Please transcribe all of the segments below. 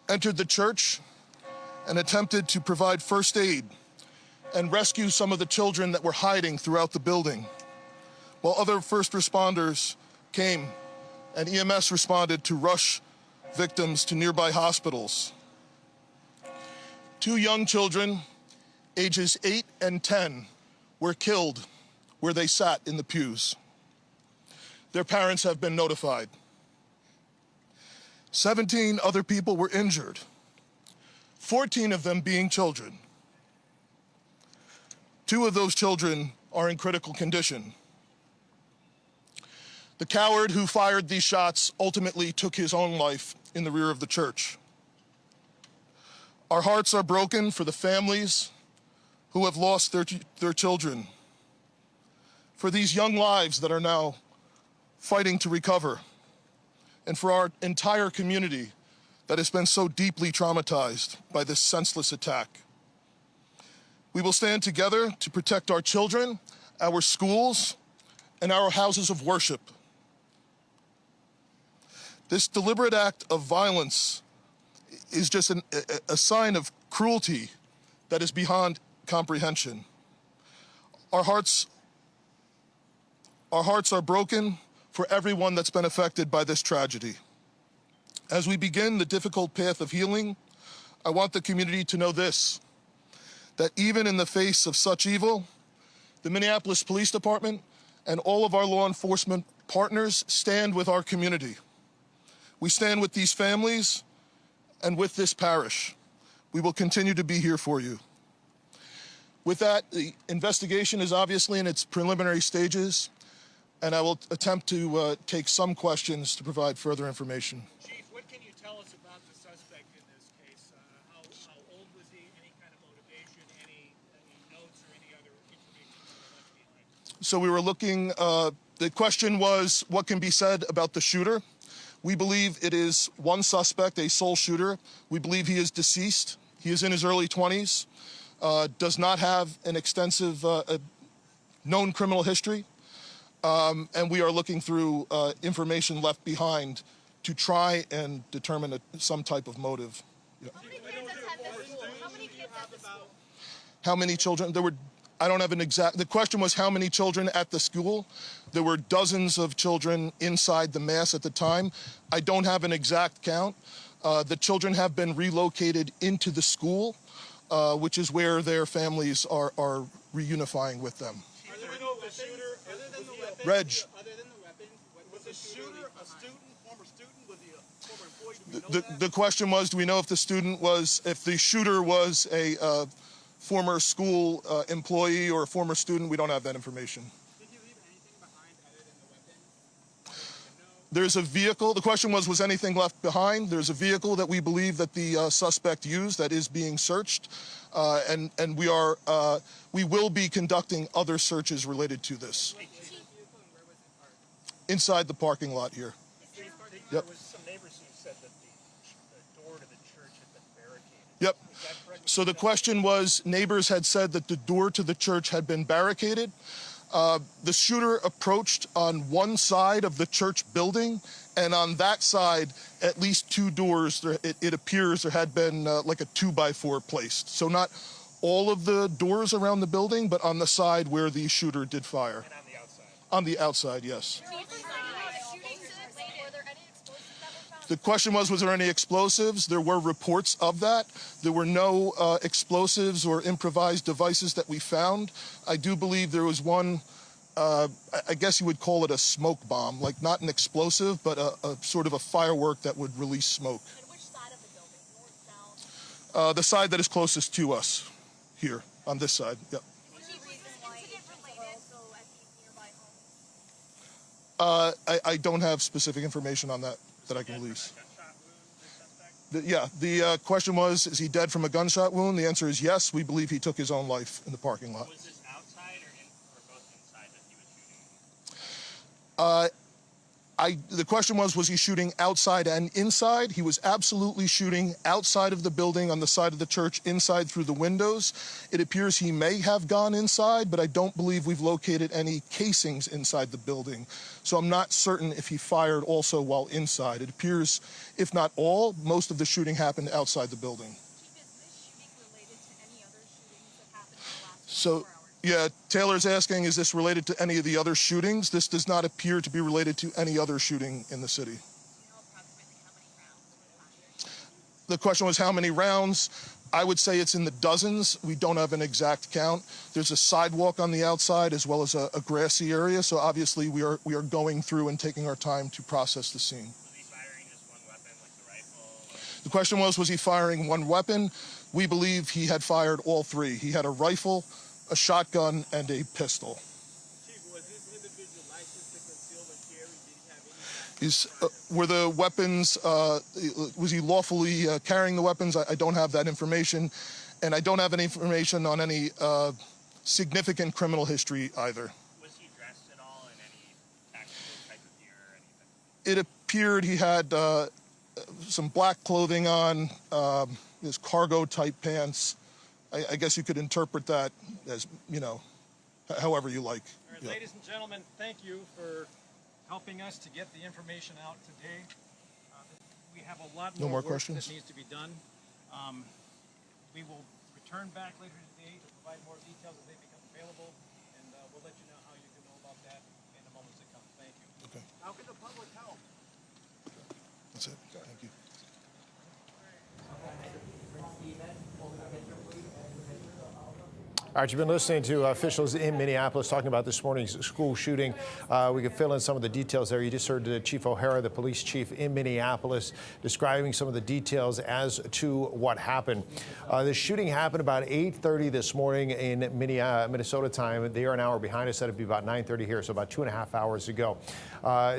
entered the church and attempted to provide first aid and rescue some of the children that were hiding throughout the building, while other first responders came and EMS responded to rush victims to nearby hospitals. 2 young children, ages 8 and 10, were killed where they sat in the pews. Their parents have been notified. 17 other people were injured, 14 of them being children. 2 of those children are in critical condition. The coward who fired these shots ultimately took his own life in the rear of the church. Our hearts are broken for the families who have lost their children, for these young lives that are now fighting to recover, and for our entire community that has been so deeply traumatized by this senseless attack. We will stand together to protect our children, our schools, and our houses of worship. This deliberate act of violence is just a sign of cruelty that is beyond comprehension. Our hearts are broken for everyone that's been affected by this tragedy. As we begin the difficult path of healing, I want the community to know this, that even in the face of such evil, the Minneapolis Police Department and all of our law enforcement partners stand with our community. We stand with these families and with this parish. We will continue to be here for you. With that, the investigation is obviously in its preliminary stages, and I will attempt to take some questions to provide further information. Chief, what can you tell us about the suspect in this case? How old was he? Any kind of motivation? Any notes or any other information that were left behind? So we were looking, the question was, what can be said about the shooter? We believe it is one suspect, a sole shooter. We believe he is deceased. He is in his early 20s, does not have an extensive known criminal history, and we are looking through information left behind to try and determine some type of motive. Yeah. How many kids at the school? How many kids at the school? How many children? I don't have an exact, the question was how many children at the school. There were dozens of children inside the mass at the time. I don't have an exact count. The children have been relocated into the school, which is where their families are reunifying with them. Other than the weapon, Reg. Other than the weapon, was the shooter a student, former student? Was he a former employee? Do we know that? The question was, do we know if if the shooter was a former school employee or a former student? We don't have that information. Did he leave anything behind other than the weapon? There's a vehicle. The question was anything left behind? There's a vehicle that we believe that the suspect used that is being searched, and we will be conducting other searches related to this. Where was it parked? Inside the parking lot here. Yep. There was some neighbors who said that the door to the church had been barricaded. Yep. Is that correct? So the question was, neighbors had said that the door to the church had been barricaded. The shooter approached on one side of the church building, and on that side, at least 2 doors, it appears there had been like a 2x4 placed. So not all of the doors around the building, but on the side where the shooter did fire. And on the outside? On the outside, yes. Were there any explosives that were found? The question was there any explosives? There were reports of that. There were no explosives or improvised devices that we found. I do believe there was one, I guess you would call it a smoke bomb, like not an explosive, but a sort of a firework that would release smoke. And which side of the building? North, south? The side that is closest to us, here, on this side. Yep. Was the incident related also at these nearby homes? I don't have specific information on that I can release. Gunshot wound, the suspect? The question was, is he dead from a gunshot wound? The answer is yes. We believe he took his own life in the parking lot. Was this outside or both inside that he was shooting? The question was he shooting outside and inside? He was absolutely shooting outside of the building on the side of the church, inside through the windows. It appears he may have gone inside, but I don't believe we've located any casings inside the building. So I'm not certain if he fired also while inside. It appears, if not all, most of the shooting happened outside the building. Chief, is this shooting related to any other shootings that happened in the last 24 So, hours? yeah, Taylor's asking, is this related to any of the other shootings? This does not appear to be related to any other shooting in the city. Do you know approximately how many rounds were fired? The question was how many rounds? I would say it's in the dozens. We don't have an exact count. There's a sidewalk on the outside as well as a grassy area. So obviously we are going through and taking our time to process the scene. Was he firing just one weapon, like the rifle? The question was he firing one weapon? We believe he had fired all three. He had a rifle, a shotgun, and a pistol. Chief, was this individual licensed to conceal and carry? Did he have any? Were the weapons, was he lawfully carrying the weapons? I don't have that information. And I don't have any information on any significant criminal history either. Was he dressed at all in any tactical type of gear or anything? It appeared he had some black clothing on, his cargo type pants. I guess you could interpret that as, you know, however you like. All right, Yeah. ladies and gentlemen, thank you for helping us to get the information out today. We have a lot No more more work questions? that needs to be done. We will return back later today to provide more details as they become available, and we'll let you know how you can know about that in the moments to come. Thank you. Okay, How can the public help? that's it. Thank you. All right, you've been listening to officials in Minneapolis talking about this morning's school shooting. We can fill in some of the details there. You just heard Chief O'Hara, the police chief in Minneapolis, describing some of the details as to what happened. The shooting happened about 8:30 this morning in Minnesota time. They are an hour behind us. That'd be about 9:30 here, so about 2.5 hours ago.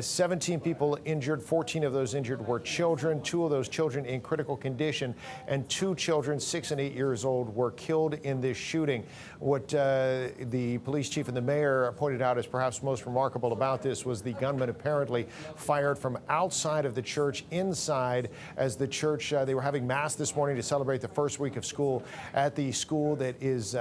17 people injured. 14 of those injured were children. 2 of those children in critical condition, and 2 children, 6 and 8 years old, were killed in this shooting. What the police chief and the mayor pointed out as perhaps most remarkable about this was the gunman apparently fired from outside of the church inside as the church, they were having mass this morning to celebrate the first week of school at the school that is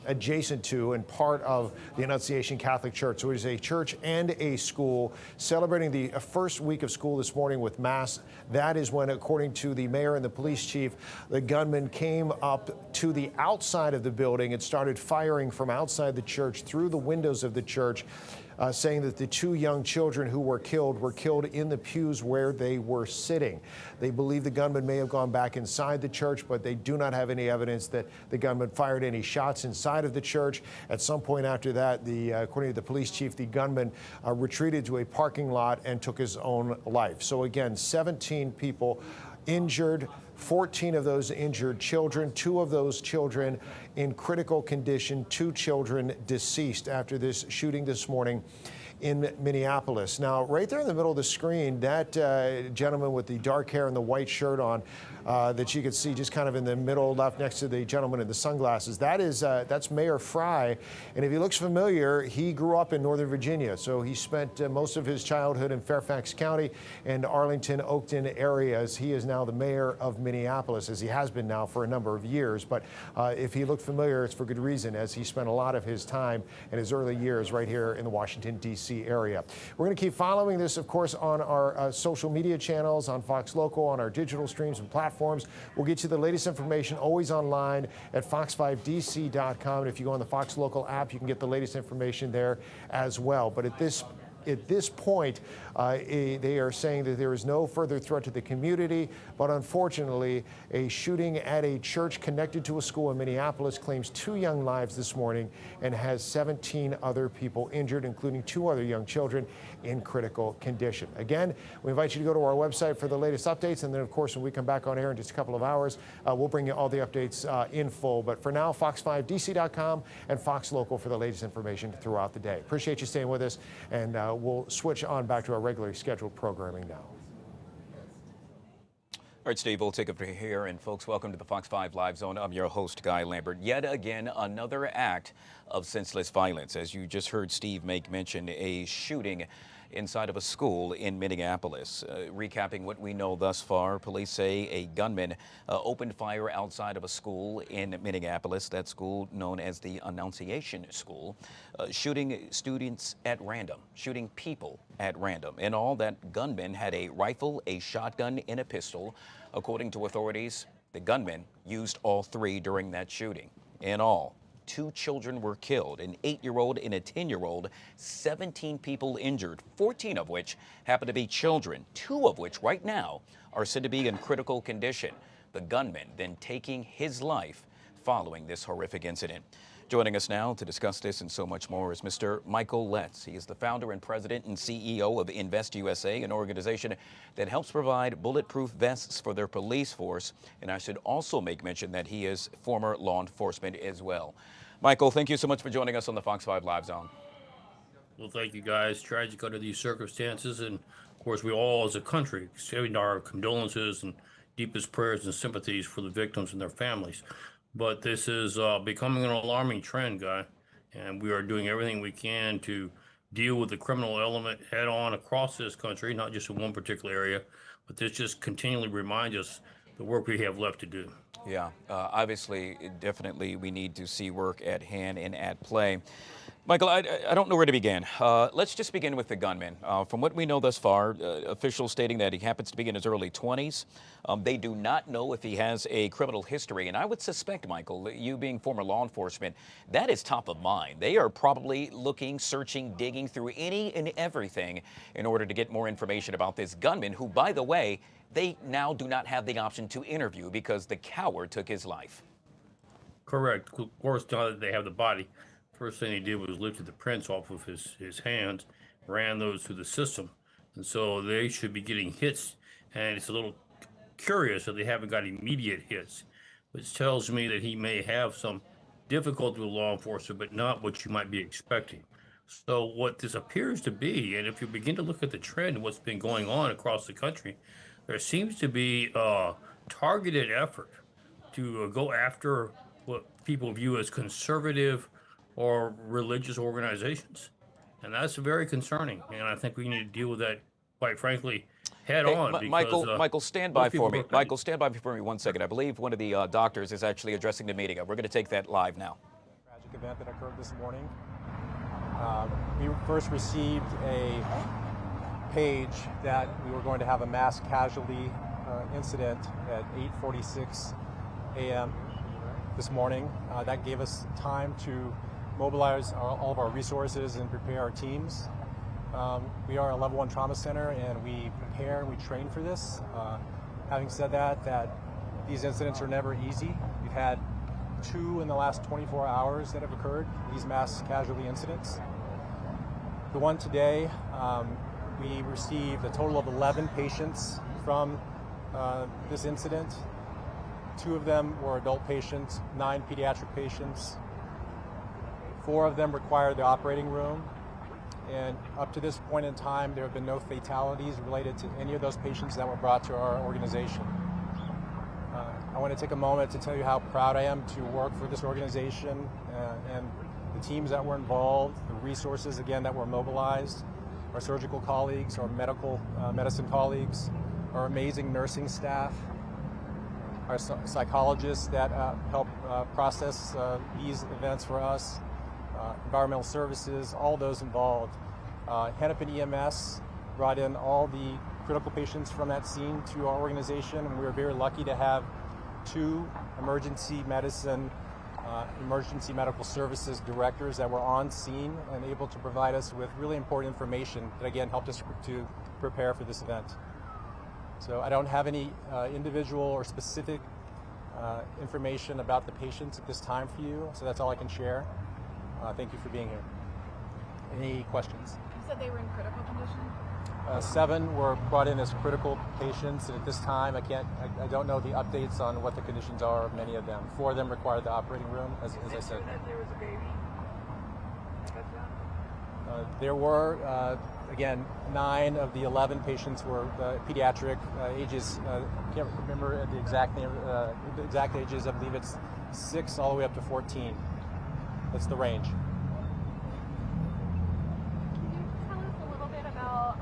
adjacent to and part of the Annunciation Catholic Church. So it is a church and a school celebrating the first week of school this morning with mass. That is when, according to the mayor and the police chief, the gunman came up to the outside of the building and started firing from outside the church through the windows of the church, saying that the 2 young children who were killed in the pews where they were sitting. They believe the gunman may have gone back inside the church, but they do not have any evidence that the gunman fired any shots inside of the church. At some point after that, according to the police chief, the gunman retreated to a parking lot and took his own life. So again, 17 people injured. 14 of those injured children, 2 of those children in critical condition, 2 children deceased after this shooting this morning in Minneapolis. Now, right there in the middle of the screen, that gentleman with the dark hair and the white shirt on that you can see just kind of in the middle left next to the gentleman in the sunglasses, that's Mayor Fry. And if he looks familiar, he grew up in Northern Virginia. So he spent most of his childhood in Fairfax County and Arlington, Oakton areas. He is now the mayor of Minneapolis, as he has been now for a number of years. But if he looked familiar, it's for good reason, as he spent a lot of his time in his early years right here in the Washington, D.C. area. We're going to keep following this, of course, on our social media channels, on Fox Local, on our digital streams and platforms. We'll get you the latest information always online at fox5dc.com. And if you go on the Fox Local app, you can get the latest information there as well. But at this point, they are saying that there is no further threat to the community, but unfortunately, a shooting at a church connected to a school in Minneapolis claims 2 young lives this morning and has 17 other people injured, including 2 other young children in critical condition. Again, we invite you to go to our website for the latest updates, and then, of course, when we come back on air in just a couple of hours, we'll bring you all the updates in full. But for now, fox5dc.com and Fox Local for the latest information throughout the day. Appreciate you staying with us, and we'll switch on back to our regularly scheduled programming now. All right, Steve, we'll take it from here. And folks, welcome to the Fox 5 Live Zone. I'm your host, Guy Lambert. Yet again, another act of senseless violence. As you just heard Steve make mention, a shooting inside of a school in Minneapolis. Recapping what we know thus far, police say a gunman opened fire outside of a school in Minneapolis, that school known as the Annunciation School, shooting students at random, shooting people at random. In all, that gunman had a rifle, a shotgun, and a pistol. According to authorities, the gunman used all three during that shooting. In all, 2 children were killed, an 8-year-old and a 10-year-old, 17 people injured, 14 of which happen to be children, 2 of which right now are said to be in critical condition. The gunman then taking his life following this horrific incident. Joining us now to discuss this and so much more is Mr. Michael Letts. He is the founder and president and CEO of Invest USA, an organization that helps provide bulletproof vests for their police force. And I should also make mention that he is former law enforcement as well. Michael, thank you so much for joining us on the Fox 5 Live Zone. Well, thank you, guys. Tragic under these circumstances. And, of course, we all as a country extend our condolences and deepest prayers and sympathies for the victims and their families. But this is becoming an alarming trend, Guy, and we are doing everything we can to deal with the criminal element head on across this country, not just in one particular area, but this just continually reminds us the work we have left to do. Yeah, obviously, definitely we need to see work at hand and at play. Michael, I don't know where to begin. Let's just begin with the gunman. From what we know thus far, officials stating that he happens to be in his early 20s. They do not know if he has a criminal history. And I would suspect, Michael, you being former law enforcement, that is top of mind. They are probably looking, searching, digging through any and everything in order to get more information about this gunman who, by the way, they now do not have the option to interview because the coward took his life. Correct. Of course, now that they have the body, first thing he did was lifted the prints off of his hands, ran those through the system. And so they should be getting hits. And it's a little curious that they haven't got immediate hits, which tells me that he may have some difficulty with law enforcement, but not what you might be expecting. So what this appears to be, and if you begin to look at the trend of what's been going on across the country, there seems to be a targeted effort to go after what people view as conservative or religious organizations. And that's very concerning. And I think we need to deal with that, quite frankly, head on. Because, Michael, stand by for me. Michael, stand by for me 1 second. I believe one of the doctors is actually addressing the media. We're going to take that live now. Tragic event that occurred this morning. We first received a page that we were going to have a mass casualty incident at 8:46 a.m. this morning. That gave us time to mobilize all of our resources and prepare our teams. We are a level 1 trauma center, and we prepare and we train for this. Having said that these incidents are never easy. We've had 2 in the last 24 hours that have occurred, these mass casualty incidents. The one today, we received a total of 11 patients from this incident. 2 of them were adult patients, 9 pediatric patients. 4 of them required the operating room. And up to this point in time, there have been no fatalities related to any of those patients that were brought to our organization. I want to take a moment to tell you how proud I am to work for this organization and the teams that were involved, the resources, again, that were mobilized, our surgical colleagues, our medicine colleagues, our amazing nursing staff, our psychologists that help process these events for us, environmental services, all those involved. Hennepin EMS brought in all the critical patients from that scene to our organization, and we were very lucky to have 2 emergency medicine, emergency medical services directors that were on scene and able to provide us with really important information that, again, helped us to prepare for this event. So I don't have any individual or specific information about the patients at this time for you, so that's all I can share. Thank you for being here. Any questions? You said they were in critical condition? 7 were brought in as critical patients, and at this time, I don't know the updates on what the conditions are of many of them. 4 of them required the operating room, as I said. That there was a baby? There were, again, 9 of the 11 patients were pediatric ages. I can't remember the exact name, the exact ages. I believe it's 6 all the way up to 14. That's the range. Can you tell us a little bit about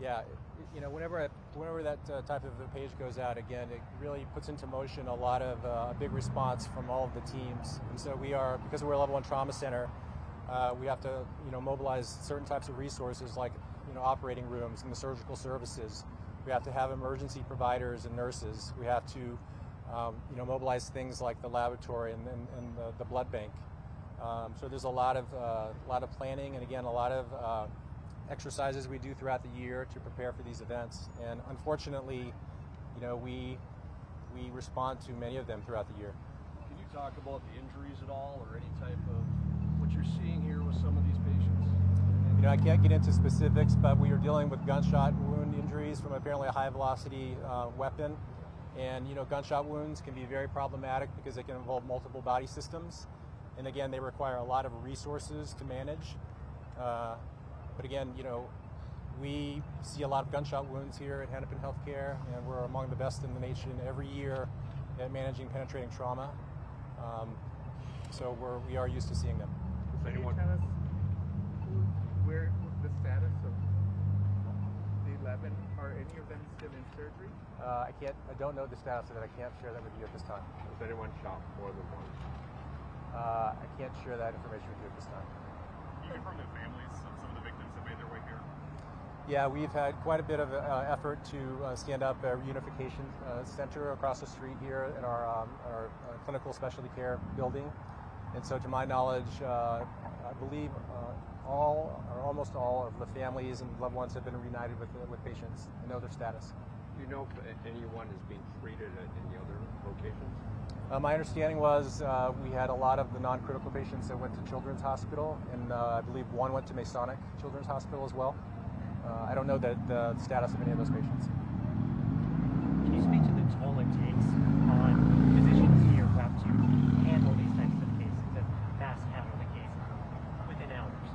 Yeah, whenever that type of a page goes out, again, it really puts into motion a lot of a big response from all of the teams. And so because we're a level 1 trauma center, we have to mobilize certain types of resources like operating rooms and the surgical services. We have to have emergency providers and nurses. We have to mobilize things like the laboratory and the blood bank. So there's a lot of planning, and again, a lot of exercises we do throughout the year to prepare for these events. And unfortunately, we respond to many of them throughout the year. Can you talk about the injuries at all, or any type of what you're seeing here with some of these patients? I can't get into specifics, but we are dealing with gunshot wound injuries from apparently a high-velocity weapon. And gunshot wounds can be very problematic because they can involve multiple body systems. And again, they require a lot of resources to manage. But again, we see a lot of gunshot wounds here at Hennepin Healthcare, and we're among the best in the nation every year at managing penetrating trauma. So we are used to seeing them. Can you tell us where the status of the 11? Are any of them still in surgery? I don't know the status of it. I can't share that with you at this time. Was anyone shot more than one? I can't share that information with you at this time. Can you confirm the families of some of the victims that made their way here? Yeah, we've had quite a bit of effort to stand up a reunification center across the street here in our clinical specialty care building. And so to my knowledge, I believe all or almost all of the families and loved ones have been reunited with patients and know their status. Do you know if anyone is being treated at any other locations? My understanding was we had a lot of the non-critical patients that went to Children's Hospital, and I believe one went to Masonic Children's Hospital as well. I don't know the status of any of those patients. Can you speak to the toll it takes on physicians here who have to handle these types of cases and mass handle the cases within hours?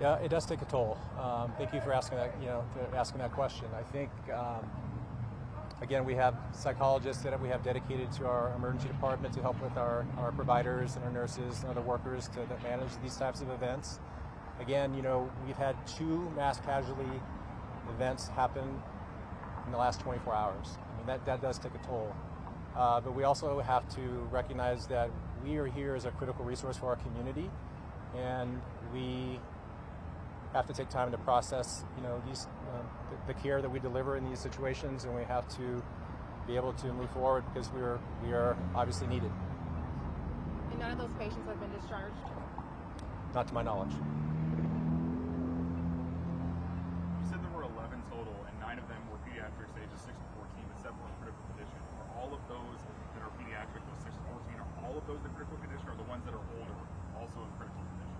Yeah, it does take a toll. Thank you for asking that. Asking that question. I think. Again, we have psychologists that we have dedicated to our emergency department to help with our providers and our nurses and other workers that manage these types of events. Again, we've had 2 mass casualty events happen in the last 24 hours. I mean, that does take a toll. But we also have to recognize that we are here as a critical resource for our community, and we have to take time to process, the care that we deliver in these situations, and we have to be able to move forward because we are obviously needed. And none of those patients have been discharged? Not to my knowledge. You said there were 11 total, and 9 of them were pediatrics ages 6 to 14, but 7 were in critical condition. Are all of those that are pediatric, those 6 to 14, are all of those in critical condition, or the ones that are older also in critical condition?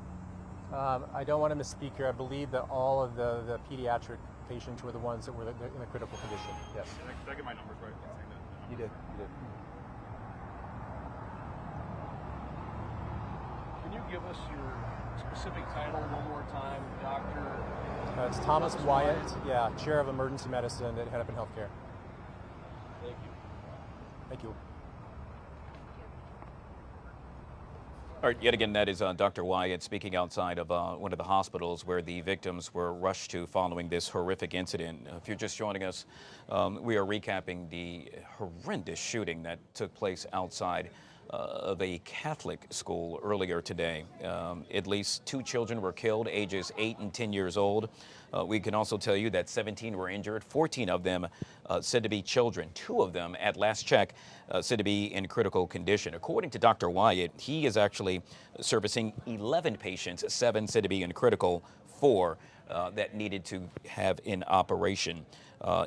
I don't want to misspeak here. I believe that all of the pediatric patients were the ones that were in a critical condition. Yes. Did I get my numbers right? Saying that? You did. Can you give us your specific title one more time, Doctor? It's Thomas Wyatt, Chair of Emergency Medicine at Hennepin Healthcare. Thank you. Thank you. All right, yet again, that is Dr. Wyatt speaking outside of one of the hospitals where the victims were rushed to following this horrific incident. If you're just joining us, we are recapping the horrendous shooting that took place outside of a Catholic school earlier today. At least 2 children were killed, ages 8 and 10 years old. We can also tell you that 17 were injured, 14 of them said to be children. 2 of them, at last check, said to be in critical condition. According to Dr. Wyatt, he is actually servicing 11 patients, 7 said to be in critical, 4 that needed to have in operation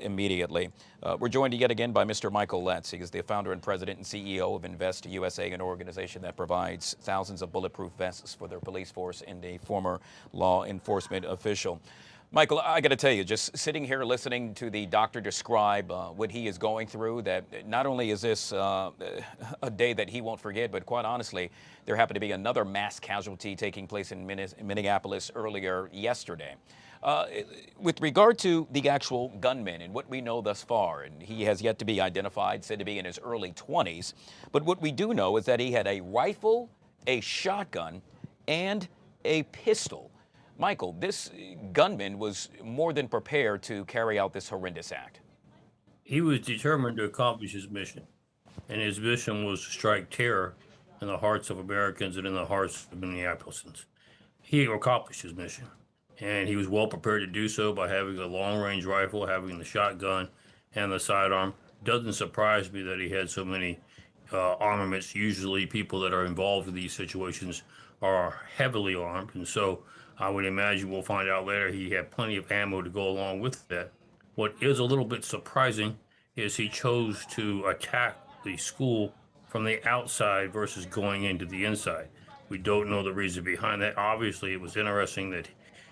immediately. We're joined yet again by Mr. Michael Letts. He is the founder and president and CEO of Invest USA, an organization that provides thousands of bulletproof vests for their police force, and a former law enforcement official. Michael, I got to tell you, just sitting here listening to the doctor describe what he is going through, that not only is this a day that he won't forget, but quite honestly, there happened to be another mass casualty taking place in Minneapolis earlier yesterday. With regard to the actual gunman and what we know thus far, and he has yet to be identified, said to be in his early 20s, but what we do know is that he had a rifle, a shotgun, and a pistol. Michael, this gunman was more than prepared to carry out this horrendous act. He was determined to accomplish his mission, and his mission was to strike terror in the hearts of Americans and in the hearts of Minneapolisans. He accomplished his mission, and he was well prepared to do so by having a long-range rifle, having the shotgun, and the sidearm. Doesn't surprise me that he had so many armaments. Usually people that are involved in these situations are heavily armed, and so I would imagine we'll find out later he had plenty of ammo to go along with that. What is a little bit surprising is he chose to attack the school from the outside versus going into the inside. We don't know the reason behind that. Obviously, it was interesting that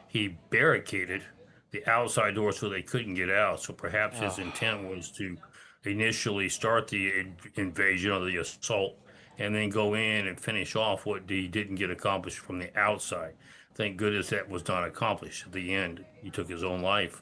he barricaded the outside door so they couldn't get out. So perhaps his intent was to initially start the invasion or the assault and then go in and finish off what he didn't get accomplished from the outside. Thank goodness that was not accomplished. At the end, he took his own life.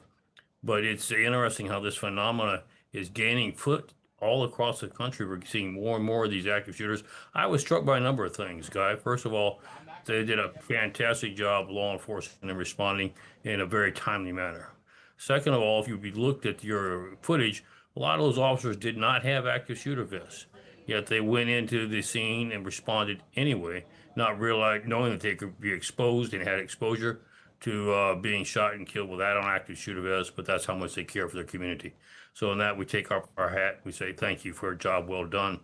But it's interesting how this phenomena is gaining foot all across the country. We're seeing more and more of these active shooters. I was struck by a number of things, Guy. First of all, they did a fantastic job, law enforcement, in responding in a very timely manner. Second of all, if you looked at your footage, a lot of those officers did not have active shooter vests, yet they went into the scene and responded anyway, not knowing that they could be exposed and had exposure to being shot and killed without an active shooter vest, but that's how much they care for their community. So in that, we take our hat, we say thank you for a job well done.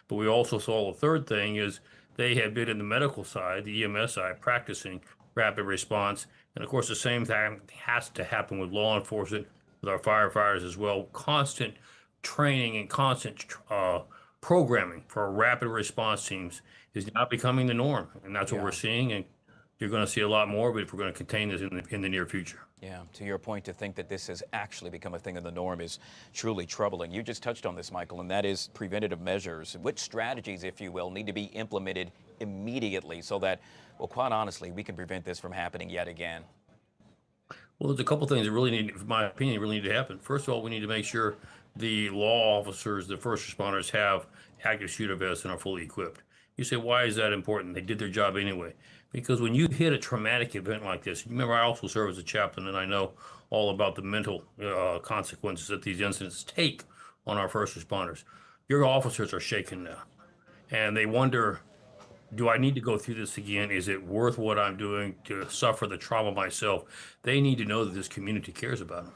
But we also saw the third thing is they had been in the medical side, the EMS side, practicing rapid response. And of course, the same thing has to happen with law enforcement, with our firefighters as well. Constant training and constant programming for our rapid response teams is now becoming the norm. And that's what we're seeing. And you're going to see a lot more of it if we're going to contain this in the near future. Yeah, to your point, to think that this has actually become a thing of the norm is truly troubling. You just touched on this, Michael, and that is preventative measures. Which strategies, if you will, need to be implemented immediately so that, well, quite honestly, we can prevent this from happening yet again? Well, there's a couple things that really need, in my opinion, really need to happen. First of all, we need to make sure the law officers, the first responders, have active shooter vests and are fully equipped. You say, why is that important? They did their job anyway. Because when you hit a traumatic event like this, remember I also serve as a chaplain and I know all about the mental consequences that these incidents take on our first responders. Your officers are shaken now and they wonder, do I need to go through this again? Is it worth what I'm doing to suffer the trauma myself? They need to know that this community cares about them.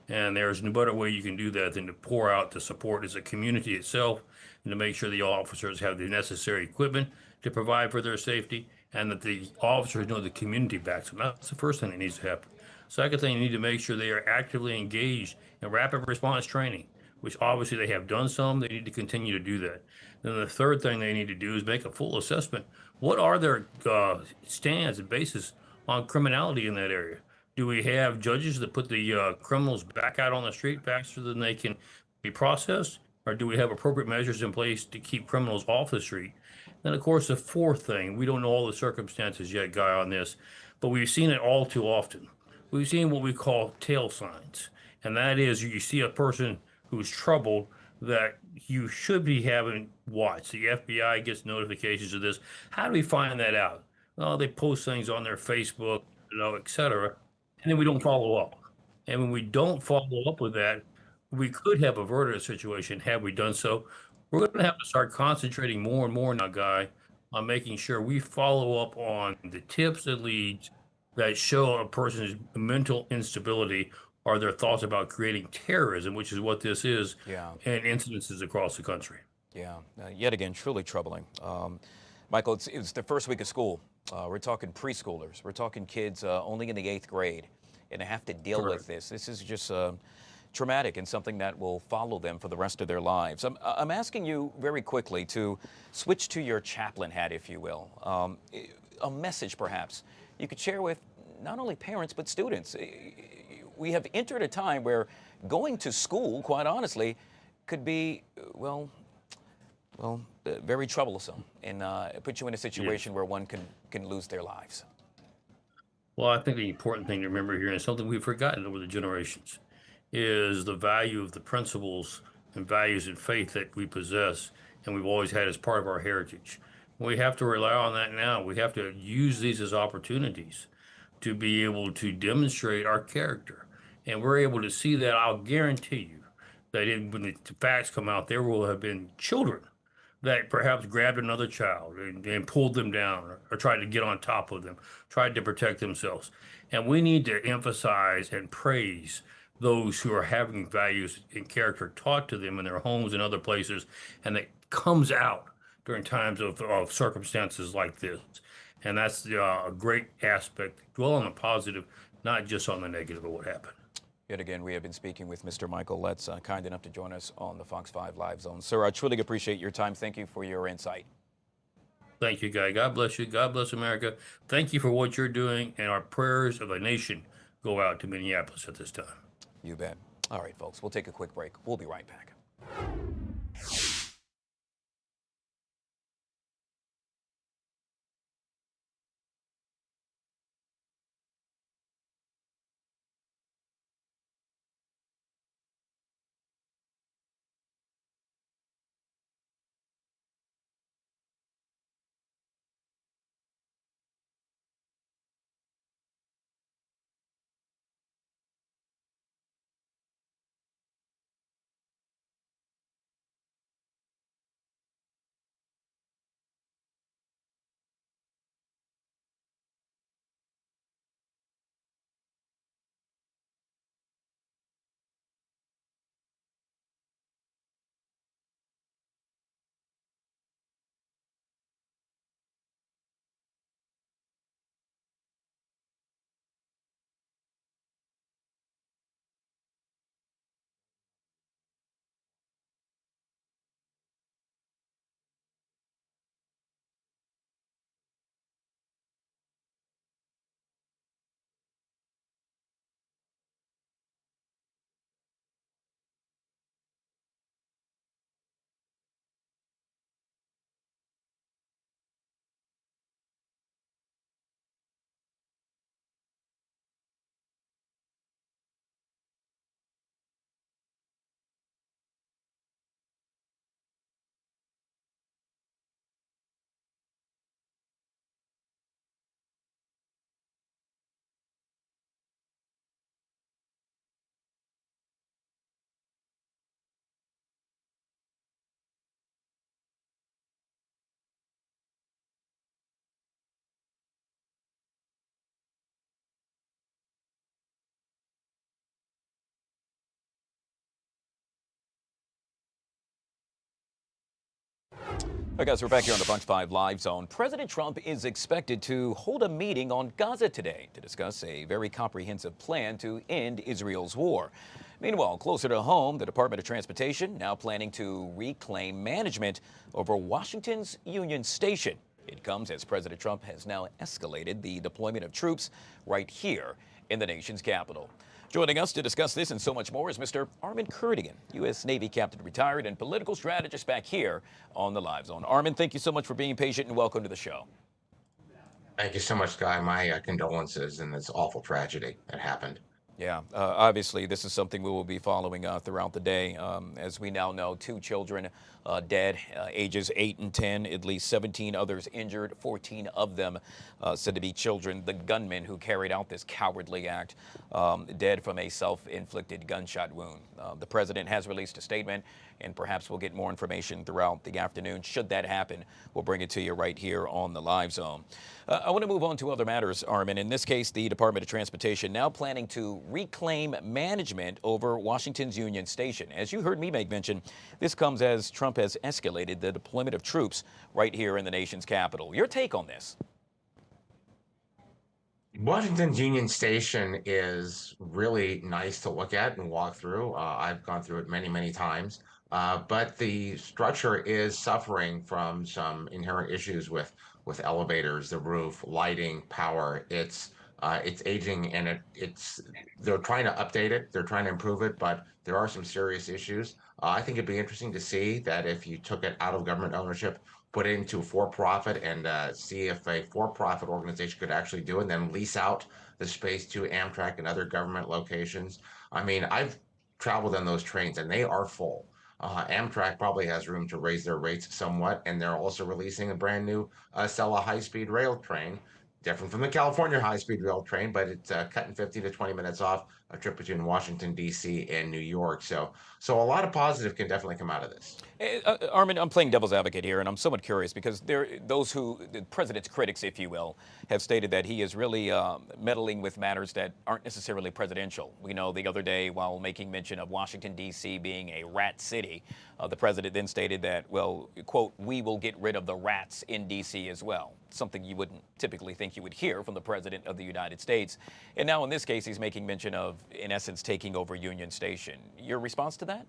And there's no better way you can do that than to pour out the support as a community itself and to make sure the officers have the necessary equipment to provide for their safety and that the officers know the community backs them. That's the first thing that needs to happen. Second thing, you need to make sure they are actively engaged in rapid response training, which obviously they have done some. They need to continue to do that. Then the third thing they need to do is make a full assessment. What are their stands and bases on criminality in that area? Do we have judges that put the criminals back out on the street faster than they can be processed? Or do we have appropriate measures in place to keep criminals off the street? Then, of course, the fourth thing, we don't know all the circumstances yet, Guy, on this, but we've seen it all too often. We've seen what we call tail signs, and that is you see a person who's troubled that you should be having watched. The FBI gets notifications of this. How do we find that out? Well, they post things on their Facebook, et cetera, and then we don't follow up. And when we don't follow up with that, we could have averted a situation had we done so. We're going to have to start concentrating more and more now, Guy, on making sure we follow up on the tips and leads that show a person's mental instability or their thoughts about creating terrorism, which is what this is, and incidences across the country. Yeah, yet again, truly troubling. Michael, it's the first week of school. We're talking preschoolers. We're talking kids only in the 8th grade, and they have to deal with this. This is just traumatic and something that will follow them for the rest of their lives. I'm asking you very quickly to switch to your chaplain hat, if you will. A message, perhaps, you could share with not only parents but students. We have entered a time where going to school, quite honestly, could be, very troublesome and put you in a situation where one can lose their lives. Well, I think the important thing to remember here, and something we've forgotten over the generations, is the value of the principles and values and faith that we possess and we've always had as part of our heritage. We have to rely on that now. We have to use these as opportunities to be able to demonstrate our character. And we're able to see that. I'll guarantee you that when the facts come out, there will have been children that perhaps grabbed another child and pulled them down or tried to get on top of them, tried to protect themselves. And we need to emphasize and praise those who are having values and character taught to them in their homes and other places, and that comes out during times of circumstances like this. And that's a great aspect. Dwell on the positive, not just on the negative of what happened. Yet again, we have been speaking with Mr. Michael Letts, kind enough to join us on the Fox 5 Live Zone. Sir, I truly appreciate your time. Thank you for your insight. Thank you, Guy. God bless you. God bless America. Thank you for what you're doing, and our prayers of a nation go out to Minneapolis at this time. You bet. All right, folks, we'll take a quick break. We'll be right back. All right, guys, we're back here on the Fox 5 Live Zone. President Trump is expected to hold a meeting on Gaza today to discuss a very comprehensive plan to end Israel's war. Meanwhile, closer to home, the Department of Transportation now planning to reclaim management over Washington's Union Station. It comes as President Trump has now escalated the deployment of troops right here in the nation's capital. Joining us to discuss this and so much more is Mr. Armin Kurdigan, U.S. Navy captain retired and political strategist back here on the Live Zone. Armin, thank you so much for being patient and welcome to the show. Thank you so much, Guy. My condolences in this awful tragedy that happened. Yeah, obviously this is something we will be following throughout the day. As we now know, 2 children dead, ages 8 and 10, at least 17 others injured, 14 of them said to be children. The gunman who carried out this cowardly act dead from a self-inflicted gunshot wound. The president has released a statement, and perhaps we'll get more information throughout the afternoon. Should that happen, we'll bring it to you right here on the Live Zone. I want to move on to other matters, Armin. In this case, the Department of Transportation now planning to reclaim management over Washington's Union Station. As you heard me make mention, this comes as Trump has escalated the deployment of troops right here in the nation's capital. Your take on this? Washington's Union Station is really nice to look at and walk through. I've gone through it many, many times. But the structure is suffering from some inherent issues with elevators, the roof, lighting, power. It's aging, and they're trying to update it, they're trying to improve it, but there are some serious issues. I think it'd be interesting to see that if you took it out of government ownership, put it into for-profit, and see if a for-profit organization could actually do it, and then lease out the space to Amtrak and other government locations. I mean, I've traveled on those trains, and they are full. Amtrak probably has room to raise their rates somewhat, and they're also releasing a brand new Acela high-speed rail train different from the California high-speed rail train, but it's cutting 15 to 20 minutes off a trip between Washington, D.C. and New York. So a lot of positive can definitely come out of this. Armin, I'm playing devil's advocate here, and I'm somewhat curious because those who, the president's critics, if you will, have stated that he is really meddling with matters that aren't necessarily presidential. We know the other day, while making mention of Washington, D.C. being a rat city, the president then stated that, well, quote, we will get rid of the rats in D.C. as well, something you wouldn't typically think you would hear from the president of the United States. And now in this case, he's making mention of, in essence, taking over Union Station. Your response to that?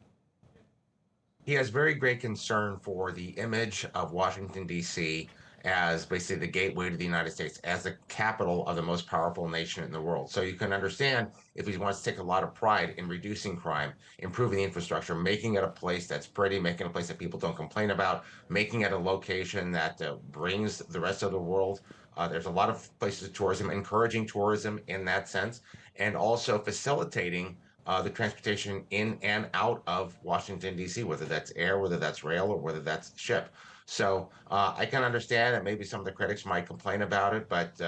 He has very great concern for the image of Washington, D.C. as basically the gateway to the United States, as the capital of the most powerful nation in the world. So you can understand if he wants to take a lot of pride in reducing crime, improving the infrastructure, making it a place that's pretty, making it a place that people don't complain about, making it a location that brings the rest of the world. There's a lot of places of tourism, encouraging tourism in that sense, and also facilitating the transportation in and out of Washington, D.C., whether that's air, whether that's rail, or whether that's ship. So I can understand that maybe some of the critics might complain about it, but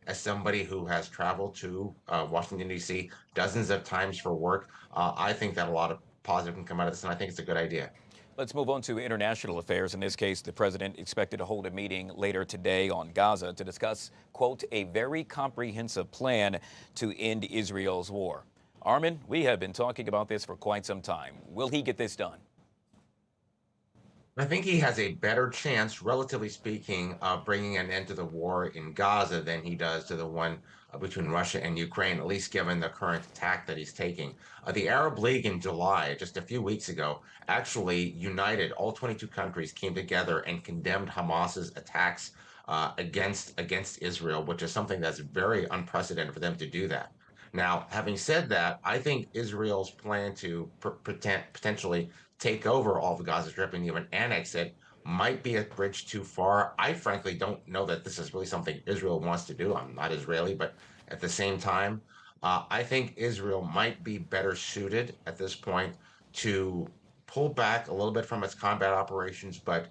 as somebody who has traveled to Washington, D.C. dozens of times for work, I think that a lot of positive can come out of this, and I think it's a good idea. Let's move on to international affairs. In this case, the president expected to hold a meeting later today on Gaza to discuss, quote, a very comprehensive plan to end Israel's war. Armin, we have been talking about this for quite some time. Will he get this done? I think he has a better chance, relatively speaking, of bringing an end to the war in Gaza than he does to the one between Russia and Ukraine, at least given the current attack that he's taking. The Arab League in July, just a few weeks ago, actually united, all 22 countries came together and condemned Hamas's attacks against Israel, which is something that's very unprecedented for them to do that. Now, having said that, I think Israel's plan to potentially take over all the Gaza Strip and even annex it might be a bridge too far. I frankly don't know that this is really something Israel wants to do. I'm not Israeli, but at the same time, I think Israel might be better suited at this point to pull back a little bit from its combat operations, but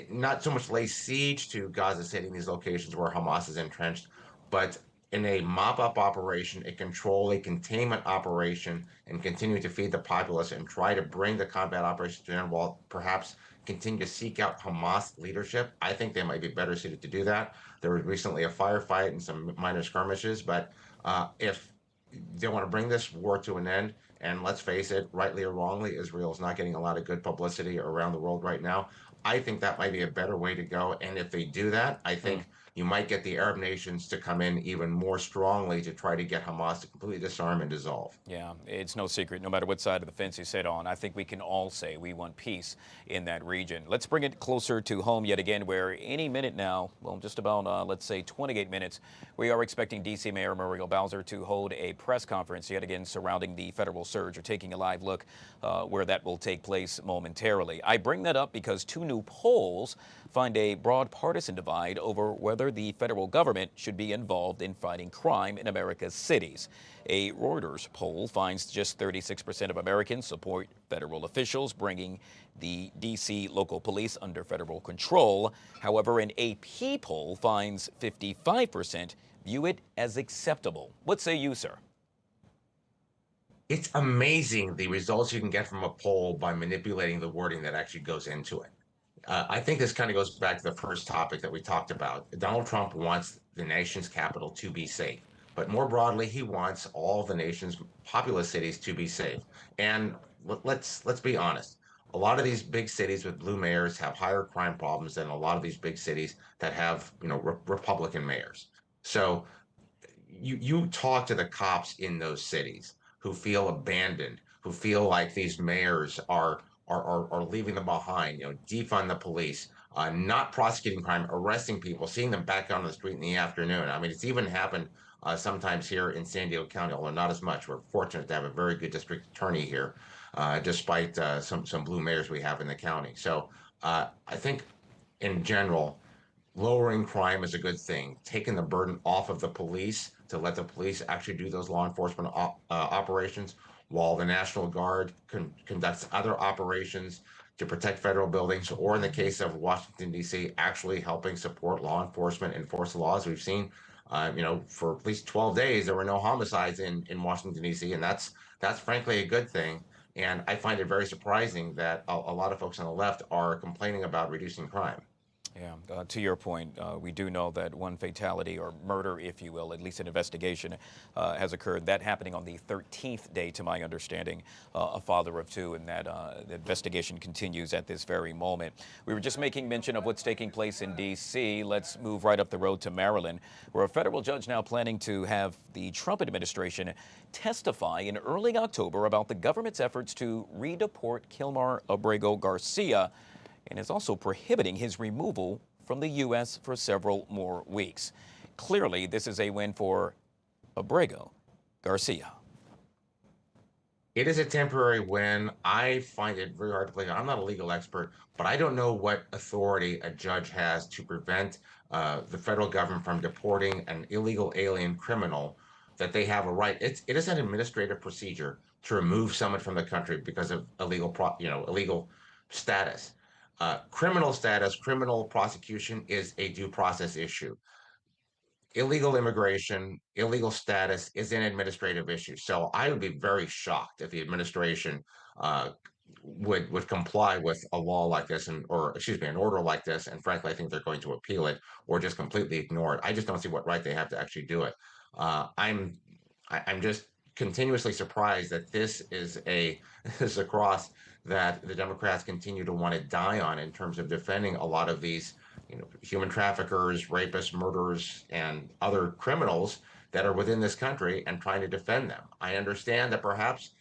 not so much lay siege to Gaza City in these locations where Hamas is entrenched, but in a mop-up operation, a containment operation, and continue to feed the populace and try to bring the combat operations to an end while perhaps continue to seek out Hamas leadership. I think they might be better suited to do that. There was recently a firefight and some minor skirmishes, but if they want to bring this war to an end, and let's face it, rightly or wrongly, Israel is not getting a lot of good publicity around the world right now. I think that might be a better way to go. And if they do that, I think you might get the Arab nations to come in even more strongly to try to get Hamas to completely disarm and dissolve. Yeah, it's no secret, no matter what side of the fence you sit on, I think we can all say we want peace in that region. Let's bring it closer to home yet again, where any minute now, well, just about, let's say 28 minutes, we are expecting D.C. Mayor Muriel Bowser to hold a press conference yet again surrounding the federal surge. We're taking a live look where that will take place momentarily. I bring that up because two new polls find a broad partisan divide over whether the federal government should be involved in fighting crime in America's cities. A Reuters poll finds just 36% of Americans support federal officials bringing the D.C. local police under federal control. However, an AP poll finds 55% view it as acceptable. What say you, sir? It's amazing the results you can get from a poll by manipulating the wording that actually goes into it. I think this kind of goes back to the first topic that we talked about. Donald Trump wants the nation's capital to be safe, but more broadly, he wants all the nation's populous cities to be safe. And let's be honest. A lot of these big cities with blue mayors have higher crime problems than a lot of these big cities that have, Republican mayors. So you talk to the cops in those cities who feel abandoned, who feel like these mayors are leaving them behind, defund the police, not prosecuting crime, arresting people, seeing them back out on the street in the afternoon. I mean, it's even happened sometimes here in San Diego County, although not as much. We're fortunate to have a very good district attorney here, despite some blue mayors we have in the county. So I think in general, lowering crime is a good thing. Taking the burden off of the police to let the police actually do those law enforcement operations, while the National Guard conducts other operations to protect federal buildings, or in the case of Washington, D.C., actually helping support law enforcement, enforce the laws. We've seen, for at least 12 days, there were no homicides in Washington, D.C., and that's frankly a good thing. And I find it very surprising that a lot of folks on the left are complaining about reducing crime. Yeah, to your point, we do know that one fatality or murder, if you will, at least an investigation has occurred. That happening on the 13th day, to my understanding, a father of two, and that the investigation continues at this very moment. We were just making mention of what's taking place in D.C. Let's move right up the road to Maryland, where a federal judge now planning to have the Trump administration testify in early October about the government's efforts to redeport Kilmar Abrego Garcia, and is also prohibiting his removal from the U.S. for several more weeks. Clearly, this is a win for Abrego Garcia. It is a temporary win. I find it very hard to believe. I'm not a legal expert, but I don't know what authority a judge has to prevent the federal government from deporting an illegal alien criminal, that they have a right. It is an administrative procedure to remove someone from the country because of illegal status. Criminal status, criminal prosecution is a due process issue. Illegal immigration, illegal status is an administrative issue. So I would be very shocked if the administration would comply with a law like this, an order like this. And frankly, I think they're going to appeal it or just completely ignore it. I just don't see what right they have to actually do it. I'm just continuously surprised that this is a cross that the Democrats continue to want to die on in terms of defending a lot of these, human traffickers, rapists, murderers, and other criminals that are within this country, and trying to defend them. I understand that perhaps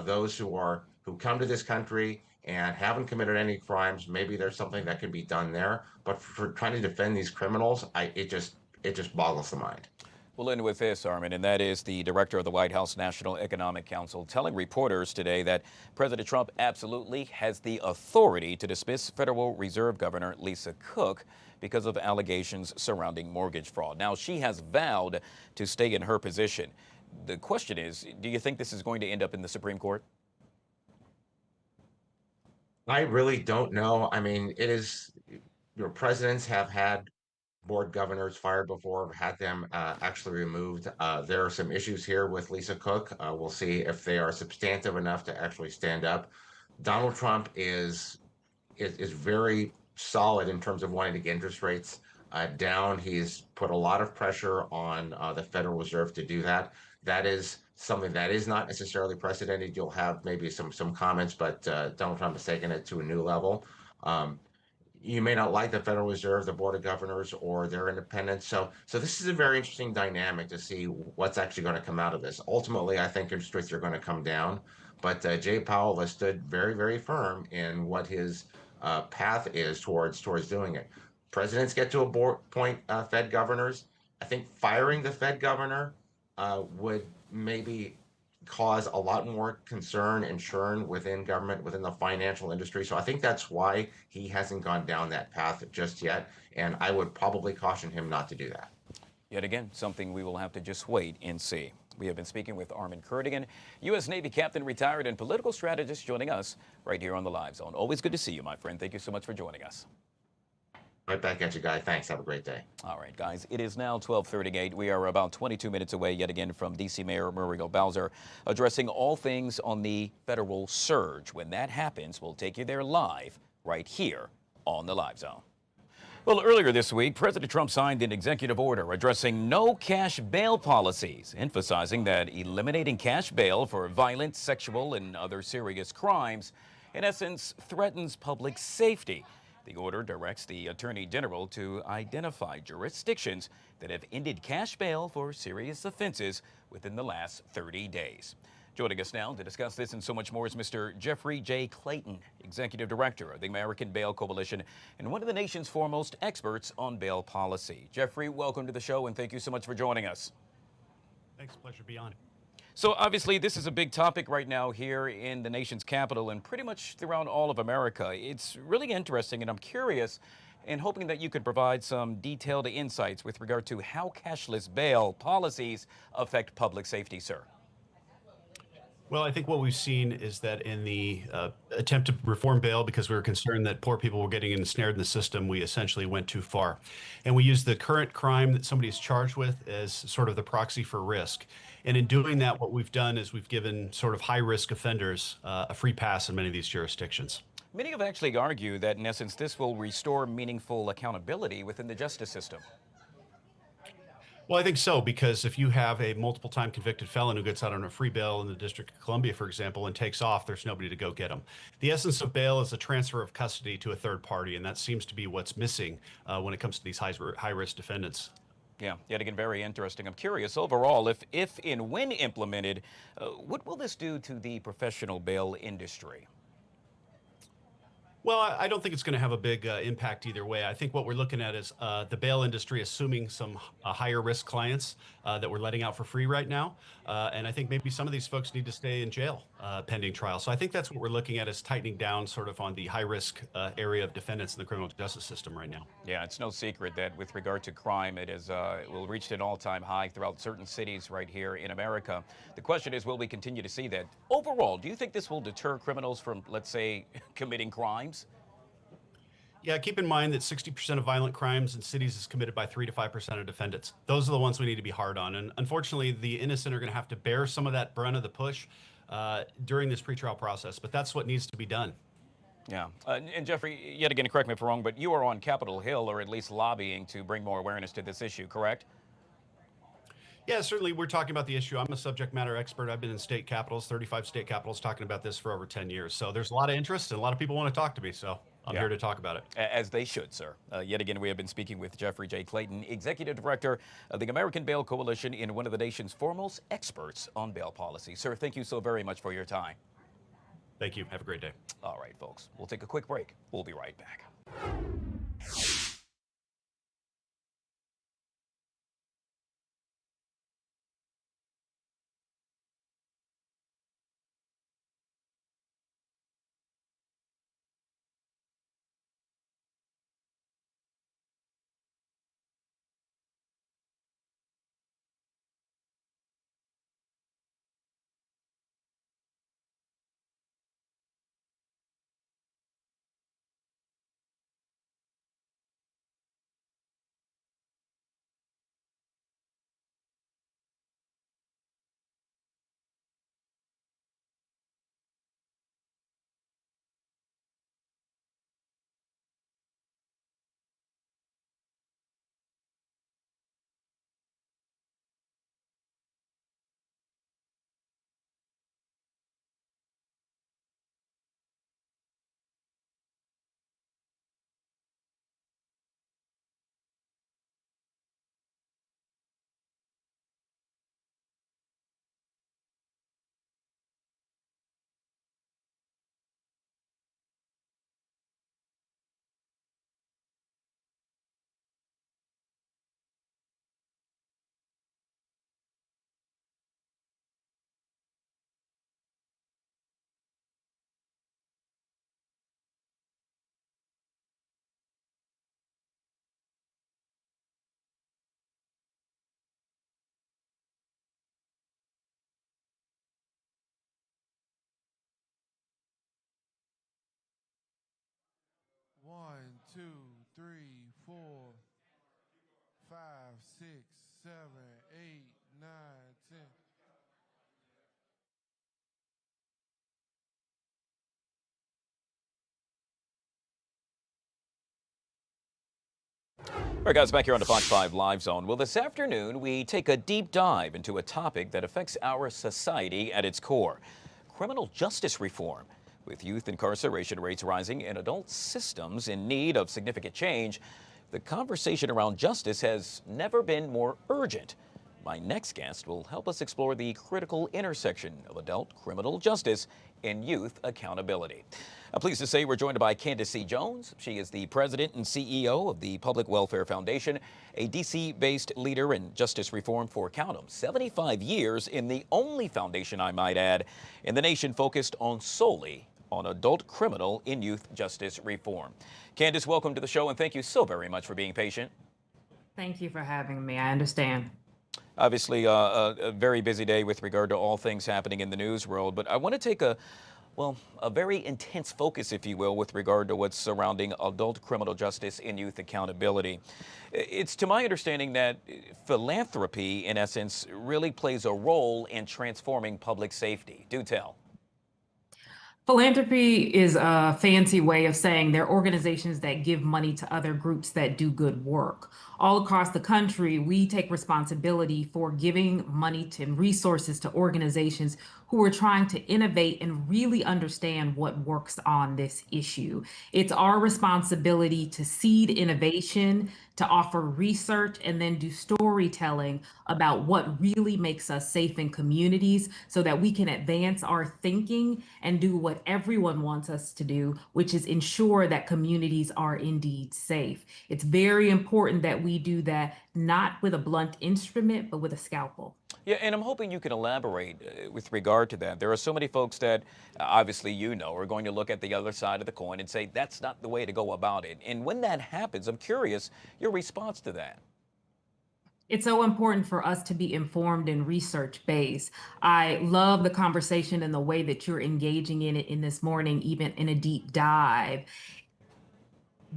those who come to this country and haven't committed any crimes, maybe there's something that can be done there. But for trying to defend these criminals, it just boggles the mind. We'll end with this, Armin, and that is the director of the White House National Economic Council telling reporters today that President Trump absolutely has the authority to dismiss Federal Reserve Governor Lisa Cook because of allegations surrounding mortgage fraud. Now, she has vowed to stay in her position. The question is, do you think this is going to end up in the Supreme Court? I really don't know. I mean, presidents have had board governors fired before, had them actually removed. There are some issues here with Lisa Cook. We'll see if they are substantive enough to actually stand up. Donald Trump is very solid in terms of wanting to get interest rates down. He's put a lot of pressure on the Federal Reserve to do that. That is something that is not necessarily precedented. You'll have maybe some comments, but Donald Trump has taken it to a new level. You may not like the Federal Reserve, the Board of Governors, or their independence. So this is a very interesting dynamic to see what's actually going to come out of this. Ultimately, I think interest rates are going to come down, but Jay Powell has stood very, very firm in what his path is towards doing it. Presidents get to appoint Fed governors. I think firing the Fed governor would maybe cause a lot more concern and churn within government, within the financial industry. So I think that's why he hasn't gone down that path just yet. And I would probably caution him not to do that. Yet again, something we will have to just wait and see. We have been speaking with Armin Kerdigan, U.S. Navy captain, retired, and political strategist, joining us right here on the Live Zone. Always good to see you, my friend. Thank you so much for joining us. Right back at you, Guy. Thanks. Have a great day. All right, guys. It is now 12:38. We are about 22 minutes away yet again from D.C. Mayor Muriel Bowser addressing all things on the federal surge. When that happens, we'll take you there live right here on the Live Zone. Well, earlier this week, President Trump signed an executive order addressing no cash bail policies, emphasizing that eliminating cash bail for violent, sexual, and other serious crimes, in essence, threatens public safety. The order directs the Attorney General to identify jurisdictions that have ended cash bail for serious offenses within the last 30 days. Joining us now to discuss this and so much more is Mr. Jeffrey J. Clayton, Executive Director of the American Bail Coalition and one of the nation's foremost experts on bail policy. Jeffrey, welcome to the show, and thank you so much for joining us. Thanks, pleasure to be on it. So obviously this is a big topic right now here in the nation's capital and pretty much throughout all of America. It's really interesting, and I'm curious and hoping that you could provide some detailed insights with regard to how cashless bail policies affect public safety, sir. Well, I think what we've seen is that in the attempt to reform bail, because we were concerned that poor people were getting ensnared in the system, we essentially went too far. And we used the current crime that somebody is charged with as sort of the proxy for risk. And in doing that, what we've done is we've given sort of high-risk offenders a free pass in many of these jurisdictions. Many have actually argued that, in essence, this will restore meaningful accountability within the justice system. Well, I think so, because if you have a multiple time convicted felon who gets out on a free bail in the District of Columbia, for example, and takes off, there's nobody to go get him. The essence of bail is a transfer of custody to a third party, and that seems to be what's missing when it comes to these high-risk defendants. Yeah, yet again, very interesting. I'm curious, overall, if and when implemented, what will this do to the professional bail industry? Well, I don't think it's going to have a big impact either way. I think what we're looking at is the bail industry assuming some higher risk clients that we're letting out for free right now. And I think maybe some of these folks need to stay in jail pending trial. So I think that's what we're looking at, is tightening down sort of on the high risk area of defendants in the criminal justice system right now. Yeah, it's no secret that with regard to crime, it will reach an all-time high throughout certain cities right here in America. The question is, will we continue to see that? Overall, do you think this will deter criminals from, let's say, committing crimes? Yeah, keep in mind that 60% of violent crimes in cities is committed by 3 to 5% of defendants. Those are the ones we need to be hard on. And unfortunately, the innocent are going to have to bear some of that brunt of the push during this pretrial process. But that's what needs to be done. Yeah. And Jeffrey, yet again, correct me if I'm wrong, but you are on Capitol Hill, or at least lobbying to bring more awareness to this issue, correct? Yeah, certainly we're talking about the issue. I'm a subject matter expert. I've been in state capitals, 35 state capitals, talking about this for over 10 years. So there's a lot of interest and a lot of people want to talk to me. So I'm here to talk about it. As they should, sir. Yet again, we have been speaking with Jeffrey J. Clayton, Executive Director of the American Bail Coalition and one of the nation's foremost experts on bail policy. Sir, thank you so very much for your time. Thank you. Have a great day. All right, folks. We'll take a quick break. We'll be right back. One, two, three, 4, 5, 6, 7, 8, 9, 10. All right, guys, back here on the Fox 5 Live Zone. Well, this afternoon, we take a deep dive into a topic that affects our society at its core: criminal justice reform. With youth incarceration rates rising and adult systems in need of significant change, the conversation around justice has never been more urgent. My next guest will help us explore the critical intersection of adult criminal justice and youth accountability. I'm pleased to say we're joined by Candace C. Jones. She is the president and CEO of the Public Welfare Foundation, a D.C.-based leader in justice reform for, count 'em, 75 years, and the only foundation, I might add, in the nation focused on solely on adult criminal in youth justice reform. Candace, welcome to the show, and thank you so very much for being patient. Thank you for having me. I understand. Obviously, a very busy day with regard to all things happening in the news world, but I want to take a very intense focus, if you will, with regard to what's surrounding adult criminal justice and youth accountability. It's to my understanding that philanthropy, in essence, really plays a role in transforming public safety. Do tell. Philanthropy is a fancy way of saying they're organizations that give money to other groups that do good work. All across the country, we take responsibility for giving money and resources to organizations who are trying to innovate and really understand what works on this issue. It's our responsibility to seed innovation, to offer research, and then do storytelling about what really makes us safe in communities so that we can advance our thinking and do what everyone wants us to do, which is ensure that communities are indeed safe. It's very important that we do that not with a blunt instrument, but with a scalpel. Yeah, and I'm hoping you can elaborate with regard to that. There are so many folks that, obviously, are going to look at the other side of the coin and say, that's not the way to go about it. And when that happens, I'm curious your response to that. It's so important for us to be informed and research-based. I love the conversation and the way that you're engaging in it in this morning, even in a deep dive.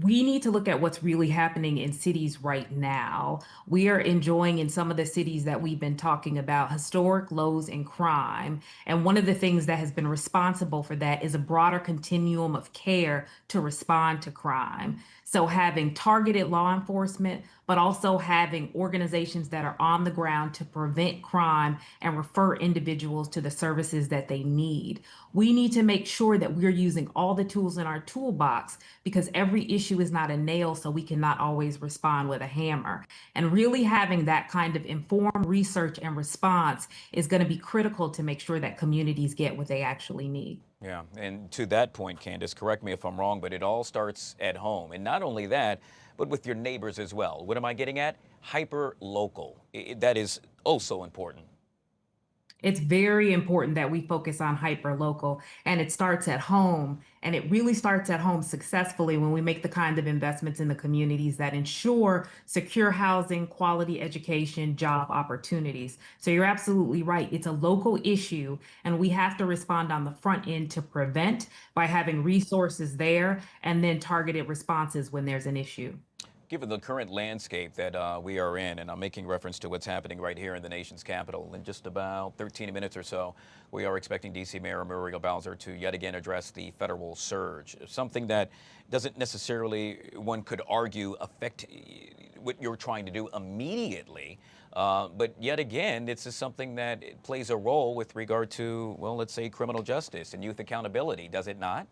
We need to look at what's really happening in cities right now. We are enjoying in some of the cities that we've been talking about historic lows in crime. And one of the things that has been responsible for that is a broader continuum of care to respond to crime. So having targeted law enforcement, but also having organizations that are on the ground to prevent crime and refer individuals to the services that they need. We need to make sure that we're using all the tools in our toolbox because every issue is not a nail, so we cannot always respond with a hammer. And really having that kind of informed research and response is going to be critical to make sure that communities get what they actually need. Yeah, and to that point, Candace, correct me if I'm wrong, but it all starts at home. And not only that, but with your neighbors as well. What am I getting at? Hyper-local. That is oh so important. It's very important that we focus on hyper-local, and it starts at home. And it really starts at home successfully when we make the kind of investments in the communities that ensure secure housing, quality education, job opportunities. So you're absolutely right. It's a local issue, and we have to respond on the front end to prevent by having resources there and then targeted responses when there's an issue. Given the current landscape that we are in, and I'm making reference to what's happening right here in the nation's capital, in just about 13 minutes or so, we are expecting D.C. Mayor Muriel Bowser to yet again address the federal surge, something that doesn't necessarily, one could argue, affect what you're trying to do immediately. But yet again, this is something that plays a role with regard to, well, let's say criminal justice and youth accountability, does it not?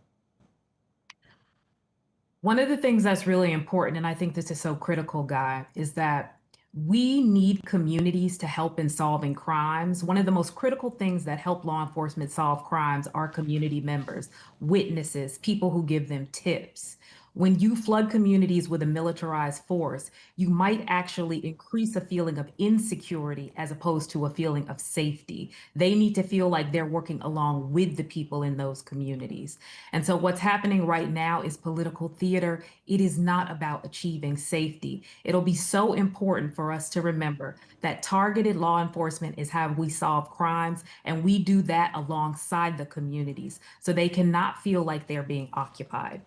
One of the things that's really important, and I think this is so critical, Guy, is that we need communities to help in solving crimes. One of the most critical things that help law enforcement solve crimes are community members, witnesses, people who give them tips. When you flood communities with a militarized force, you might actually increase a feeling of insecurity as opposed to a feeling of safety. They need to feel like they're working along with the people in those communities. And so what's happening right now is political theater. It is not about achieving safety. It'll be so important for us to remember that targeted law enforcement is how we solve crimes, and we do that alongside the communities so they cannot feel like they're being occupied.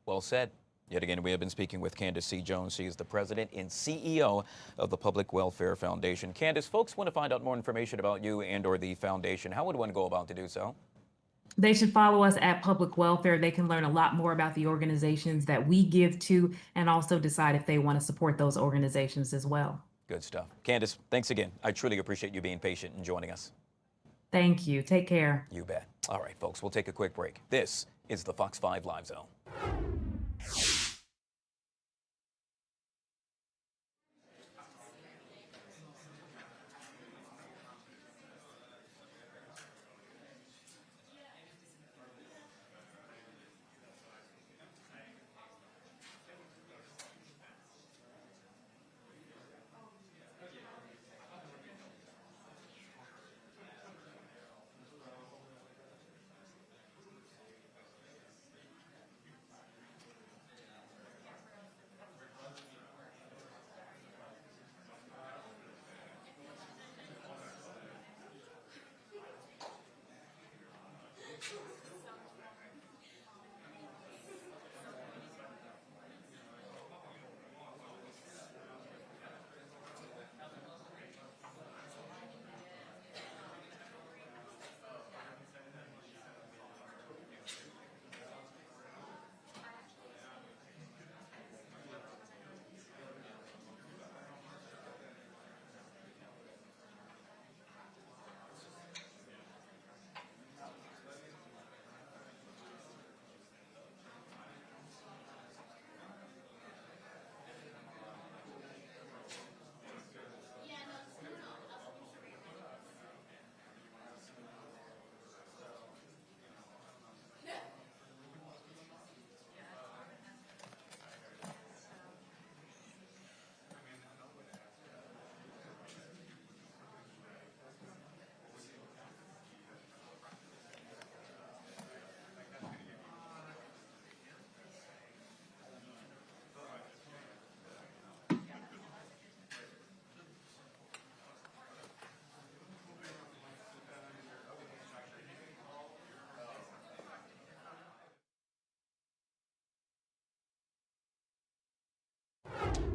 Well said. Yet again, we have been speaking with Candace C. Jones. She is the president and CEO of the Public Welfare Foundation. Candace, folks want to find out more information about you and or the foundation. How would one go about to do so? They should follow us at Public Welfare. They can learn a lot more about the organizations that we give to and also decide if they want to support those organizations as well. Good stuff. Candace, thanks again. I truly appreciate you being patient and joining us. Thank you. Take care. You bet. All right, folks, we'll take a quick break. This is the Fox 5 Live Zone.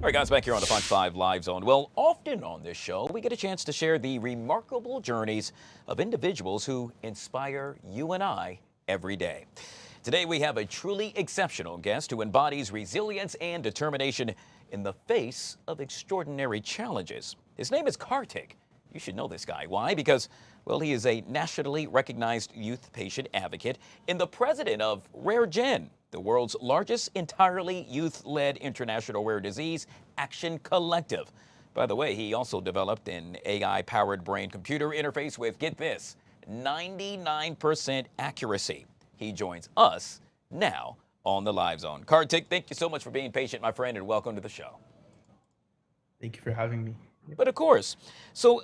All right, guys, back here on the Fox 5 Live Zone. Well, often on this show, we get a chance to share the remarkable journeys of individuals who inspire you and I every day. Today, we have a truly exceptional guest who embodies resilience and determination in the face of extraordinary challenges. His name is Kartik. You should know this guy. Why? Because, well, he is a nationally recognized youth patient advocate and the president of Rare Gen, the world's largest entirely youth-led international rare disease action collective. By the way, he also developed an AI-powered brain-computer interface with, get this, 99% accuracy. He joins us now on the Live Zone. Kartik, thank you so much for being patient, my friend, and welcome to the show. Thank you for having me. But of course. So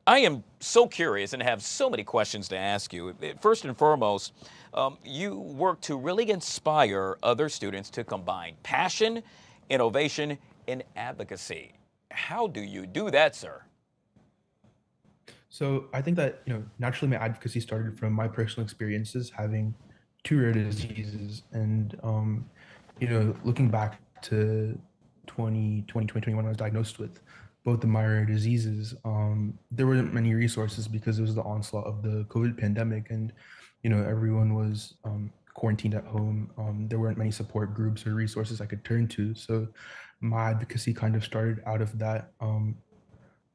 I am so curious and have so many questions to ask you. First and foremost, you work to really inspire other students to combine passion, innovation, and advocacy. How do you do that, sir? So I think that, naturally my advocacy started from my personal experiences having 2 rare diseases. And, looking back to 2020, when I was diagnosed with both of my rare diseases, there weren't many resources because it was the onslaught of the COVID pandemic, and everyone was quarantined at home. There weren't many support groups or resources I could turn to. So my advocacy kind of started out of that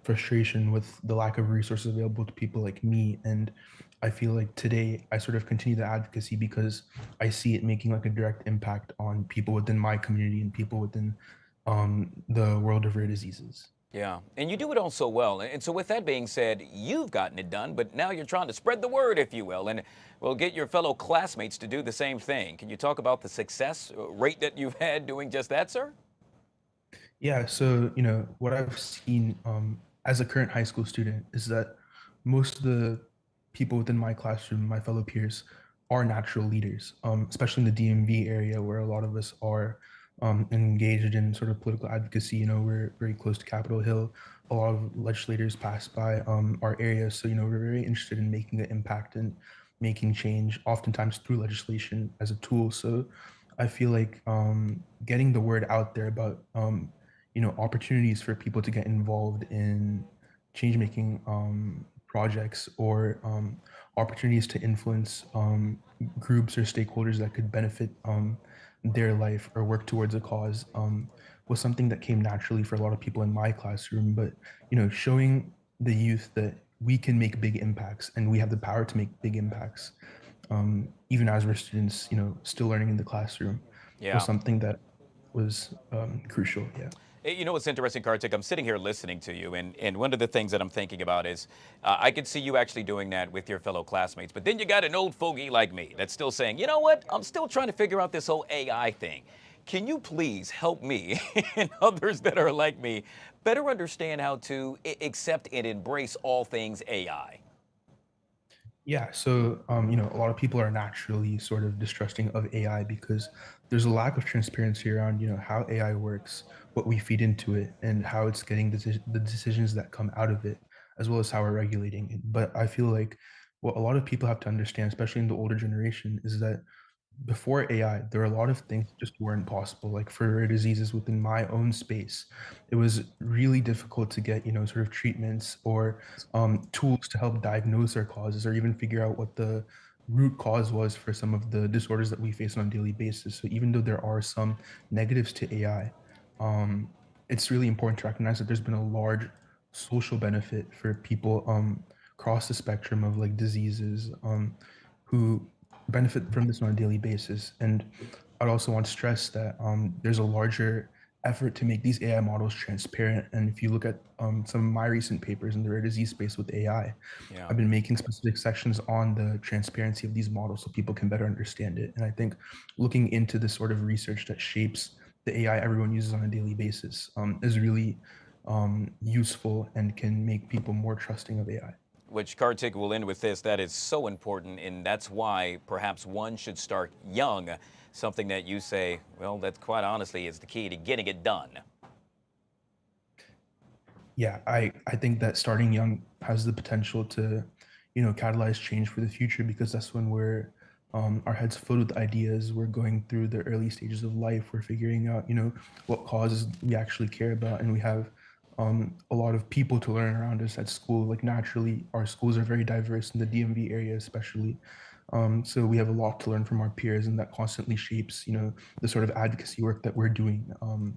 frustration with the lack of resources available to people like me. And I feel like today I sort of continue the advocacy because I see it making like a direct impact on people within my community and people within the world of rare diseases. Yeah, and you do it all so well. And so with that being said, you've gotten it done, but now you're trying to spread the word, if you will, and will get your fellow classmates to do the same thing. Can you talk about the success rate that you've had doing just that, sir? Yeah, so what I've seen as a current high school student is that most of the people within my classroom, my fellow peers, are natural leaders, especially in the DMV area where a lot of us are engaged in sort of political advocacy. We're very close to Capitol Hill. A lot of legislators pass by our area. So, we're very interested in making an impact and making change, oftentimes through legislation as a tool. So I feel like getting the word out there about, opportunities for people to get involved in change-making projects or opportunities to influence groups or stakeholders that could benefit their life or work towards a cause was something that came naturally for a lot of people in my classroom. But showing the youth that we can make big impacts and we have the power to make big impacts, even as we're students, still learning in the classroom, was something that was crucial. Yeah. You know what's interesting, Kartik? I'm sitting here listening to you, and one of the things that I'm thinking about is I could see you actually doing that with your fellow classmates. But then you got an old fogey like me that's still saying, you know what? I'm still trying to figure out this whole AI thing. Can you please help me and others that are like me better understand how to accept and embrace all things AI? Yeah, so a lot of people are naturally sort of distrusting of AI because there's a lack of transparency around how AI works, what we feed into it, and how it's getting the decisions that come out of it, as well as how we're regulating it. But I feel like what a lot of people have to understand, especially in the older generation, is that before AI, there were a lot of things that just weren't possible. Like for rare diseases within my own space, it was really difficult to get, sort of treatments or tools to help diagnose our causes or even figure out what the root cause was for some of the disorders that we face on a daily basis. So even though there are some negatives to AI, it's really important to recognize that there's been a large social benefit for people across the spectrum of like diseases who benefit from this on a daily basis. And I'd also want to stress that there's a larger effort to make these AI models transparent. And if you look at some of my recent papers in the rare disease space with AI, I've been making specific sections on the transparency of these models so people can better understand it. And I think looking into this sort of research that shapes the AI everyone uses on a daily basis is really useful and can make people more trusting of AI. Which, Kartik, will end with this. That is so important, and that's why perhaps one should start young, something that you say, well, that quite honestly is the key to getting it done. Yeah, I think that starting young has the potential to, catalyze change for the future because that's when we're Our heads filled with ideas. We're going through the early stages of life. We're figuring out, what causes we actually care about, and we have a lot of people to learn around us at school. Like naturally, our schools are very diverse in the DMV area, especially. So we have a lot to learn from our peers, and that constantly shapes, the sort of advocacy work that we're doing, on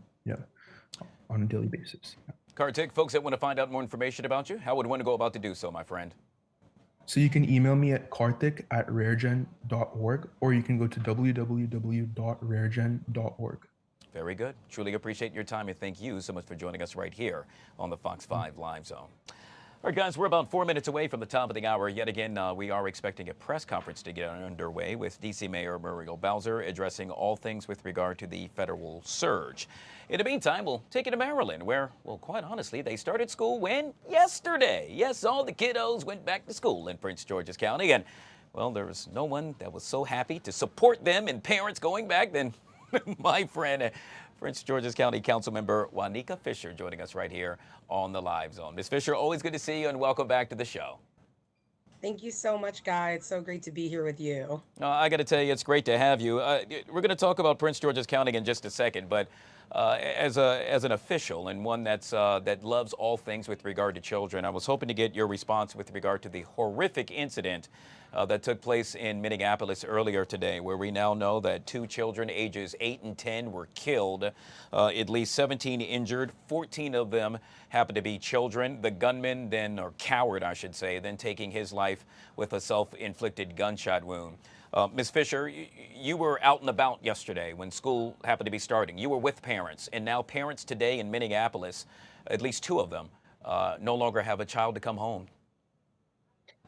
a daily basis. Kartik, folks that want to find out more information about you, how would one go about to do so, my friend? So you can email me at karthik@raregen.org, or you can go to www.raregen.org. Very good. Truly appreciate your time, and thank you so much for joining us right here on the Fox 5 Live Zone. All right, guys, we're about 4 minutes away from the top of the hour. Yet again, we are expecting a press conference to get underway with D.C. Mayor Muriel Bowser addressing all things with regard to the federal surge. In the meantime, we'll take it to Maryland, where, well, quite honestly, they started school when? Yesterday. Yes, all the kiddos went back to school in Prince George's County. And, well, there was no one that was so happy to support them and parents going back than my friend, Prince George's County Councilmember Wanika Fisher, joining us right here on the Live Zone. Ms. Fisher, always good to see you, and welcome back to the show. Thank you so much, Guy. It's so great to be here with you. I got to tell you, it's great to have you. We're going to talk about Prince George's County in just a second, but as an official and one that loves all things with regard to children, I was hoping to get your response with regard to the horrific incident that took place in Minneapolis earlier today, where we now know that 2 children ages 8 and 10 were killed, at least 17 injured, 14 of them happen to be children. The gunman then, or coward I should say, then taking his life with a self-inflicted gunshot wound. Ms. Fisher, you were out and about yesterday when school happened to be starting. You were with parents, and now parents today in Minneapolis, at least 2 of them, no longer have a child to come home.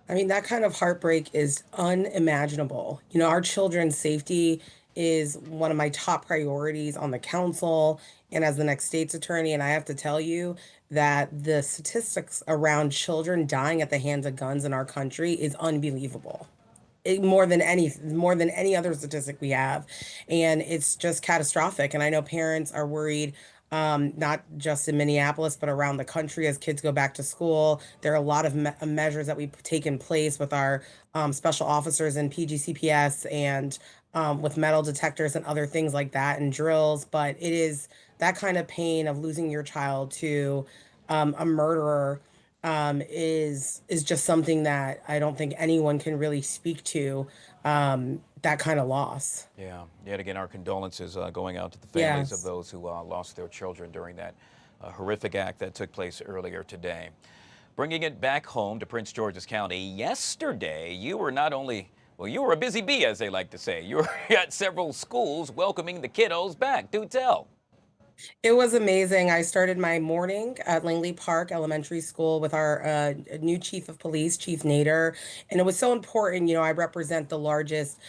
I mean, that kind of heartbreak is unimaginable. Our children's safety is one of my top priorities on the council and as the next state's attorney. And I have to tell you that the statistics around children dying at the hands of guns in our country is unbelievable. More than any other statistic we have, and it's just catastrophic. And I know parents are worried, not just in Minneapolis but around the country as kids go back to school. There are a lot of measures that we've taken place with our special officers in PGCPS and with metal detectors and other things like that and drills. But it is that kind of pain of losing your child to a murderer is just something that I don't think anyone can really speak to, that kind of loss. Yeah, yet again, our condolences going out to the families of those who lost their children during that horrific act that took place earlier today. Bringing it back home to Prince George's County, yesterday you were not only, well, you were a busy bee, as they like to say. You were at several schools welcoming the kiddos back. Do tell. It was amazing. I started my morning at Langley Park Elementary School with our new chief of police, Chief Nader. And it was so important. I represent the largest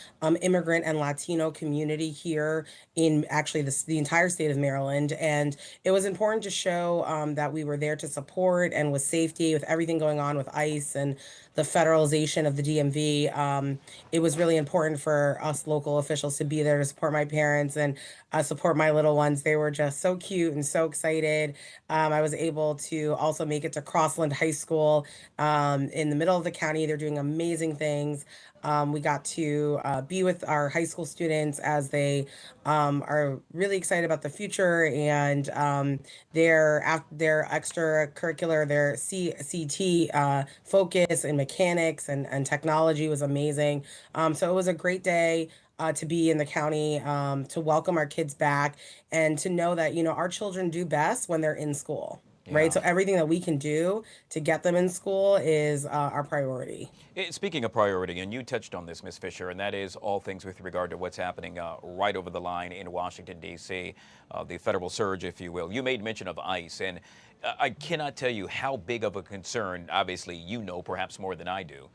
immigrant and Latino community here in actually the entire state of Maryland. And it was important to show that we were there to support and with safety, with everything going on with ICE and the federalization of the DMV. It was really important for us local officials to be there to support my parents and support my little ones. They were just so cute and so excited. I was able to also make it to Crossland High School in the middle of the county. They're doing amazing things. We got to be with our high school students as they are really excited about the future and their extracurricular, their CT focus and mechanics and technology was amazing. So it was a great day to be in the county, to welcome our kids back and to know that, our children do best when they're in school. Right. So everything that we can do to get them in school is our priority. Speaking of priority, and you touched on this, Ms. Fisher, and that is all things with regard to what's happening right over the line in Washington, D.C., the federal surge, if you will. You made mention of ICE, and I cannot tell you how big of a concern, obviously, perhaps more than I do,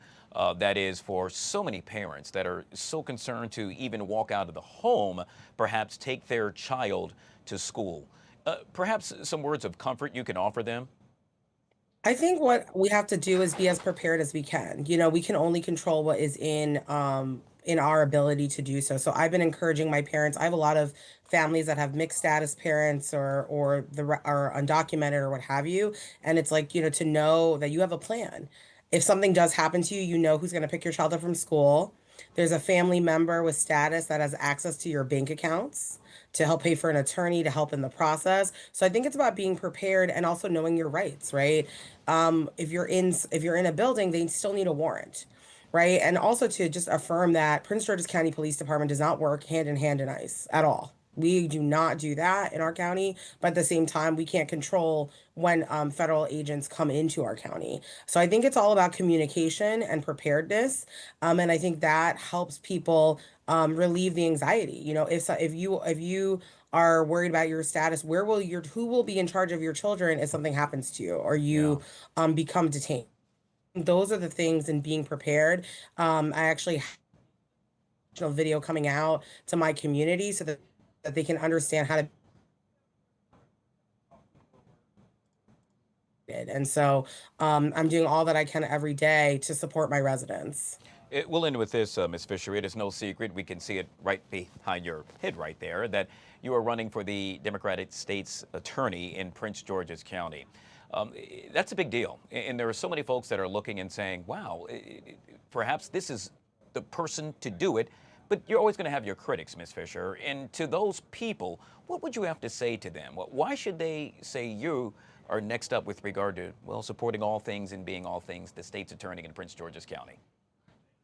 that is for so many parents that are so concerned to even walk out of the home, perhaps take their child to school. Perhaps some words of comfort you can offer them? I think what we have to do is be as prepared as we can. We can only control what is in our ability to do so. So I've been encouraging my parents. I have a lot of families that have mixed status parents or are undocumented or what have you. And it's like, to know that you have a plan. If something does happen to you, you know who's going to pick your child up from school. There's a family member with status that has access to your bank accounts to help pay for an attorney to help in the process. So I think it's about being prepared and also knowing your rights, right? If you're in a building, they still need a warrant, right? And also to just affirm that Prince George's County Police Department does not work hand in hand in ICE at all. We do not do that in our county, but at the same time, we can't control when federal agents come into our county. So I think it's all about communication and preparedness, and I think that helps people relieve the anxiety. You know, if you are worried about your status, who will be in charge of your children if something happens to you or you become detained? Those are the things in being prepared. I actually have a video coming out to my community so that they can understand how to. And so I'm doing all that I can every day to support my residents. We'll end with this, Ms. Fisher. It is no secret. We can see it right behind your head right there that you are running for the Democratic State's Attorney in Prince George's County. That's a big deal. And there are so many folks that are looking and saying, wow, perhaps this is the person to do it. But you're always going to have your critics, Ms. Fisher. And to those people, what would you have to say to them? Why should they say you are next up with regard to, well, supporting all things and being all things the state's attorney in Prince George's County?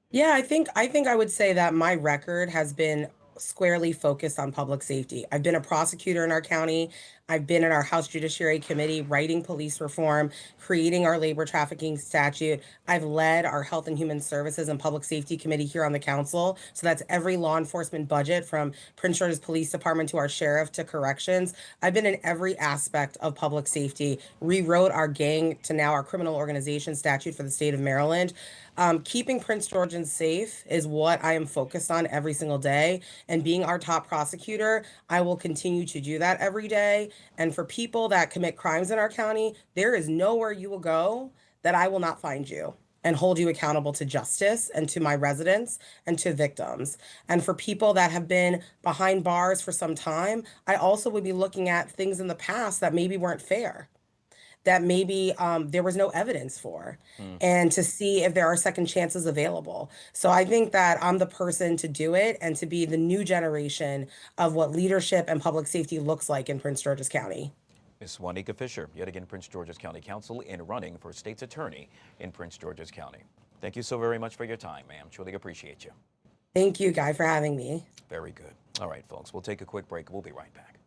Yeah, I think I would say that my record has been squarely focused on public safety. I've been a prosecutor in our county. I've been in our House Judiciary Committee writing police reform, creating our labor trafficking statute. I've led our Health and Human Services and Public Safety Committee here on the council. So that's every law enforcement budget from Prince George's Police Department to our sheriff to corrections. I've been in every aspect of public safety, rewrote our gang to now our criminal organization statute for the state of Maryland. Keeping Prince Georgians safe is what I am focused on every single day. And being our top prosecutor, I will continue to do that every day. And for people that commit crimes in our county, there is nowhere you will go that I will not find you and hold you accountable to justice and to my residents and to victims. And for people that have been behind bars for some time, I also would be looking at things in the past that maybe weren't fair, that maybe there was no evidence for, and to see if there are second chances available. So I think that I'm the person to do it and to be the new generation of what leadership and public safety looks like in Prince George's County. Ms. Juanica Fisher, yet again Prince George's County Council, and running for state's attorney in Prince George's County. Thank you so very much for your time, ma'am. Truly appreciate you. Thank you, Guy, for having me. Very good. All right, folks, we'll take a quick break. We'll be right back.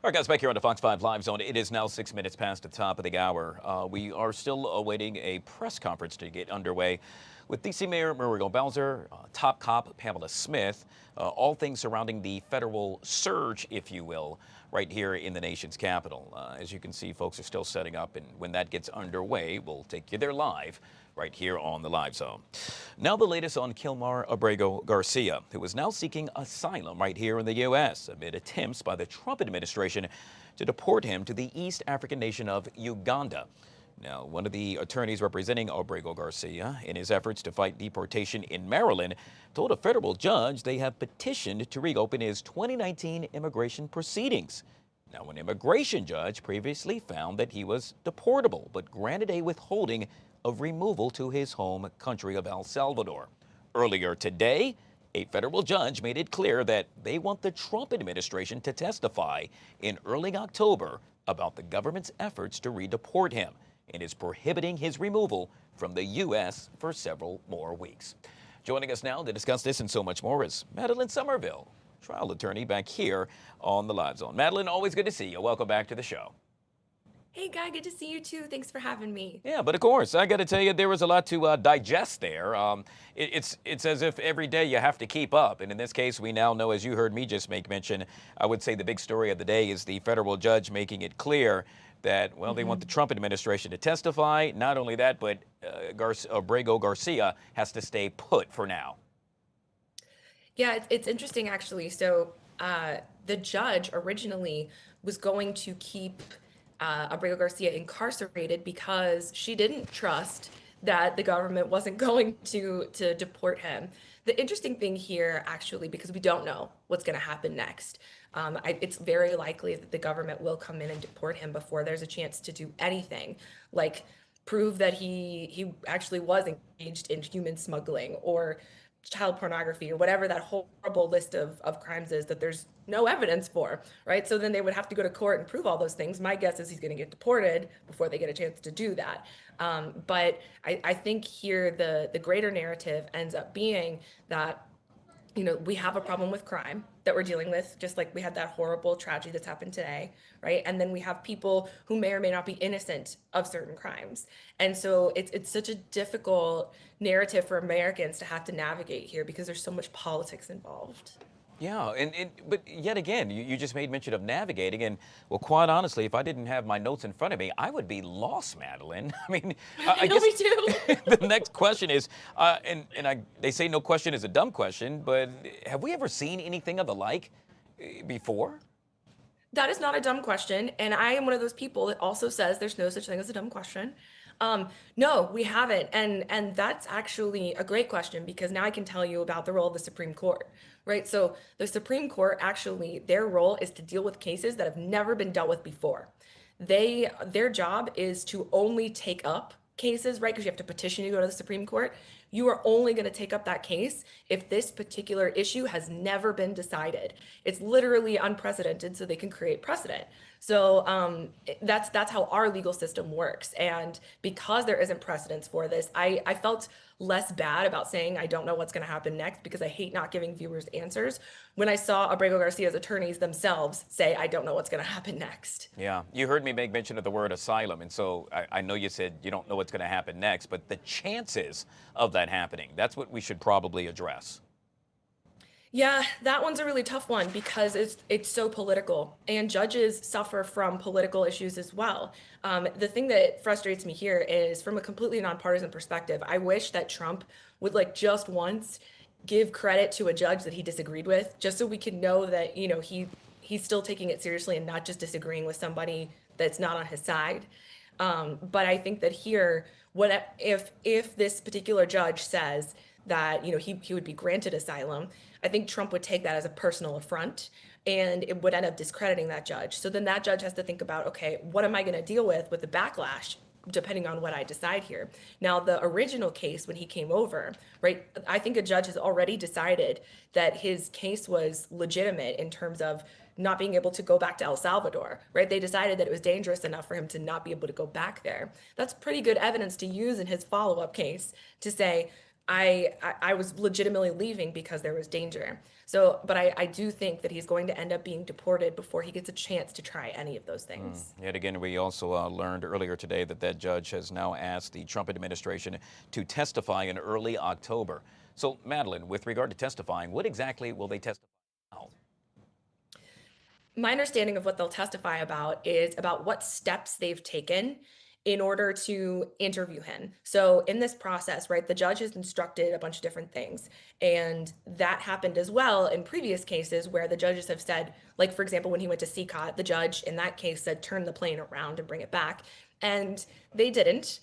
All right, guys, back here on the Fox 5 Live Zone. It is now 6 minutes past the top of the hour. We are still awaiting a press conference to get underway with D.C. Mayor Muriel Bowser, top cop Pamela Smith, all things surrounding the federal surge, if you will, right here in the nation's capital. As you can see, folks are still setting up, and when that gets underway, we'll take you there live right here on the Live Zone. Now the latest on Kilmar Abrego Garcia, who is now seeking asylum right here in the U.S. amid attempts by the Trump administration to deport him to the East African nation of Uganda. Now, one of the attorneys representing Abrego Garcia in his efforts to fight deportation in Maryland told a federal judge they have petitioned to reopen his 2019 immigration proceedings. Now, an immigration judge previously found that he was deportable, but granted a withholding of removal to his home country of El Salvador. Earlier today, a federal judge made it clear that they want the Trump administration to testify in early October about the government's efforts to redeport him and is prohibiting his removal from the U.S. for several more weeks. Joining us now to discuss this and so much more is Madeline Somerville, trial attorney back here on the Live Zone. Madeline, always good to see you. Welcome back to the show. Hey, Guy, good to see you too. Thanks for having me. Yeah, but of course, I got to tell you, there was a lot to digest there. It's as if every day you have to keep up. And in this case, we now know, as you heard me just make mention, I would say the big story of the day is the federal judge making it clear that, well, they want the Trump administration to testify. Not only that, but Abrego Garcia has to stay put for now. Yeah, it's interesting, actually. So the judge originally was going to keep Abrego Garcia incarcerated because she didn't trust that the government wasn't going to deport him. The interesting thing here, actually, because we don't know what's going to happen next, it's very likely that the government will come in and deport him before there's a chance to do anything, like prove that he actually was engaged in human smuggling or child pornography or whatever that horrible list of crimes is that there's no evidence for, right? So then they would have to go to court and prove all those things. My guess is he's going to get deported before they get a chance to do that. But I think here the greater narrative ends up being that, you know, we have a problem with crime that we're dealing with, just like we had that horrible tragedy that's happened today, right? And then we have people who may or may not be innocent of certain crimes. And so it's such a difficult narrative for Americans to have to navigate here because there's so much politics involved. Yeah, but yet again, you just made mention of navigating, and well, quite honestly, if I didn't have my notes in front of me, I would be lost, Madeline. I mean, I guess me too. The next question is, they say no question is a dumb question, but have we ever seen anything of the like before? That is not a dumb question, and I am one of those people that also says there's no such thing as a dumb question. No, we haven't. And that's actually a great question because now I can tell you about the role of the Supreme Court, right? So the Supreme Court, actually, their role is to deal with cases that have never been dealt with before. Their job is to only take up cases, right? Because you have to petition to go to the Supreme Court. You are only going to take up that case if this particular issue has never been decided. It's literally unprecedented, so they can create precedent. So that's how our legal system works. And because there isn't precedence for this, I felt less bad about saying I don't know what's going to happen next because I hate not giving viewers answers when I saw Abrego Garcia's attorneys themselves say I don't know what's going to happen next. Yeah, you heard me make mention of the word asylum, and so I know you said you don't know what's going to happen next, but the chances of that happening, that's what we should probably address. Yeah, that one's a really tough one because it's so political, and judges suffer from political issues as well. The thing that frustrates me here is, from a completely nonpartisan perspective, I wish that Trump would just once give credit to a judge that he disagreed with, just so we could know that, you know, he's still taking it seriously and not just disagreeing with somebody that's not on his side. But I think that here, if this particular judge says that, you know, he would be granted asylum, I think Trump would take that as a personal affront and it would end up discrediting that judge. So then that judge has to think about, okay, what am I going to deal with the backlash depending on what I decide here. Now, the original case when he came over, right, I think a judge has already decided that his case was legitimate in terms of not being able to go back to El Salvador, right? They decided that it was dangerous enough for him to not be able to go back there. That's pretty good evidence to use in his follow-up case to say, I was legitimately leaving because there was danger. So, but I do think that he's going to end up being deported before he gets a chance to try any of those things. Yet again, we also learned earlier today that that judge has now asked the Trump administration to testify in early October. So, Madeline, with regard to testifying, what exactly will they testify about? My understanding of what they'll testify about is about what steps they've taken in order to interview him. So in this process, right, the judge has instructed a bunch of different things. And that happened as well in previous cases where the judges have said, like, for example, when he went to CCOT, the judge in that case said, turn the plane around and bring it back. And they didn't,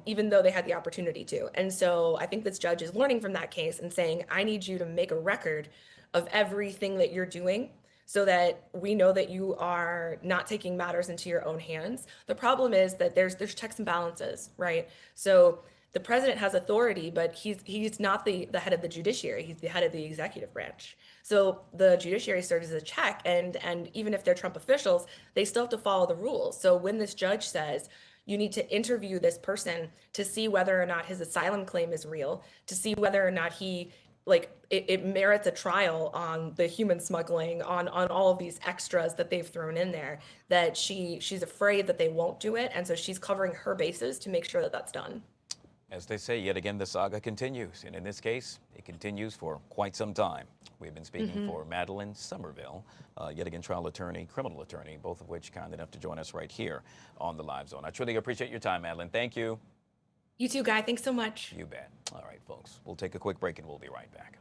even though they had the opportunity to. And so I think this judge is learning from that case and saying, I need you to make a record of everything that you're doing so that we know that you are not taking matters into your own hands. The problem is that there's checks and balances, right? So the president has authority, but he's not the head of the judiciary. He's the head of the executive branch. So the judiciary serves as a check, and even if they're Trump officials, they still have to follow the rules. So when this judge says, you need to interview this person to see whether or not his asylum claim is real, to see whether or not it merits a trial on the human smuggling, on all of these extras that they've thrown in there, that she's afraid that they won't do it. And so she's covering her bases to make sure that that's done. As they say, yet again, the saga continues. And in this case, it continues for quite some time. We've been speaking for Madeline Somerville, yet again, trial attorney, criminal attorney, both of which kind enough to join us right here on the Live Zone. I truly appreciate your time, Madeline. Thank you. You too, Guy. Thanks so much. You bet. All right, folks, we'll take a quick break and we'll be right back.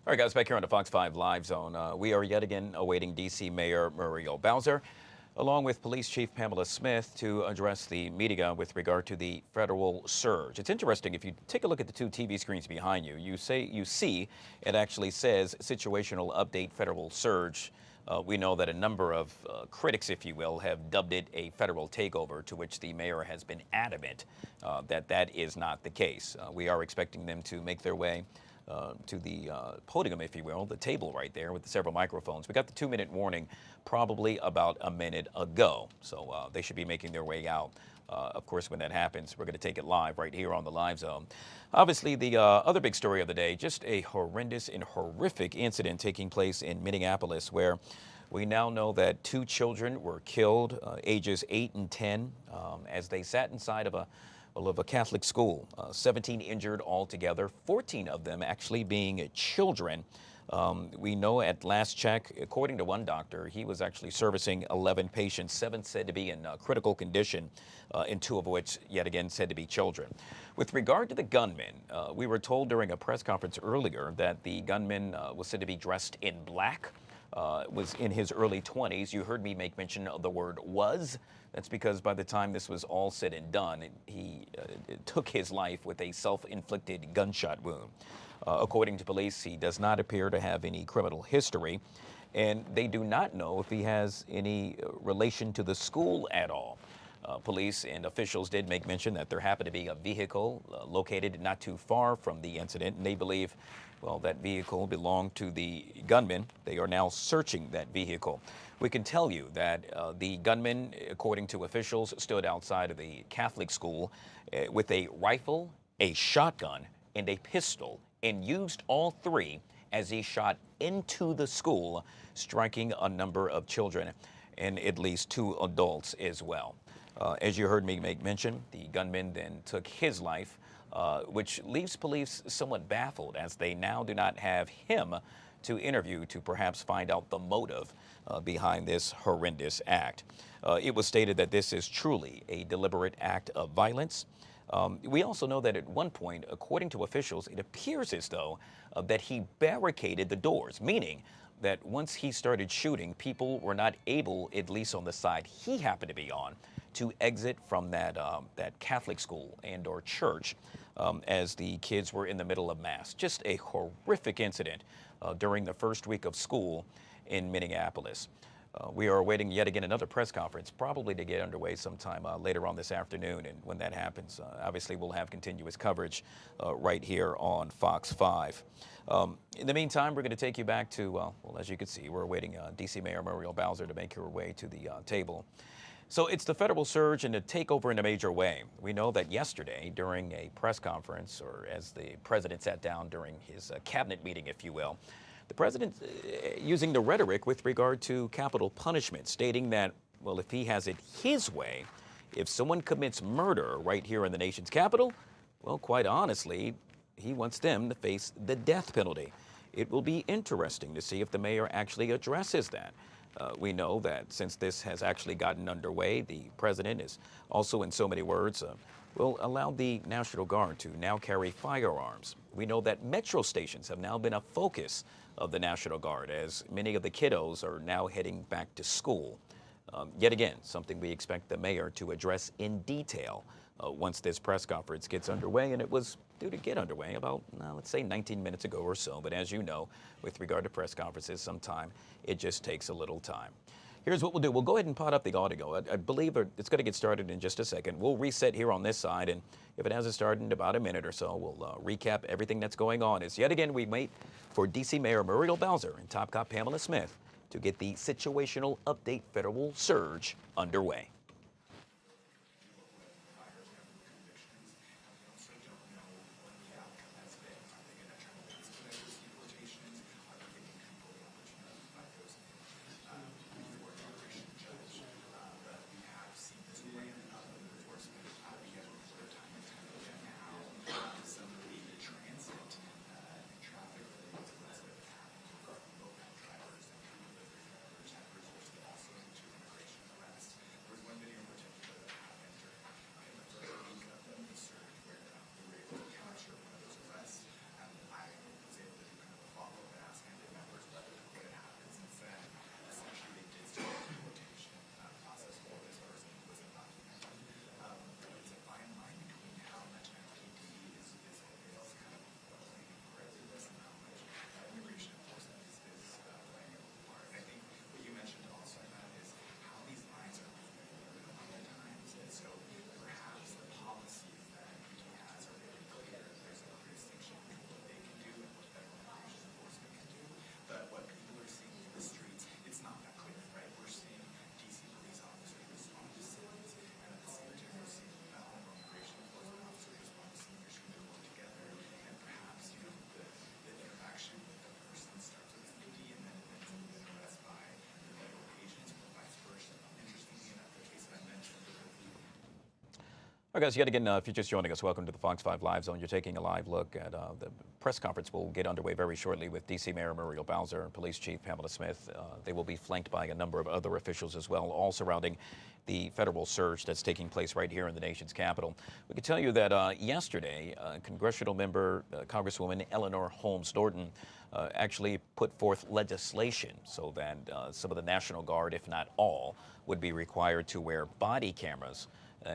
All right, guys, back here on the Fox 5 Live Zone. We are yet again awaiting D.C. Mayor Muriel Bowser, along with Police Chief Pamela Smith, to address the media with regard to the federal surge. It's interesting, if you take a look at the two TV screens behind you, you see it actually says situational update federal surge. We know that a number of critics, if you will, have dubbed it a federal takeover, to which the mayor has been adamant that that is not the case. We are expecting them to make their way to the podium, if you will, the table right there with the several microphones. We got the 2-minute warning probably about a minute ago, so they should be making their way out. Of course, when that happens, we're going to take it live right here on the Live Zone. Obviously, the other big story of the day, just a horrendous and horrific incident taking place in Minneapolis, where we now know that 2 children were killed, ages 8 and 10, as they sat inside of a Catholic school. 17 injured altogether, 14 of them actually being children. We know at last check, according to one doctor, he was actually servicing 11 patients, 7 said to be in critical condition, and 2 of which, yet again, said to be children. With regard to the gunman, we were told during a press conference earlier that the gunman was said to be dressed in black. Was in his early 20s. You heard me make mention of the word was. That's because by the time this was all said and done, he took his life with a self-inflicted gunshot wound. According to police, he does not appear to have any criminal history, and they do not know if he has any relation to the school at all. Police and officials did make mention that there happened to be a vehicle located not too far from the incident, and they believe, well, that vehicle belonged to the gunman. They are now searching that vehicle. We can tell you that the gunman, according to officials, stood outside of the Catholic school with a rifle, a shotgun, and a pistol, and used all 3 as he shot into the school, striking a number of children and at least 2 adults as well. As you heard me make mention, the gunman then took his life, which leaves police somewhat baffled, as they now do not have him to interview to perhaps find out the motive behind this horrendous act. It was stated that this is truly a deliberate act of violence. We also know that at one point, according to officials, it appears as though that he barricaded the doors, meaning that once he started shooting, people were not able, at least on the side he happened to be on, to exit from that Catholic school and or church as the kids were in the middle of Mass. Just a horrific incident during the first week of school in Minneapolis. We are awaiting yet again another press conference, probably to get underway sometime later on this afternoon. And when that happens, obviously we'll have continuous coverage right here on Fox 5. In the meantime, we're going to take you back to, well, as you can see, we're awaiting D.C. Mayor Muriel Bowser to make her way to the table. So it's the federal surge and the takeover in a major way. We know that yesterday during a press conference, or as the president sat down during his cabinet meeting, if you will, the president using the rhetoric with regard to capital punishment, stating that, well, if he has it his way, if someone commits murder right here in the nation's capital, well, quite honestly, he wants them to face the death penalty. It will be interesting to see if the mayor actually addresses that. We know that since this has actually gotten underway, the president is also, in so many words, will allow the National Guard to now carry firearms. We know that metro stations have now been a focus of the National Guard, as many of the kiddos are now heading back to school. Yet again, something we expect the mayor to address in detail once this press conference gets underway, and it was due to get underway about, let's say 19 minutes ago or so. But as you know, with regard to press conferences, sometimes it just takes a little time. Here's what we'll do. We'll go ahead and pot up the audio. I believe it's going to get started in just a second. We'll reset here on this side, and if it hasn't started in about a minute or so, we'll recap everything that's going on. As yet again, we wait for D.C. Mayor Muriel Bowser and Top Cop Pamela Smith to get the situational update federal surge underway. All right, guys, yet again, if you're just joining us, welcome to the Fox 5 Live Zone. You're taking a live look at the press conference. Will get underway very shortly with D.C. Mayor Muriel Bowser and Police Chief Pamela Smith. They will be flanked by a number of other officials as well, all surrounding the federal surge that's taking place right here in the nation's capital. We can tell you that yesterday, congressional member Congresswoman Eleanor Holmes Norton actually put forth legislation so that some of the National Guard, if not all, would be required to wear body cameras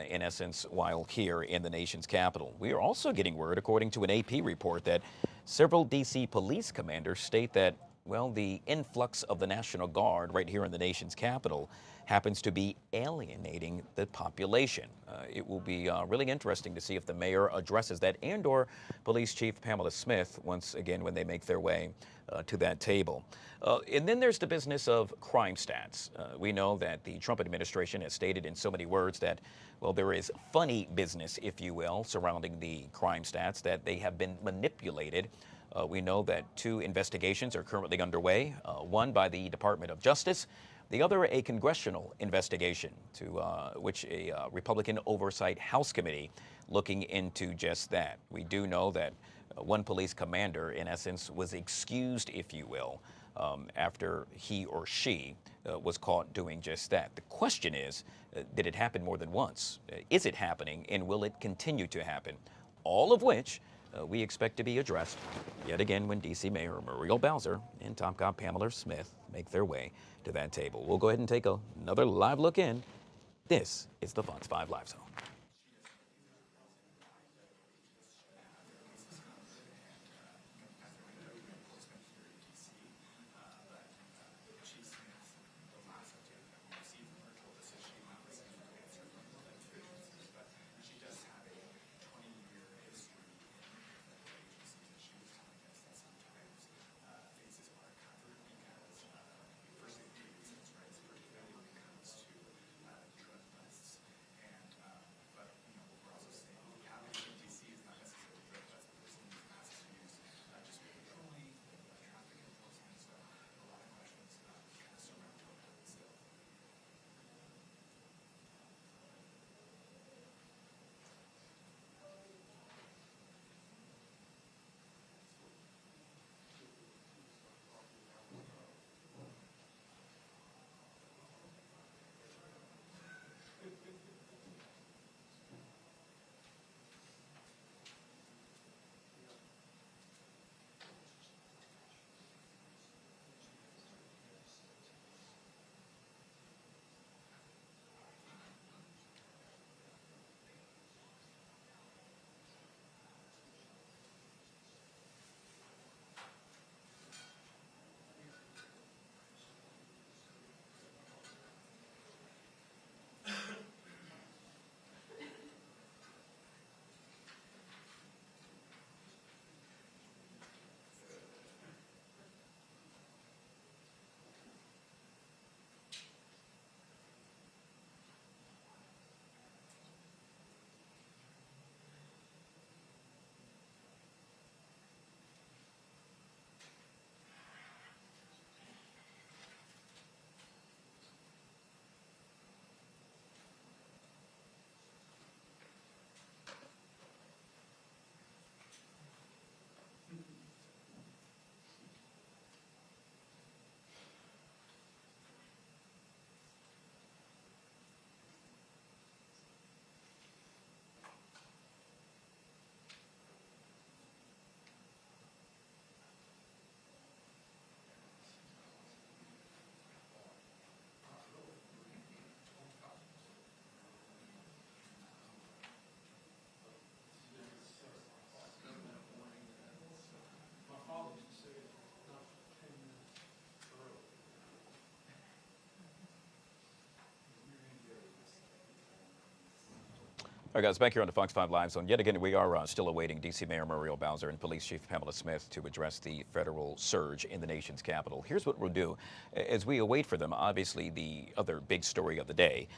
in essence, while here in the nation's capital. We are also getting word, according to an AP report, that several D.C. police commanders state that, well, the influx of the National Guard right here in the nation's capital happens to be alienating the population. It will be really interesting to see if the mayor addresses that, and or Police Chief Pamela Smith, once again, when they make their way to that table. And then there's the business of crime stats. We know that the Trump administration has stated in so many words that, well, there is funny business, if you will, surrounding the crime stats, that they have been manipulated. We know that 2 investigations are currently underway, one by the Department of Justice, the other a congressional investigation to which a Republican Oversight House Committee looking into just that. We do know that one police commander, in essence, was excused, if you will, after he or she was caught doing just that. The question is, did it happen more than once? Is it happening, and will it continue to happen? All of which we expect to be addressed yet again when D.C. Mayor Muriel Bowser and Top Cop Pamela Smith make their way to that table. We'll go ahead and take another live look in. This is the Fox 5 Live Zone. All right, guys, back here on the Fox 5 Live Zone. Yet again, we are still awaiting D.C. Mayor Muriel Bowser and Police Chief Pamela Smith to address the federal surge in the nation's capital. Here's what we'll do. As we await for them, obviously the other big story of the day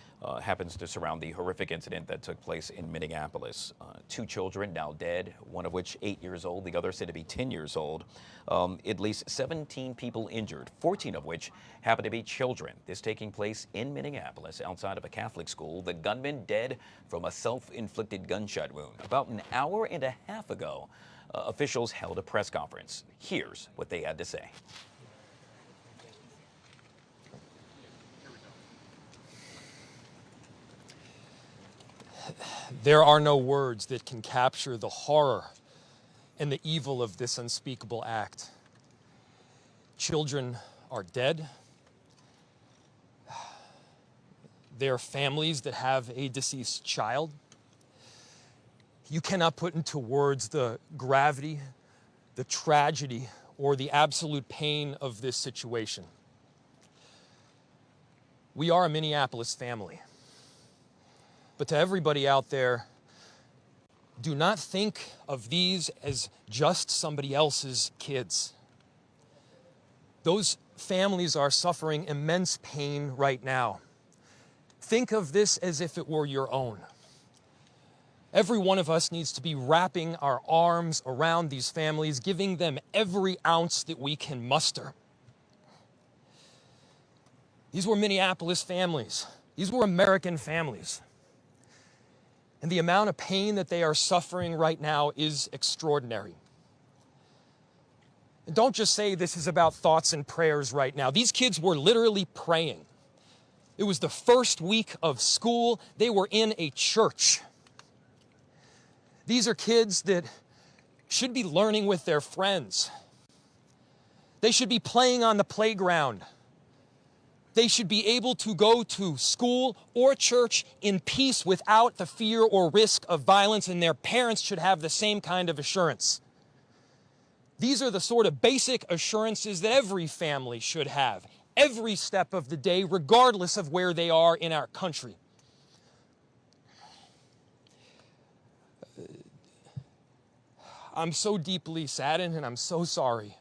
happens to surround the horrific incident that took place in Minneapolis. 2 children now dead, one of which 8 years old, the other said to be 10 years old. At least 17 people injured, 14 of which happen to be children. This taking place in Minneapolis outside of a Catholic school. The gunman dead from a self self-inflicted gunshot wound. About an hour and a half ago, officials held a press conference. Here's what they had to say. There are no words that can capture the horror and the evil of this unspeakable act. Children are dead. There are families that have a deceased child. You cannot put into words the gravity, the tragedy, or the absolute pain of this situation. We are a Minneapolis family. But to everybody out there, do not think of these as just somebody else's kids. Those families are suffering immense pain right now. Think of this as if it were your own. Every one of us needs to be wrapping our arms around these families, giving them every ounce that we can muster. These were Minneapolis families. These were American families. And the amount of pain that they are suffering right now is extraordinary. And don't just say this is about thoughts and prayers right now. These kids were literally praying. It was the first week of school. They were in a church. These are kids that should be learning with their friends. They should be playing on the playground. They should be able to go to school or church in peace without the fear or risk of violence, and their parents should have the same kind of assurance. These are the sort of basic assurances that every family should have, every step of the day, regardless of where they are in our country. I'm so deeply saddened, and I'm so sorry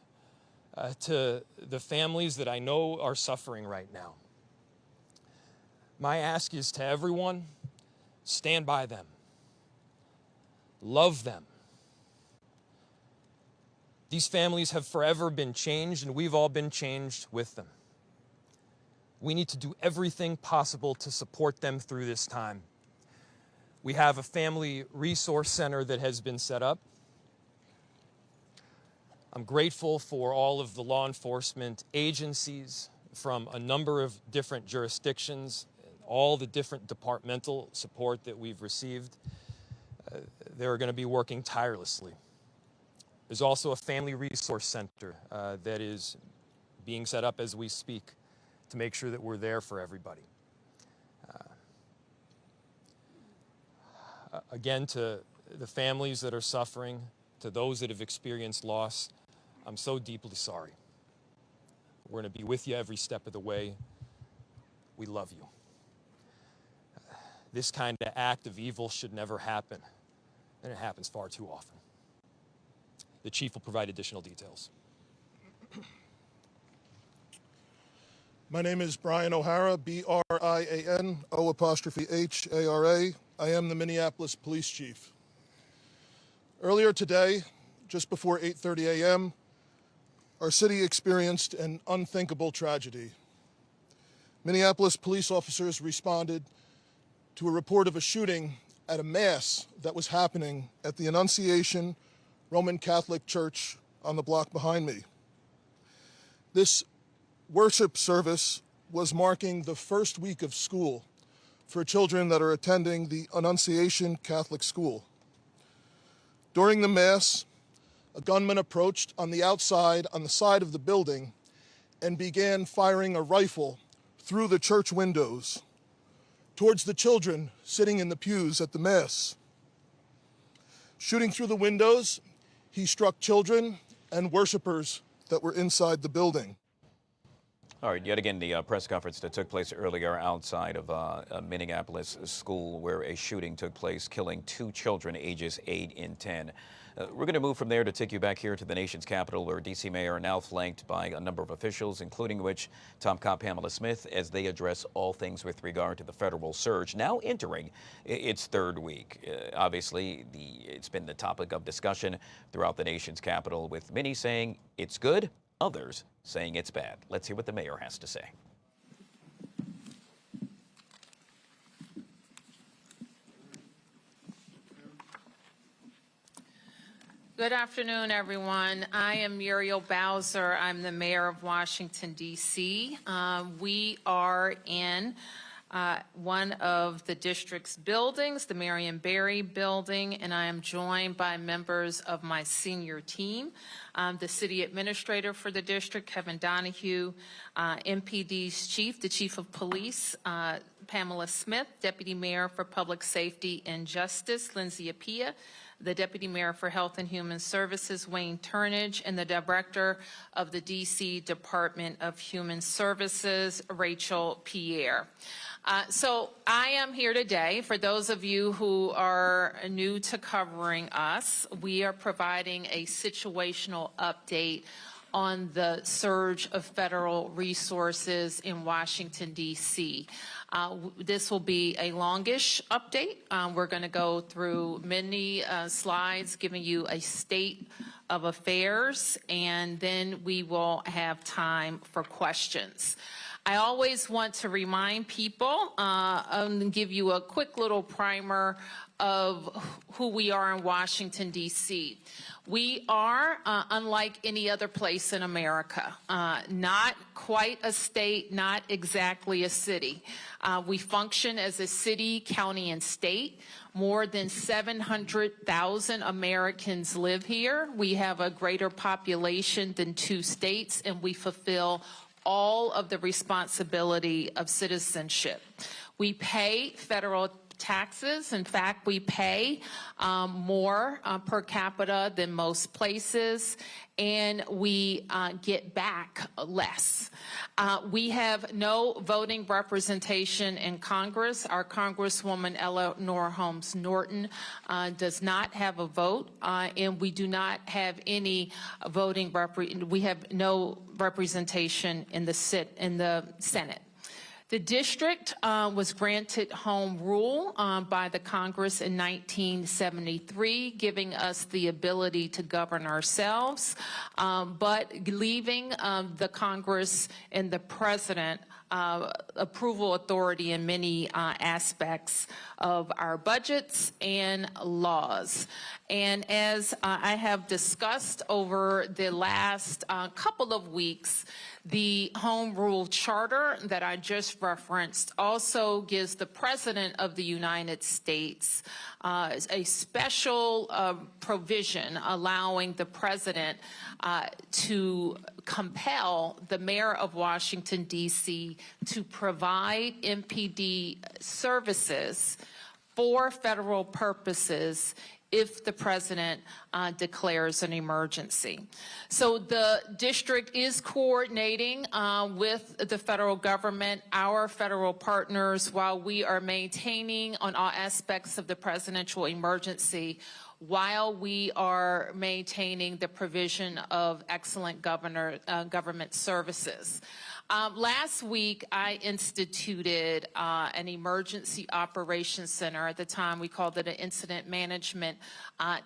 to the families that I know are suffering right now. My ask is to everyone, stand by them. Love them. These families have forever been changed, and we've all been changed with them. We need to do everything possible to support them through this time. We have a family resource center that has been set up. I'm grateful for all of the law enforcement agencies from a number of different jurisdictions, all the different departmental support that we've received. They're going to be working tirelessly. There's also a family resource center that is being set up as we speak to make sure that we're there for everybody. Again, to the families that are suffering, to those that have experienced loss, I'm so deeply sorry. We're going to be with you every step of the way. We love you. This kind of act of evil should never happen, and it happens far too often. The chief will provide additional details. My name is Brian O'Hara, B-R-I-A-N, O''H-A-R-A. I am the Minneapolis Police Chief. Earlier today, just before 8:30 a.m., our city experienced an unthinkable tragedy. Minneapolis police officers responded to a report of a shooting at a mass that was happening at the Annunciation Roman Catholic Church on the block behind me. This worship service was marking the first week of school for children that are attending the Annunciation Catholic School. During the mass, a gunman approached on the outside, on the side of the building, and began firing a rifle through the church windows towards the children sitting in the pews at the mass. Shooting through the windows, he struck children and worshipers that were inside the building. All right, yet again, the press conference that took place earlier outside of a Minneapolis school where a shooting took place, killing 2 children ages 8 and 10. We're going to move from there to take you back here to the nation's capital, where D.C. Mayor are now flanked by a number of officials, including which Tom Cop, Pamela Smith, as they address all things with regard to the federal surge, now entering its 3rd week. Obviously, it's been the topic of discussion throughout the nation's capital, with many saying it's good, others saying it's bad. Let's hear what the mayor has to say. Good afternoon, everyone. I am Muriel Bowser. I'm the mayor of Washington, D.C. We are in one of the district's buildings, the Marion Barry building, and I am joined by members of my senior team, the city administrator for the district, Kevin Donahue, MPD's chief, the chief of police, Pamela Smith, deputy mayor for public safety and justice, Lindsay Appiah, the Deputy Mayor for Health and Human Services, Wayne Turnage, and the Director of the D.C. Department of Human Services, Rachel Pierre. So I am here today. For those of you who are new to covering us, we are providing a situational update on the surge of federal resources in Washington, D.C. This will be a longish update. We're going to go through many slides giving you a state of affairs, and then we will have time for questions. I always want to remind people and give you a quick little primer of who we are in Washington, D.C. We are, unlike any other place in America, not quite a state, not exactly a city. We function as a city, county, and state. More than 700,000 Americans live here. We have a greater population than 2 states, and we fulfill all of the responsibility of citizenship. We pay federal taxes. In fact, we pay more per capita than most places, and we get back less. We have no voting representation in Congress. Our Congresswoman Eleanor Holmes Norton does not have a vote, and we do not have any voting we have no representation in the Senate. The district was granted home rule by the Congress in 1973, giving us the ability to govern ourselves, but leaving the Congress and the president approval authority in many aspects of our budgets and laws. And as I have discussed over the last couple of weeks, the Home Rule Charter that I just referenced also gives the President of the United States a special provision allowing the President to compel the Mayor of Washington, D.C. to provide MPD services for federal purposes if the president declares an emergency. So the district is coordinating with the federal government, our federal partners, while we are maintaining on all aspects of the presidential emergency, while we are maintaining the provision of excellent government services. Last week, I instituted an emergency operations center. At the time, we called it an incident management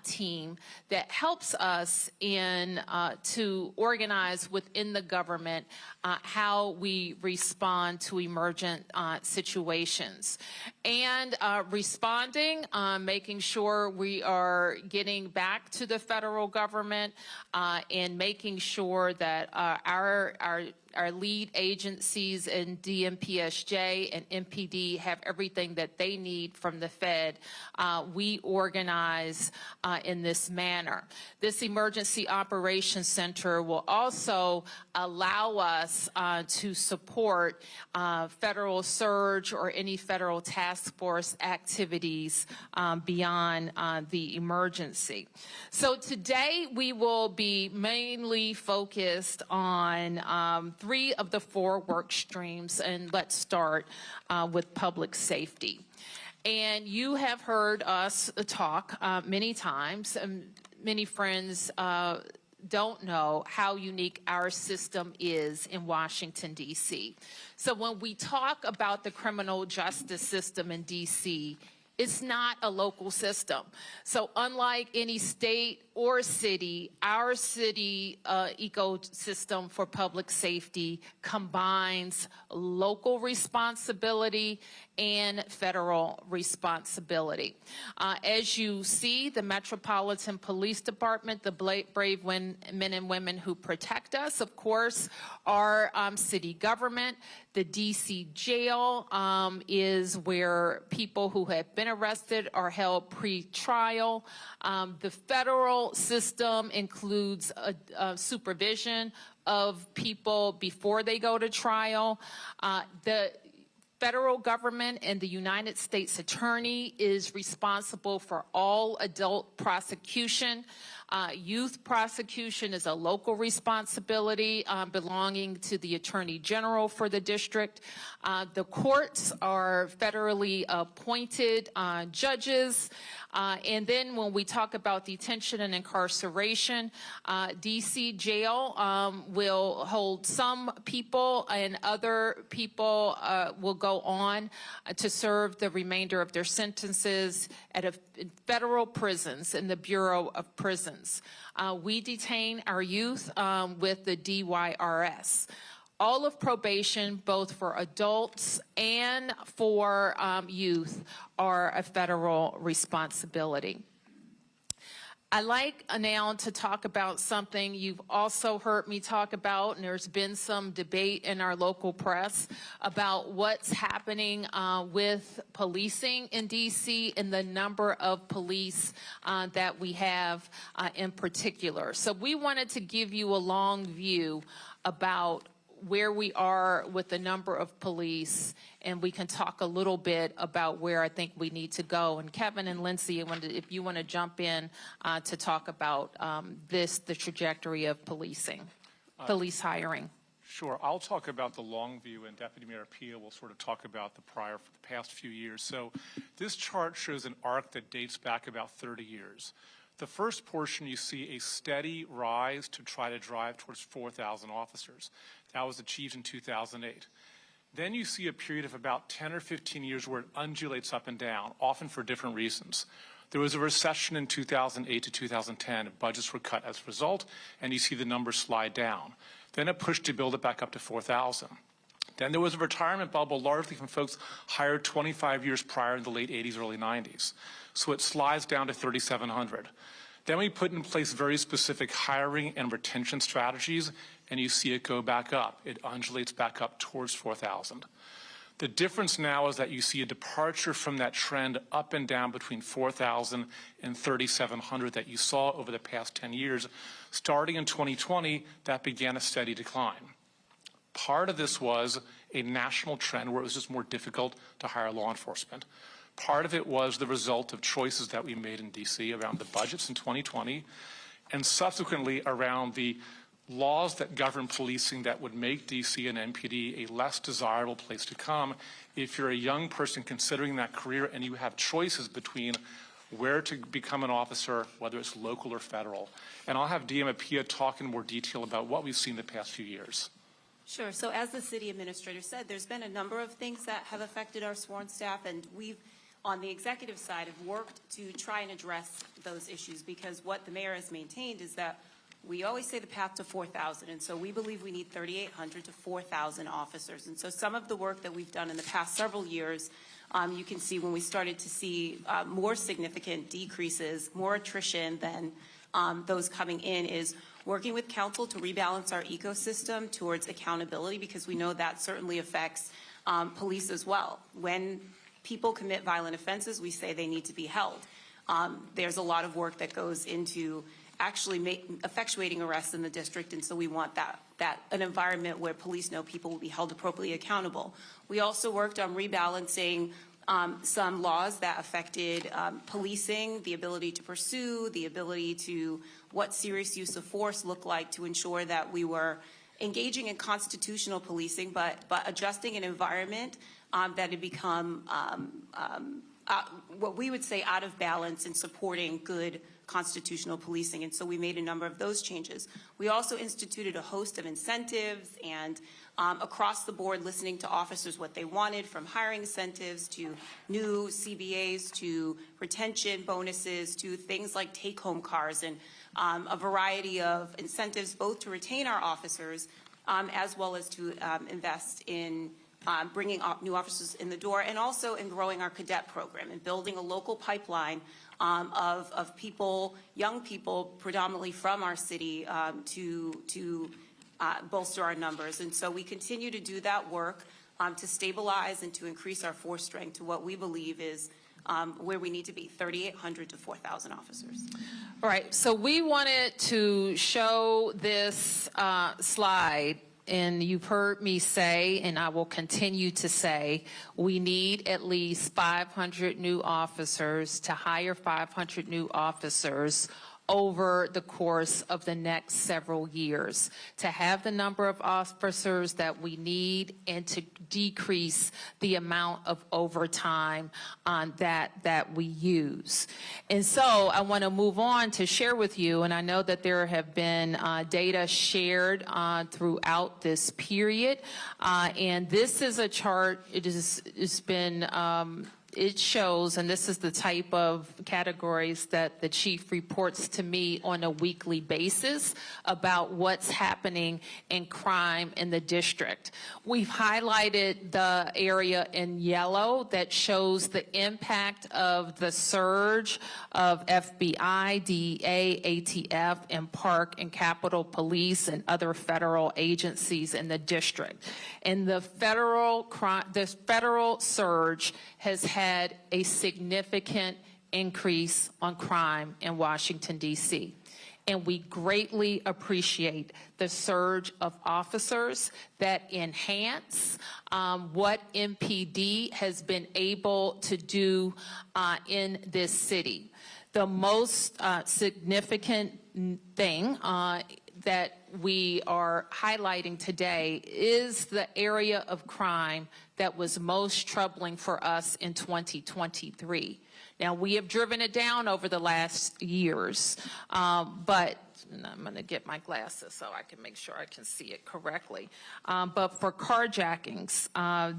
team that helps us to organize within the government how we respond to emergent situations. And responding, making sure we are getting back to the federal government and making sure that our lead agencies in DMPSJ and MPD have everything that they need from the Fed. We organize in this manner. This Emergency Operations Center will also allow us to support federal surge or any federal task force activities beyond the emergency. So today we will be mainly focused on 3 of the 4 work streams, and let's start with public safety. And you have heard us talk many times. Many friends don't know how unique our system is in Washington, D.C. So when we talk about the criminal justice system in D.C., It's not a local system. So unlike any state or city, our city ecosystem for public safety combines local responsibility and federal responsibility. As you see, the Metropolitan Police Department, the brave men and women who protect us, of course, our city government. The DC jail is where people who have been arrested are held pre-trial. The federal system includes supervision of people before they go to trial. The federal government and the United States Attorney is responsible for all adult prosecution. Youth prosecution is a local responsibility belonging to the Attorney General for the district. The courts are federally appointed judges. And then when we talk about detention and incarceration, DC jail will hold some people and other people will go on to serve the remainder of their sentences at federal prisons in the Bureau of Prisons. We detain our youth with the DYRS. All of probation, both for adults and for youth, are a federal responsibility. I'd like now to talk about something you've also heard me talk about, and there's been some debate in our local press about what's happening with policing in DC and the number of police that we have in particular. So we wanted to give you a long view about where we are with the number of police, and we can talk a little bit about where I think we need to go. And Kevin and Lindsay, if you want to jump in to talk about the trajectory of policing, police hiring. Sure. I'll talk about the long view, and Deputy Mayor Pia will sort of talk about the past few years. So this chart shows an arc that dates back about 30 years. The first portion, you see a steady rise to try to drive towards 4,000 officers. That was achieved in 2008. Then you see a period of about 10 or 15 years where it undulates up and down, often for different reasons. There was a recession in 2008 to 2010. Budgets were cut as a result, and you see the numbers slide down. Then it pushed to build it back up to 4,000. Then there was a retirement bubble, largely from folks hired 25 years prior in the late 80s, early 90s. So it slides down to 3,700. Then we put in place very specific hiring and retention strategies, and you see it go back up. It undulates back up towards 4,000. The difference now is that you see a departure from that trend up and down between 4,000 and 3,700 that you saw over the past 10 years. Starting in 2020, that began a steady decline. Part of this was a national trend where it was just more difficult to hire law enforcement. Part of it was the result of choices that we made in DC around the budgets in 2020, and subsequently around the laws that govern policing that would make DC and MPD a less desirable place to come if you're a young person considering that career and you have choices between where to become an officer, whether it's local or federal. And I'll have DM Pia talk in more detail about what we've seen the past few years. Sure. So as the city administrator said, there's been a number of things that have affected our sworn staff, and we've, on the executive side, have worked to try and address those issues, because what the mayor has maintained is that we always say the path to 4,000, and so we believe we need 3,800 to 4,000 officers. And so some of the work that we've done in the past several years, you can see when we started to see more significant decreases, more attrition than those coming in, is working with council to rebalance our ecosystem towards accountability, because we know that certainly affects police as well. When people commit violent offenses, we say they need to be held. There's a lot of work that goes into actually effectuating arrests in the district, and so we want an environment where police know people will be held appropriately accountable. We also worked on rebalancing some laws that affected policing, the ability to pursue, the ability to what serious use of force looked like, to ensure that we were engaging in constitutional policing, but adjusting an environment that had become what we would say out of balance in supporting good constitutional policing. And so we made a number of those changes. We also instituted a host of incentives and across the board listening to officers what they wanted, from hiring incentives to new CBAs to retention bonuses to things like take-home cars and a variety of incentives both to retain our officers as well as to invest in bringing new officers in the door, and also in growing our cadet program and building a local pipeline of people, young people, predominantly from our city, to bolster our numbers. And so we continue to do that work to stabilize and to increase our force strength to what we believe is where we need to be, 3,800 to 4,000 officers. All right, so we wanted to show this slide, and you've heard me say, and I will continue to say, we need at least 500 new officers, to hire 500 new officers over the course of the next several years, to have the number of officers that we need and to decrease the amount of overtime that we use. And so I want to move on to share with you, and I know that there have been data shared throughout this period, and this is a chart. It shows, and this is the type of categories that the chief reports to me on a weekly basis about what's happening in crime in the district. We've highlighted the area in yellow that shows the impact of the surge of FBI, DEA, ATF, and Park and Capitol Police and other federal agencies in the district. And the federal surge has had a significant increase on crime in Washington, D.C. And we greatly appreciate the surge of officers that enhance what MPD has been able to do in this city. The most significant thing that we are highlighting today is the area of crime that was most troubling for us in 2023. Now, we have driven it down over the last years, but and I'm going to get my glasses so I can make sure I can see it correctly. But for carjackings,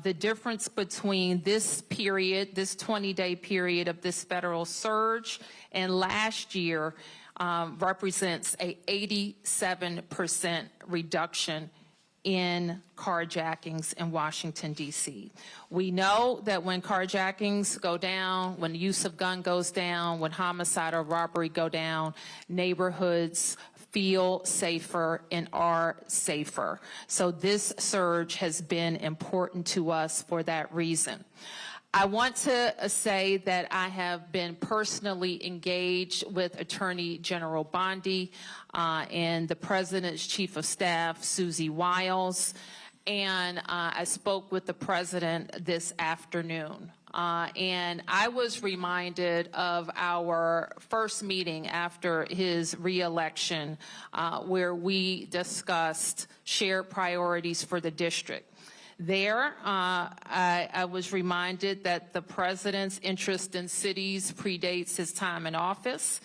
the difference between this period, this 20-day period of this federal surge and last year represents a 87% reduction in carjackings in Washington, D.C. We know that when carjackings go down, when the use of gun goes down, when homicide or robbery go down, neighborhoods feel safer and are safer. So this surge has been important to us for that reason. I want to say that I have been personally engaged with Attorney General Bondi and the President's Chief of Staff, Susie Wiles, and I spoke with the President this afternoon. And I was reminded of our first meeting after his re-election where we discussed shared priorities for the district. There, I was reminded that the president's interest in cities predates his time in office,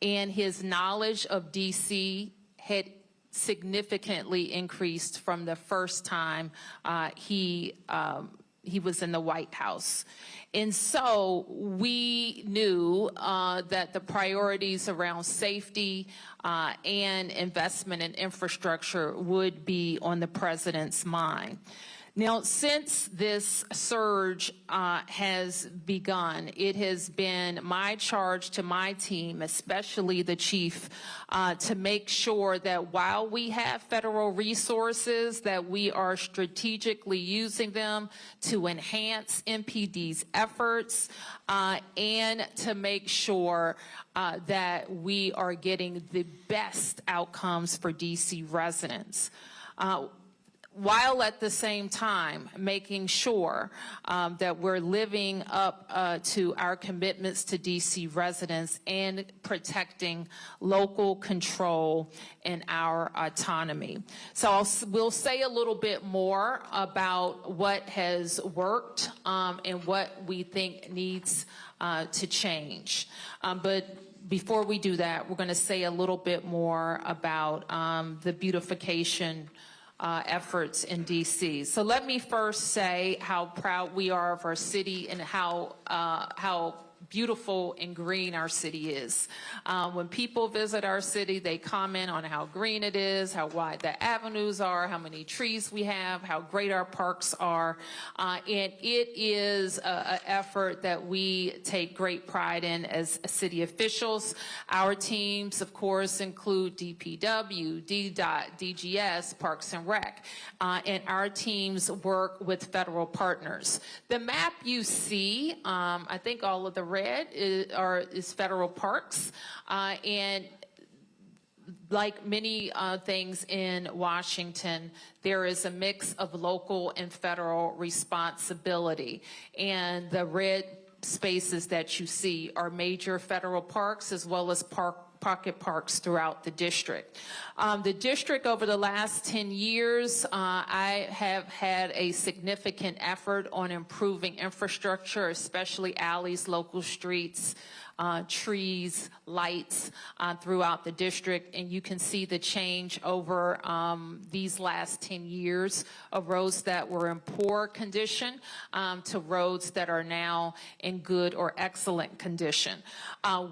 and his knowledge of D.C. had significantly increased from the first time he was in the White House. And so we knew that the priorities around safety and investment in infrastructure would be on the president's mind. Now, since this surge has begun, it has been my charge to my team, especially the chief, to make sure that while we have federal resources, that we are strategically using them to enhance MPD's efforts and to make sure that we are getting the best outcomes for DC residents. While at the same time making sure that we're living up to our commitments to DC residents and protecting local control and our autonomy. So we'll say a little bit more about what has worked and what we think needs to change. But before we do that, we're going to say a little bit more about the beautification efforts in DC. So let me first say how proud we are of our city and how beautiful and green our city is. When people visit our city, they comment on how green it is, how wide the avenues are, how many trees we have, how great our parks are. And it is an effort that we take great pride in as city officials. Our teams, of course, include DPW, DDOT, DGS, Parks and Rec. And our teams work with federal partners. The map you see, I think all of the red is federal parks, and like many things in Washington, there is a mix of local and federal responsibility, and the red spaces that you see are major federal parks as well as pocket parks throughout the district. The district over the last 10 years, I have had a significant effort on improving infrastructure, especially alleys, local streets, trees, lights throughout the district. And you can see the change over these last 10 years of roads that were in poor condition to roads that are now in good or excellent condition.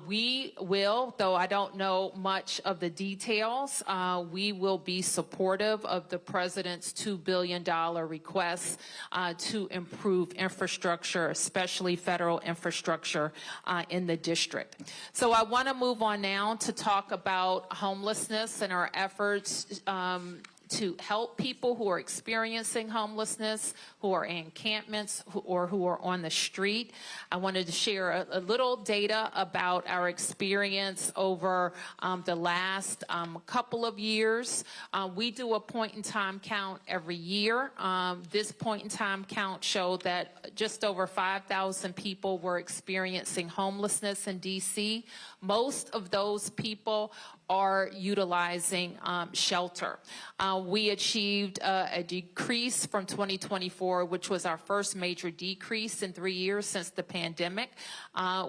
We will, though I don't know much of the details, we will be supportive of the president's $2 billion request to improve infrastructure, especially federal infrastructure in the district. So I want to move on now to talk about homelessness and our efforts to help people who are experiencing homelessness, who are in encampments, or who are on the street. I wanted to share a little data about our experience over the last couple of years. We do a point-in-time count every year. This point-in-time count showed that just over 5,000 people were experiencing homelessness in DC. Most of those people are utilizing shelter. We achieved a decrease from 2024, which was our first major decrease in 3 years since the pandemic.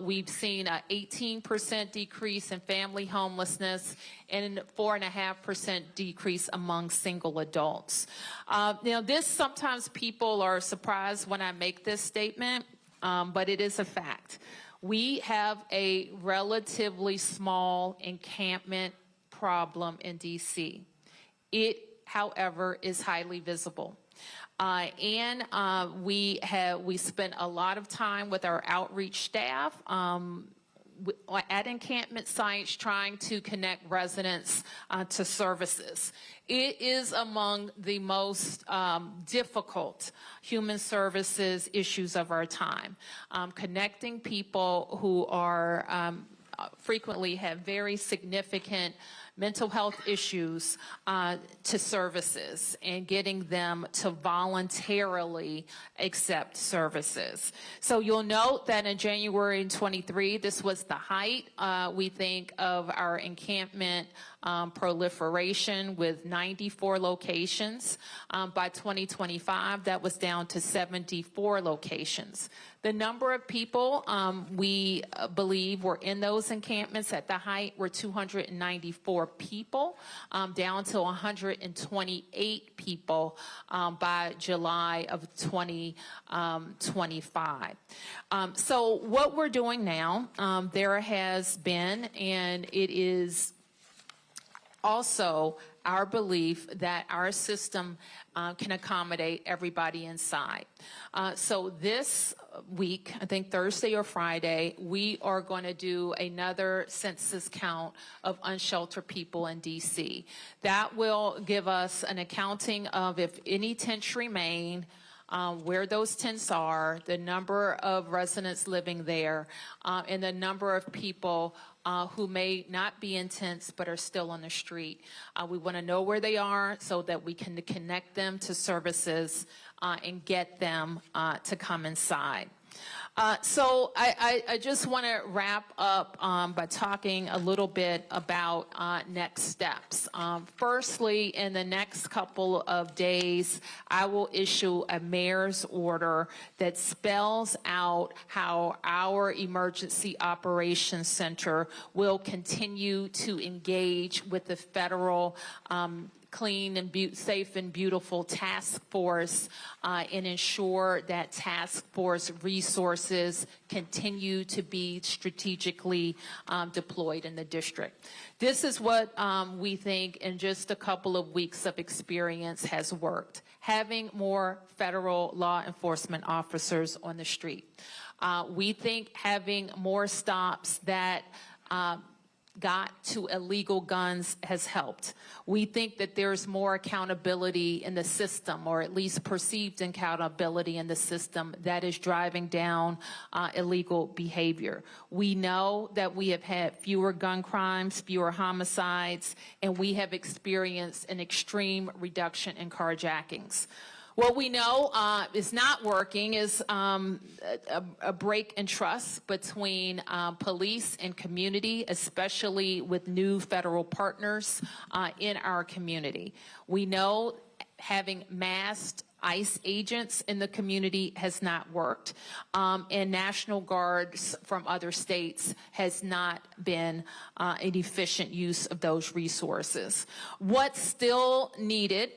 We've seen an 18% decrease in family homelessness and 4.5% decrease among single adults. Now, sometimes people are surprised when I make this statement, but it is a fact. We have a relatively small encampment problem in DC. It, however, is highly visible. And we spent a lot of time with our outreach staff at encampment sites trying to connect residents to services. It is among the most difficult human services issues of our time. Connecting people who are frequently have very significant mental health issues to services and getting them to voluntarily accept services. So you'll note that in January 23, this was the height, we think, of our encampment proliferation with 94 locations. By 2025, that was down to 74 locations. The number of people we believe were in those encampments at the height were 294 people, down to 128 people by July of 2025. So what we're doing now, there has been, and it is also our belief that our system can accommodate everybody inside. So this week, I think Thursday or Friday, we are going to do another census count of unsheltered people in DC. That will give us an accounting of if any tents remain, where those tents are, the number of residents living there, and the number of people who may not be in tents but are still on the street. We want to know where they are so that we can connect them to services and get them to come inside. So I just want to wrap up by talking a little bit about next steps. Firstly, in the next couple of days, I will issue a mayor's order that spells out how our Emergency Operations Center will continue to engage with the federal clean and safe and beautiful task force and ensure that task force resources continue to be strategically deployed in the district. This is what we think in just a couple of weeks of experience has worked. Having more federal law enforcement officers on the street. We think having more stops that got to illegal guns has helped. We think that there's more accountability in the system, or at least perceived accountability in the system, that is driving down illegal behavior. We know that we have had fewer gun crimes, fewer homicides, and we have experienced an extreme reduction in carjackings. What we know is not working is a break in trust between police and community, especially with new federal partners in our community. We know having masked ICE agents in the community has not worked, and National Guards from other states has not been an efficient use of those resources. What's still needed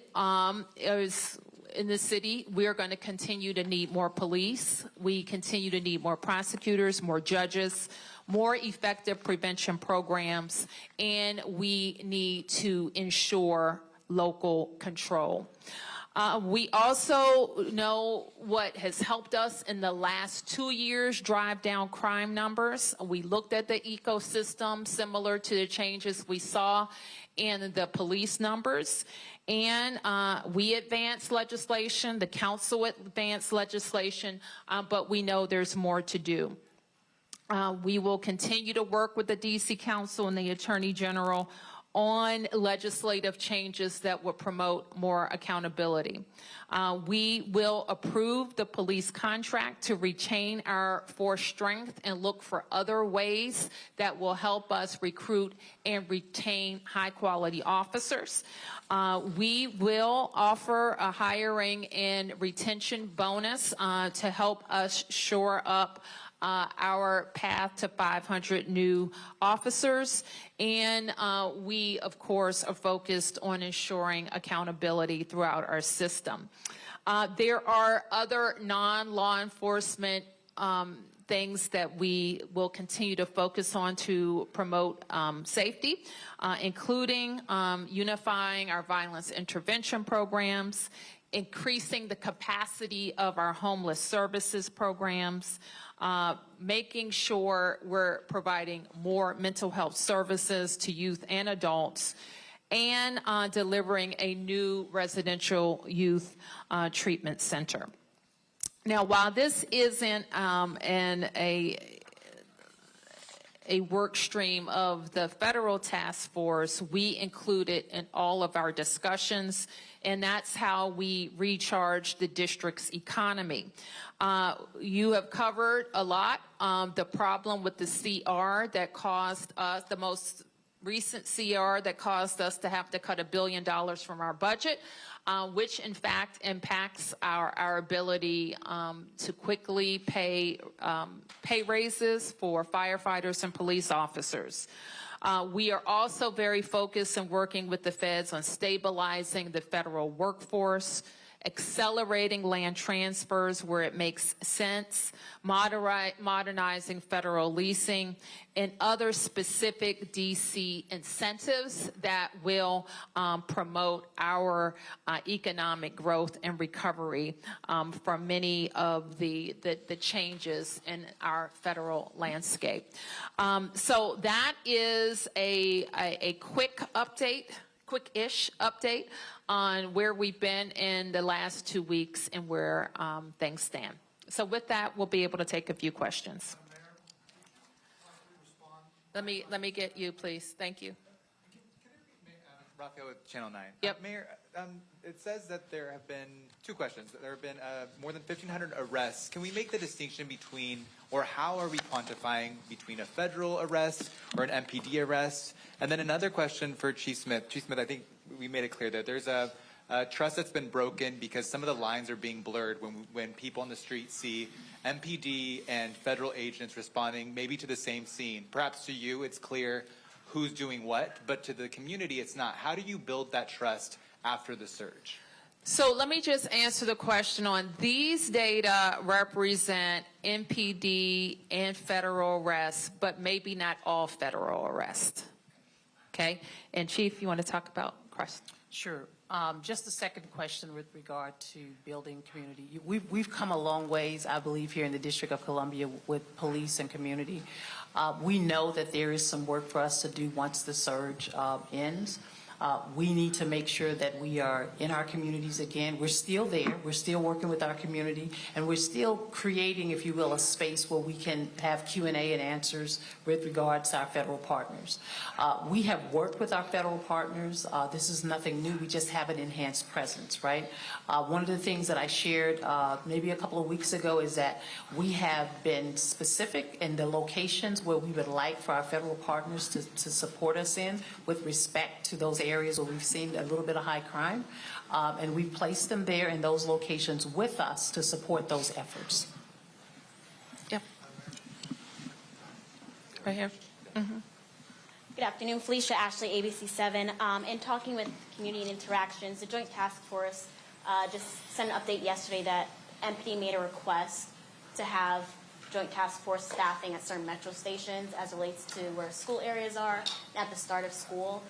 is, in the city, we're going to continue to need more police. We continue to need more prosecutors, more judges, more effective prevention programs, and we need to ensure local control. We also know what has helped us in the last 2 years drive down crime numbers. We looked at the ecosystem similar to the changes we saw in the police numbers. And we advanced legislation, the council advanced legislation, but we know there's more to do. We will continue to work with the DC Council and the Attorney General on legislative changes that will promote more accountability. We will approve the police contract to retain our force strength and look for other ways that will help us recruit and retain high-quality officers. We will offer a hiring and retention bonus to help us shore up our path to 500 new officers. And we, of course, are focused on ensuring accountability throughout our system. There are other non-law enforcement things that we will continue to focus on to promote safety, including unifying our violence intervention programs, increasing the capacity of our homeless services programs, making sure we're providing more mental health services to youth and adults, and delivering a new residential youth treatment center. Now, while this isn't a work stream of the federal task force, we include it in all of our discussions, and that's how we recharge the district's economy. You have covered a lot the problem with the CR that caused us, the most recent CR that caused us to have to cut $1 billion from our budget, which in fact impacts our ability to quickly pay raises for firefighters and police officers. We are also very focused in working with the feds on stabilizing the federal workforce, accelerating land transfers where it makes sense, modernizing federal leasing, and other specific DC incentives that will promote our economic growth and recovery from many of the changes in our federal landscape. So that is a quick update, quick-ish update on where we've been in the last 2 weeks and where things stand. So with that, we'll be able to take a few questions. Let me get you, please. Thank you. Rafael with Channel 9. Yep. Mayor, it says that there have been two questions. There have been more than 1,500 arrests. Can we make the distinction between, or how are we quantifying between a federal arrest or an MPD arrest? And then another question for Chief Smith. Chief Smith, I think we made it clear that there's a trust that's been broken because some of the lines are being blurred when people on the street see MPD and federal agents responding maybe to the same scene. Perhaps to you it's clear who's doing what, but to the community it's not. How do you build that trust after the surge? So let me just answer the question on these data represent MPD and federal arrests, but maybe not all federal arrests. Okay? And Chief, you want to talk about Christ? Sure. Just the second question with regard to building community. We've come a long ways, I believe, here in the District of Columbia with police and community. We know that there is some work for us to do once the surge ends. We need to make sure that we are in our communities again. We're still there. We're still working with our community, and we're still creating, if you will, a space where we can have Q&A and answers with regards to our federal partners. We have worked with our federal partners. This is nothing new. We just have an enhanced presence, right? One of the things that I shared maybe a couple of weeks ago is that we have been specific in the locations where we would like for our federal partners to support us in with respect to those areas where we've seen a little bit of high crime, and we've placed them there in those locations with us to support those efforts. Yep. Right here. Mm-hmm. Good afternoon, Felicia Ashley, ABC7. In talking with Community and Interactions, the Joint Task Force just sent an update yesterday that MPD made a request to have Joint Task Force staffing at certain metro stations as relates to where school areas are at the start of school.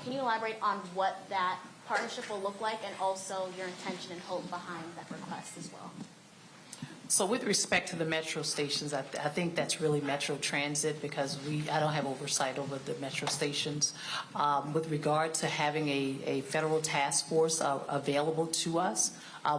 Can you elaborate on what that partnership will look like and also your intention and hope behind that request as well? So with respect to the metro stations, I think that's really Metro Transit because I don't have oversight over the metro stations. With regard to having a federal task force available to us,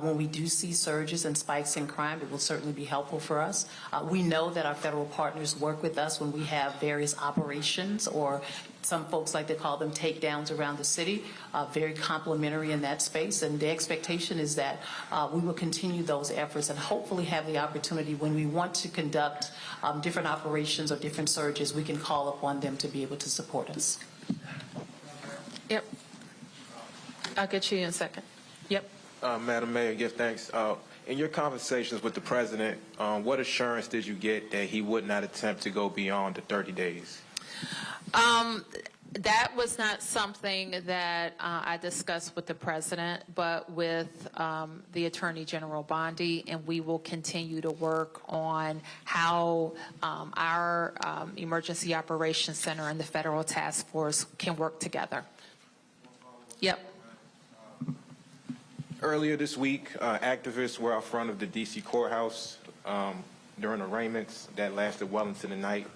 when we do see surges and spikes in crime, it will certainly be helpful for us. We know that our federal partners work with us when we have various operations, or some folks like to call them takedowns around the city, very complementary in that space. And the expectation is that we will continue those efforts and hopefully have the opportunity when we want to conduct different operations or different surges, we can call upon them to be able to support us. Yep. I'll get you in a second. Yep. Madam Mayor, yes, thanks. In your conversations with the president, what assurance did you get that he would not attempt to go beyond the 30 days? That was not something that I discussed with the president, but with the Attorney General Bondi, and we will continue to work on how our Emergency Operations Center and the Federal Task Force can work together. Yep. Earlier this week, activists were out front of the D.C. courthouse during arraignments that lasted well into the night,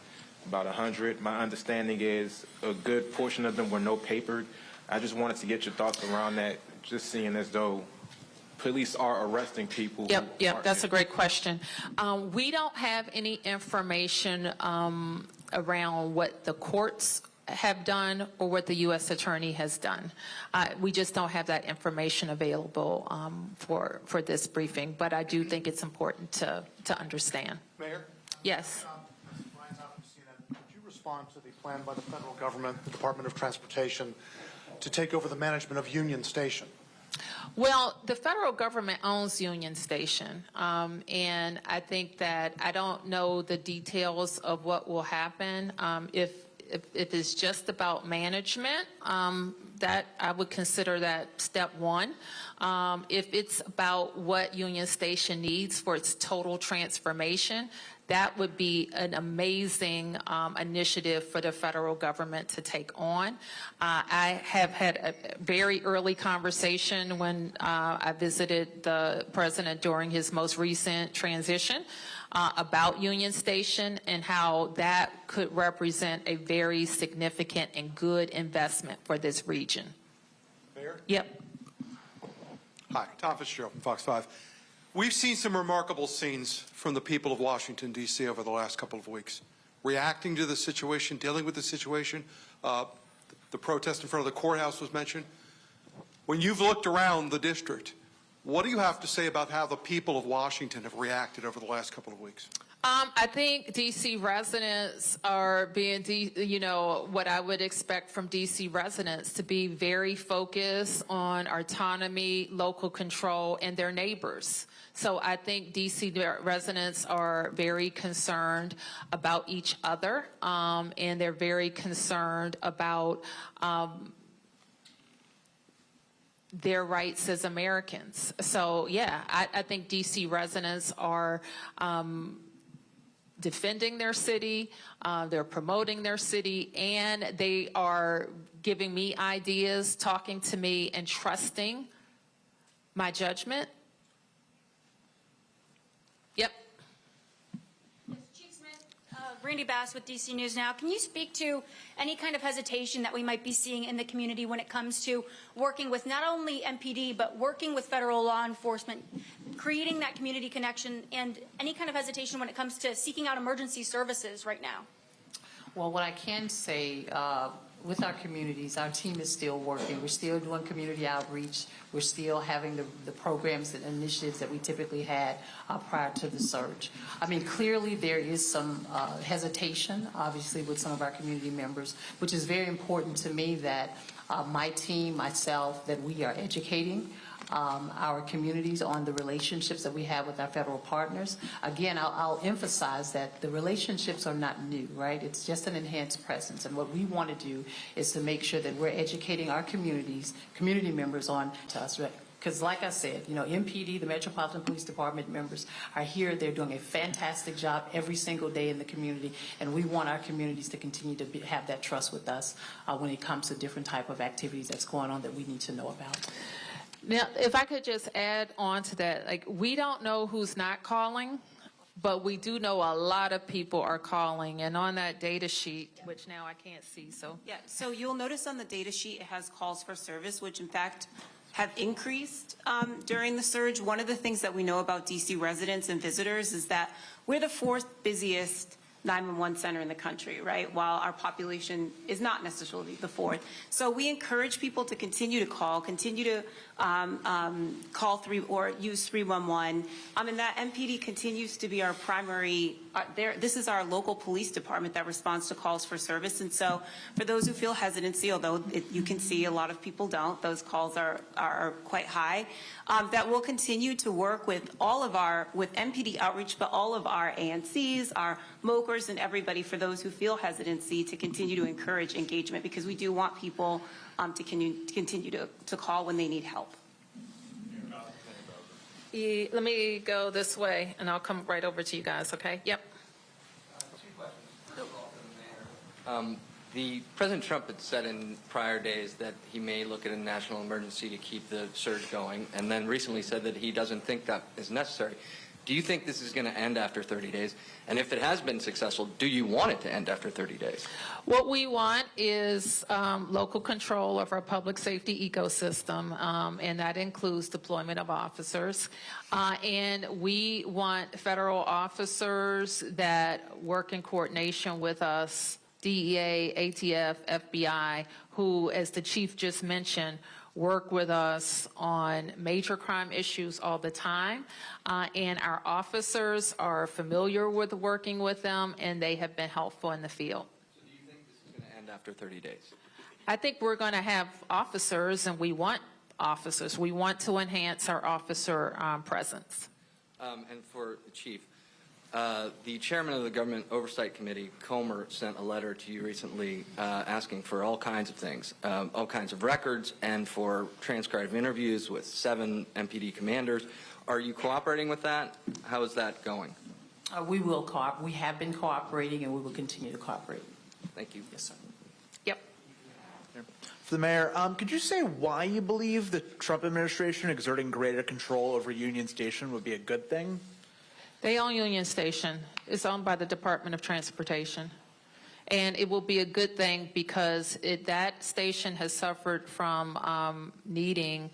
about 100. My understanding is a good portion of them were no papered. I just wanted to get your thoughts around that, just seeing as though police are arresting people. Yep, that's a great question. We don't have any information around what the courts have done or what the U.S. Attorney has done. We just don't have that information available for this briefing, but I do think it's important to understand. Mayor? Yes. Could you respond to the plan by the federal government, the Department of Transportation, to take over the management of Union Station? Well, the federal government owns Union Station, and I think that I don't know the details of what will happen. If it's just about management, that I would consider that step one. If it's about what Union Station needs for its total transformation, that would be an amazing initiative for the federal government to take on. I have had a very early conversation when I visited the president during his most recent transition about Union Station and how that could represent a very significant and good investment for this region. Mayor? Yep. Hi, Tom Fitzgerald from Fox 5. We've seen some remarkable scenes from the people of Washington, D.C. over the last couple of weeks, reacting to the situation, dealing with the situation. The protest in front of the courthouse was mentioned. When you've looked around the district, what do you have to say about how the people of Washington have reacted over the last couple of weeks? I think DC residents are being, what I would expect from DC residents to be very focused on autonomy, local control, and their neighbors. So I think DC residents are very concerned about each other, and they're very concerned about their rights as Americans. So yeah, I think DC residents are defending their city, they're promoting their city, and they are giving me ideas, talking to me, and trusting my judgment. Yep. Chief Smith, Randy Bass with DC News Now. Can you speak to any kind of hesitation that we might be seeing in the community when it comes to working with not only MPD, but working with federal law enforcement, creating that community connection, and any kind of hesitation when it comes to seeking out emergency services right now? Well, what I can say, with our communities, our team is still working. We're still doing community outreach. We're still having the programs and initiatives that we typically had prior to the surge. I mean, clearly there is some hesitation, obviously, with some of our community members, which is very important to me that my team, myself, that we are educating our communities on the relationships that we have with our federal partners. Again, I'll emphasize that the relationships are not new, right? It's just an enhanced presence. And what we want to do is to make sure that we're educating our communities, community members on to us, right? Because like I said, MPD, the Metropolitan Police Department members are here. They're doing a fantastic job every single day in the community. And we want our communities to continue to have that trust with us when it comes to different type of activities that's going on that we need to know about. Now, if I could just add on to that, we don't know who's not calling, but we do know a lot of people are calling. And on that data sheet, which now I can't see, so. Yeah, so you'll notice on the data sheet it has calls for service, which in fact have increased during the surge. One of the things that we know about DC residents and visitors is that we're the fourth busiest 911 center in the country, right? While our population is not necessarily the fourth. So we encourage people to continue to call, continue to call or use 311. And that MPD continues to be our primary, this is our local police department that responds to calls for service. And so for those who feel hesitancy, although you can see a lot of people don't, those calls are quite high, that we'll continue to work with with MPD outreach, but all of our ANCs, our MOCRs, and everybody, for those who feel hesitancy, to continue to encourage engagement, because we do want people to continue to call when they need help. Let me go this way, and I'll come right over to you guys, okay? Yep. The President Trump had said in prior days that he may look at a national emergency to keep the surge going, and then recently said that he doesn't think that is necessary. Do you think this is going to end after 30 days? And if it has been successful, do you want it to end after 30 days? What we want is local control of our public safety ecosystem, and that includes deployment of officers. And we want federal officers that work in coordination with us, DEA, ATF, FBI, who, as the chief just mentioned, work with us on major crime issues all the time. And our officers are familiar with working with them, and they have been helpful in the field. So do you think this is going to end after 30 days? I think we're going to have officers, and we want officers. We want to enhance our officer presence. And for the chief, the chairman of the Government Oversight Committee, Comer, sent a letter to you recently asking for all kinds of things, all kinds of records, and for transcribed interviews with 7 MPD commanders. Are you cooperating with that? How is that going? We will cooperate. We have been cooperating, and we will continue to cooperate. Thank you. Yes, sir. Yep. For the mayor, could you say why you believe the Trump administration exerting greater control over Union Station would be a good thing? They own Union Station. It's owned by the Department of Transportation. And it will be a good thing because that station has suffered from needing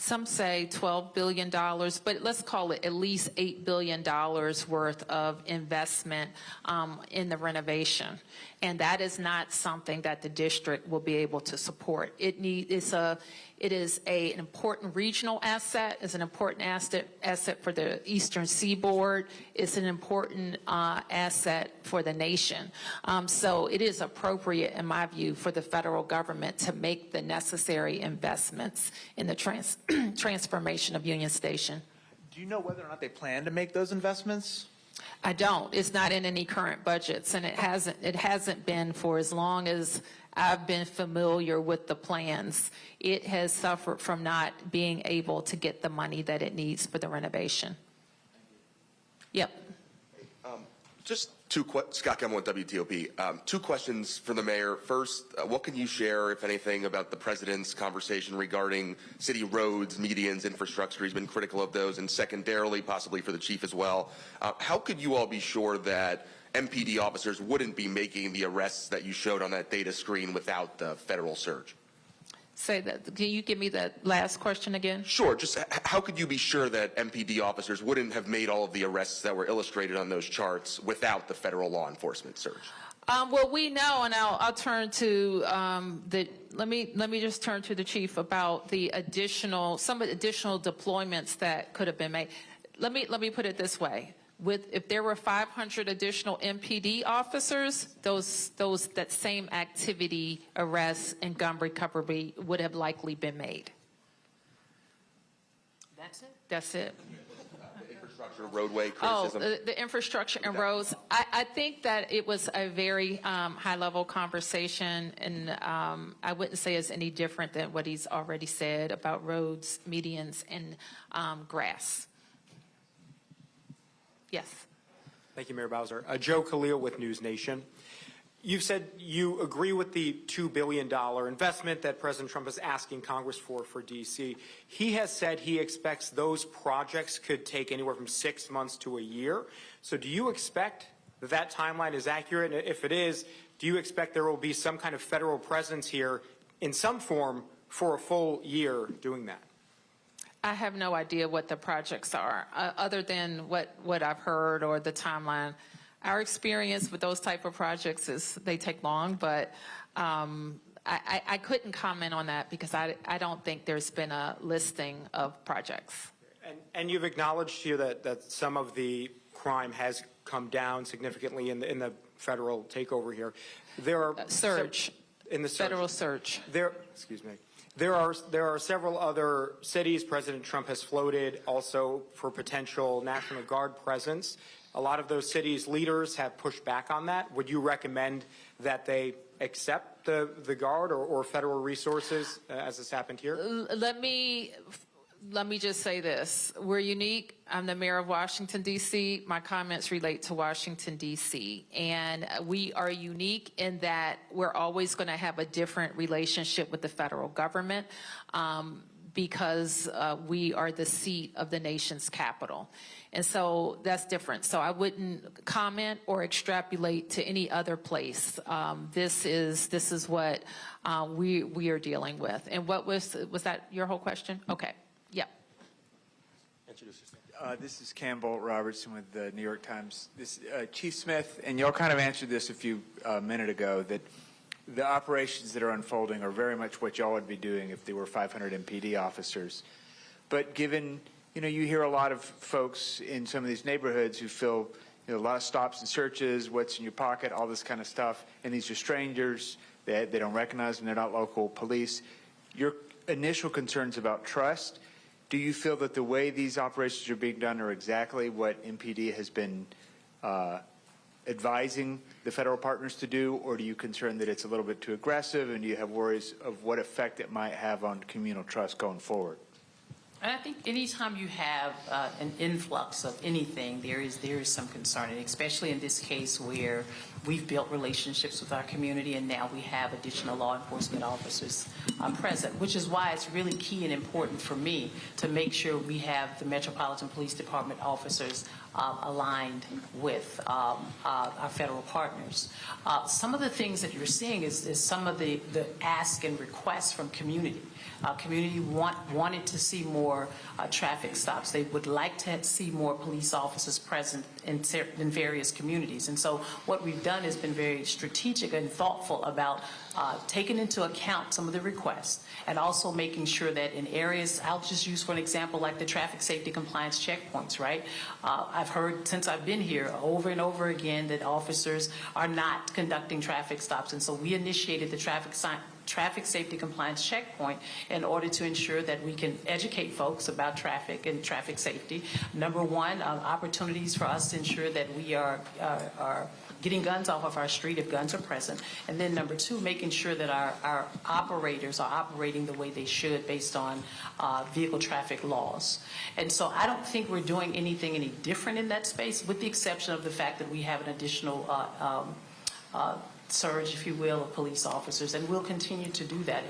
some say $12 billion, but let's call it at least $8 billion worth of investment in the renovation. And that is not something that the district will be able to support. It is an important regional asset, it's an important asset for the Eastern Seaboard, it's an important asset for the nation. So it is appropriate, in my view, for the federal government to make the necessary investments in the transformation of Union Station. Do you know whether or not they plan to make those investments? I don't. It's not in any current budgets, and it hasn't been for as long as I've been familiar with the plans. It has suffered from not being able to get the money that it needs for the renovation. Yep. Just Scott Gemmell with WTOP. Two questions for the mayor. First, what can you share, if anything, about the president's conversation regarding city roads, medians, infrastructure? He's been critical of those. And secondarily, possibly for the chief as well, how could you all be sure that MPD officers wouldn't be making the arrests that you showed on that data screen without the federal surge? Say that. Can you give me that last question again? Sure. Just how could you be sure that MPD officers wouldn't have made all of the arrests that were illustrated on those charts without the federal law enforcement surge? Well, we know, and I'll turn to let me just turn to the chief about some additional deployments that could have been made. Let me put it this way. If there were 500 additional MPD officers, that same activity, arrests, and gun recovery would have likely been made. That's it? That's it. The infrastructure, roadway criticism. Oh, the infrastructure and roads. I think that it was a very high-level conversation, and I wouldn't say it's any different than what he's already said about roads, medians, and grass. Yes. Thank you, Mayor Bowser. Joe Khalil with News Nation. You've said you agree with the $2 billion investment that President Trump is asking Congress for D.C. He has said he expects those projects could take anywhere from 6 months to a year. So do you expect that timeline is accurate? And if it is, do you expect there will be some kind of federal presence here in some form for a full year doing that? I have no idea what the projects are, other than what I've heard or the timeline. Our experience with those type of projects is they take long, but I couldn't comment on that because I don't think there's been a listing of projects. And you've acknowledged here that some of the crime has come down significantly in the federal takeover here. There are surge in the federal surge. Excuse me. There are several other cities President Trump has floated also for potential National Guard presence. A lot of those cities' leaders have pushed back on that. Would you recommend that they accept the Guard or federal resources as has happened here? Let me just say this. We're unique. I'm the mayor of Washington, D.C. My comments relate to Washington, D.C. And we are unique in that we're always going to have a different relationship with the federal government because we are the seat of the nation's capital. And so that's different. So I wouldn't comment or extrapolate to any other place. This is what we are dealing with. And what was that your whole question? Okay. Yeah. This is Campbell Robertson with the New York Times. Chief Smith, and y'all kind of answered this a few minutes ago, that the operations that are unfolding are very much what y'all would be doing if there were 500 MPD officers. But given, you hear a lot of folks in some of these neighborhoods who feel a lot of stops and searches, what's in your pocket, all this kind of stuff, and these are strangers, they don't recognize them, they're not local police. Your initial concerns about trust, do you feel that the way these operations are being done are exactly what MPD has been advising the federal partners to do, or do you concern that it's a little bit too aggressive, and do you have worries of what effect it might have on communal trust going forward? And I think anytime you have an influx of anything, there is some concern, and especially in this case where we've built relationships with our community and now we have additional law enforcement officers present, which is why it's really key and important for me to make sure we have the Metropolitan Police Department officers aligned with our federal partners. Some of the things that you're seeing is some of the ask and requests from community. Community wanted to see more traffic stops. They would like to see more police officers present in various communities. And so what we've done has been very strategic and thoughtful about taking into account some of the requests and also making sure that in areas, I'll just use for an example like the traffic safety compliance checkpoints, right? I've heard since I've been here over and over again that officers are not conducting traffic stops. And so we initiated the traffic safety compliance checkpoint in order to ensure that we can educate folks about traffic and traffic safety. Number one, opportunities for us to ensure that we are getting guns off of our street if guns are present. And then number two, making sure that our operators are operating the way they should based on vehicle traffic laws. And so I don't think we're doing anything any different in that space, with the exception of the fact that we have an additional surge, if you will, of police officers, and we'll continue to do that.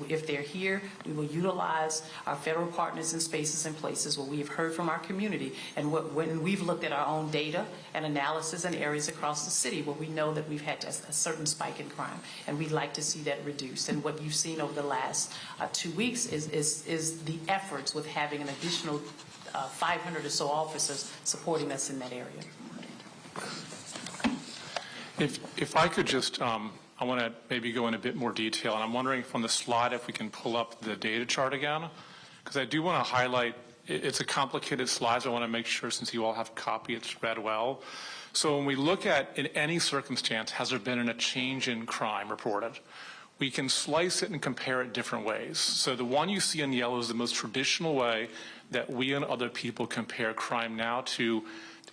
If they're here, we will utilize our federal partners in spaces and places where we have heard from our community, and when we've looked at our own data and analysis in areas across the city where we know that we've had a certain spike in crime, and we'd like to see that reduced. And what you've seen over the last 2 weeks is the efforts with having an additional 500 or so officers supporting us in that area. If I could just, I want to maybe go in a bit more detail, and I'm wondering from the slide if we can pull up the data chart again, because I do want to highlight, it's a complicated slide, so I want to make sure since you all have a copy, it's read well. So when we look at, in any circumstance, has there been a change in crime reported? We can slice it and compare it different ways. So the one you see in yellow is the most traditional way that we and other people compare crime now to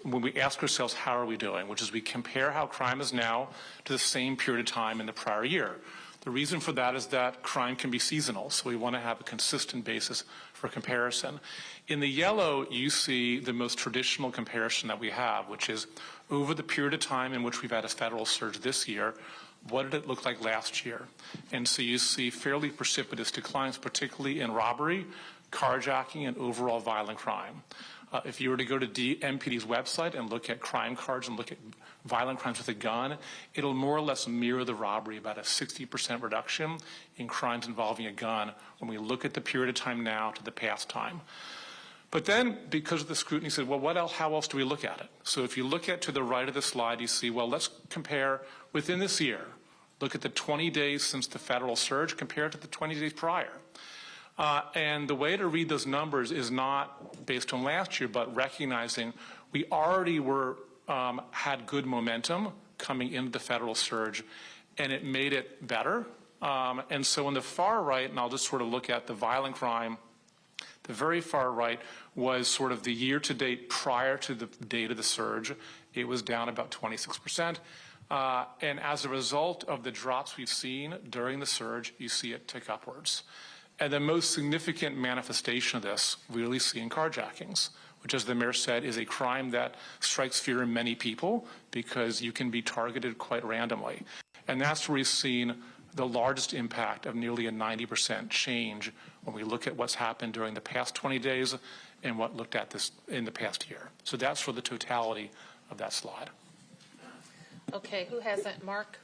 when we ask ourselves, how are we doing? Which is we compare how crime is now to the same period of time in the prior year. The reason for that is that crime can be seasonal, so we want to have a consistent basis for comparison. In the yellow, you see the most traditional comparison that we have, which is over the period of time in which we've had a federal surge this year, what did it look like last year? And so you see fairly precipitous declines, particularly in robbery, carjacking, and overall violent crime. If you were to go to MPD's website and look at crime cards and look at violent crimes with a gun, it'll more or less mirror the robbery, about a 60% reduction in crimes involving a gun when we look at the period of time now to the past time. But then, because of the scrutiny, said, well, what else, how else do we look at it? So if you look at to the right of the slide, you see, well, let's compare within this year. Look at the 20 days since the federal surge compared to the 20 days prior. And the way to read those numbers is not based on last year, but recognizing we already had good momentum coming into the federal surge, and it made it better. And so on the far right, and I'll just sort of look at the violent crime, the very far right was sort of the year-to-date prior to the date of the surge. It was down about 26%. And as a result of the drops we've seen during the surge, you see it tick upwards. And the most significant manifestation of this we really see in carjackings, which, as the mayor said, is a crime that strikes fear in many people because you can be targeted quite randomly. And that's where we've seen the largest impact of nearly a 90% change when we look at what's happened during the past 20 days and what looked at this in the past year. So that's for the totality of that slide. Okay, who has it? Mark?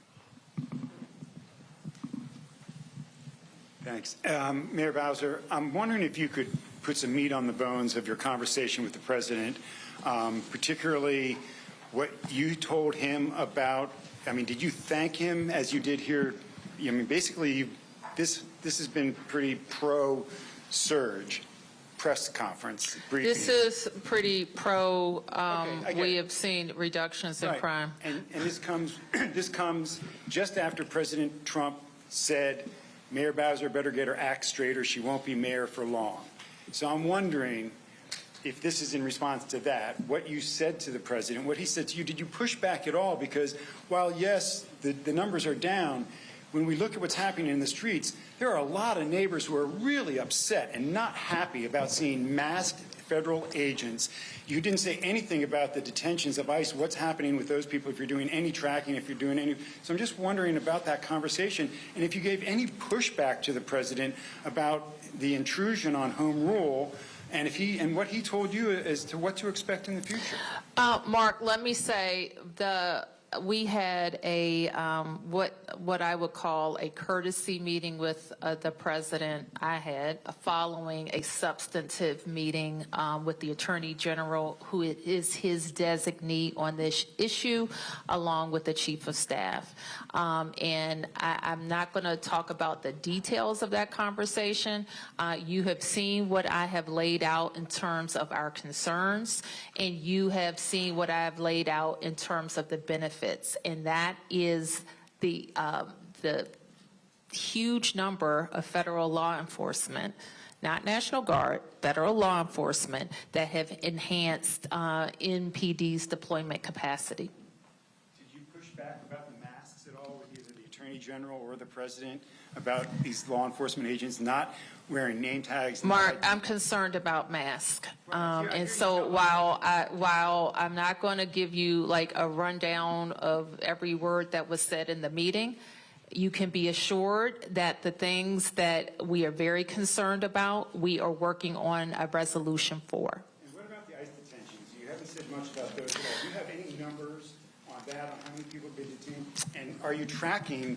Thanks. Mayor Bowser, I'm wondering if you could put some meat on the bones of your conversation with the president, particularly what you told him about, I mean, did you thank him as you did here? I mean, basically, this has been pretty pro-surge press conference briefing. This is pretty pro, we have seen reductions in crime. And this comes just after President Trump said, Mayor Bowser better get her act straight or she won't be mayor for long. So I'm wondering if this is in response to that, what you said to the president, what he said to you, did you push back at all? Because while, yes, the numbers are down, when we look at what's happening in the streets, there are a lot of neighbors who are really upset and not happy about seeing masked federal agents. You didn't say anything about the detentions of ICE, what's happening with those people, if you're doing any tracking, if you're doing any. So I'm just wondering about that conversation, and if you gave any pushback to the president about the intrusion on home rule, and if what he told you as to what to expect in the future. Mark, let me say we had a what I would call a courtesy meeting with the president. I had following a substantive meeting with the Attorney General, who is his designee on this issue, along with the Chief of Staff. And I'm not going to talk about the details of that conversation. You have seen what I have laid out in terms of our concerns, and you have seen what I have laid out in terms of the benefits. And that is the huge number of federal law enforcement, not National Guard, federal law enforcement, that have enhanced NPD's deployment capacity. Did you push back about the masks at all with either the Attorney General or the President about these law enforcement agents not wearing name tags? Mark, I'm concerned about masks. And so while I'm not going to give you like a rundown of every word that was said in the meeting, you can be assured that the things that we are very concerned about, we are working on a resolution for. And what about the ICE detentions? You haven't said much about those at all. Do you have any numbers on that, on how many people have been detained? And are you tracking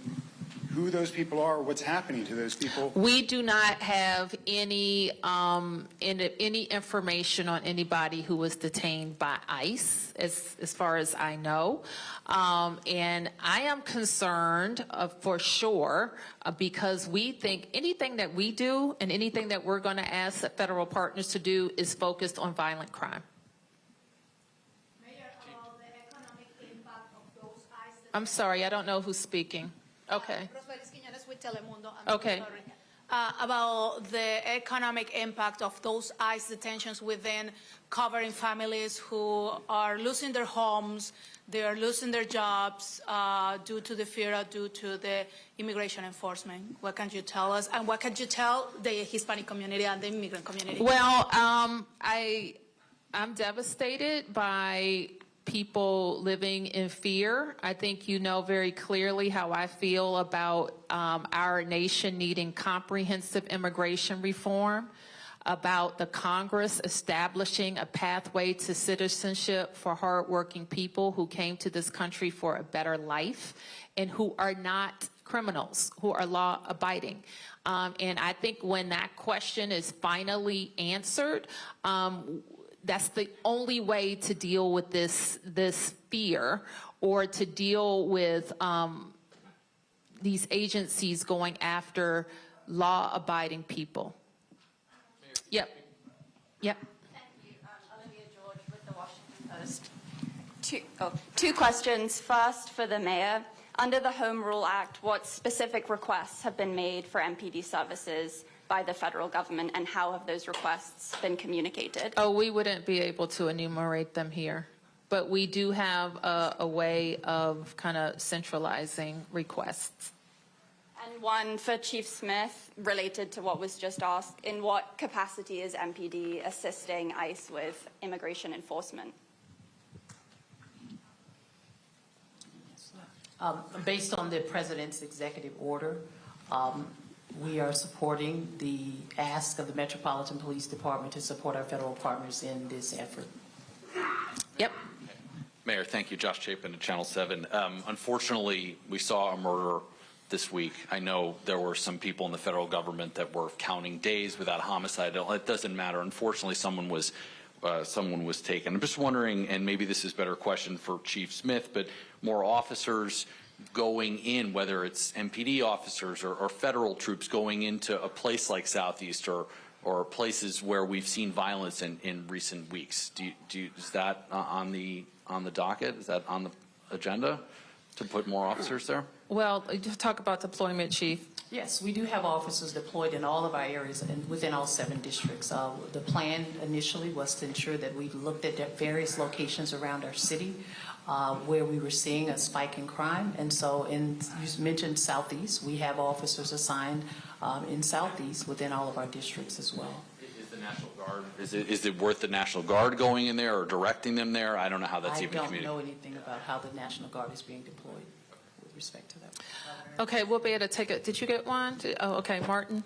who those people are, or what's happening to those people? We do not have any information on anybody who was detained by ICE, as far as I know. And I am concerned for sure because we think anything that we do and anything that we're going to ask the federal partners to do is focused on violent crime. I'm sorry, I don't know who's speaking. Okay. Okay. About the economic impact of those ICE detentions within covering families who are losing their homes, they are losing their jobs due to the fear, due to the immigration enforcement. What can you tell us? And what can you tell the Hispanic community and the immigrant community? Well, I'm devastated by people living in fear. I think you know very clearly how I feel about our nation needing comprehensive immigration reform, about the Congress establishing a pathway to citizenship for hardworking people who came to this country for a better life and who are not criminals, who are law-abiding. And I think when that question is finally answered, that's the only way to deal with this fear, or to deal with these agencies going after law-abiding people. Yep. Thank you. Olivia George with the Washington Post. Two questions. First, for the mayor. Under the Home Rule Act, what specific requests have been made for MPD services by the federal government, and how have those requests been communicated? Oh, we wouldn't be able to enumerate them here, but we do have a way of kind of centralizing requests. And one for Chief Smith, related to what was just asked. In what capacity is MPD assisting ICE with immigration enforcement? Based on the President's executive order, we are supporting the ask of the Metropolitan Police Department to support our federal partners in this effort. Yep. Mayor, thank you. Josh Chapin at Channel 7. Unfortunately, we saw a murder this week. I know there were some people in the federal government that were counting days without homicide. It doesn't matter. Unfortunately, someone was taken. I'm just wondering, and maybe this is a better question for Chief Smith, but more officers going in, whether it's MPD officers or federal troops going into a place like Southeast or places where we've seen violence in recent weeks. Is that on the docket? Is that on the agenda to put more officers there? Well, just talk about deployment, Chief. Yes, we do have officers deployed in all of our areas and within all 7 districts. The plan initially was to ensure that we looked at various locations around our city where we were seeing a spike in crime. And so you mentioned Southeast. We have officers assigned in Southeast within all of our districts as well. Is the National Guard, is it worth the National Guard going in there or directing them there? I don't know how that's even communicated. I don't know anything about how the National Guard is being deployed with respect to that. Okay, we'll be able to take it. Did you get one? Oh, okay, Martin.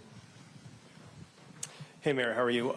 Hey, Mayor, how are you?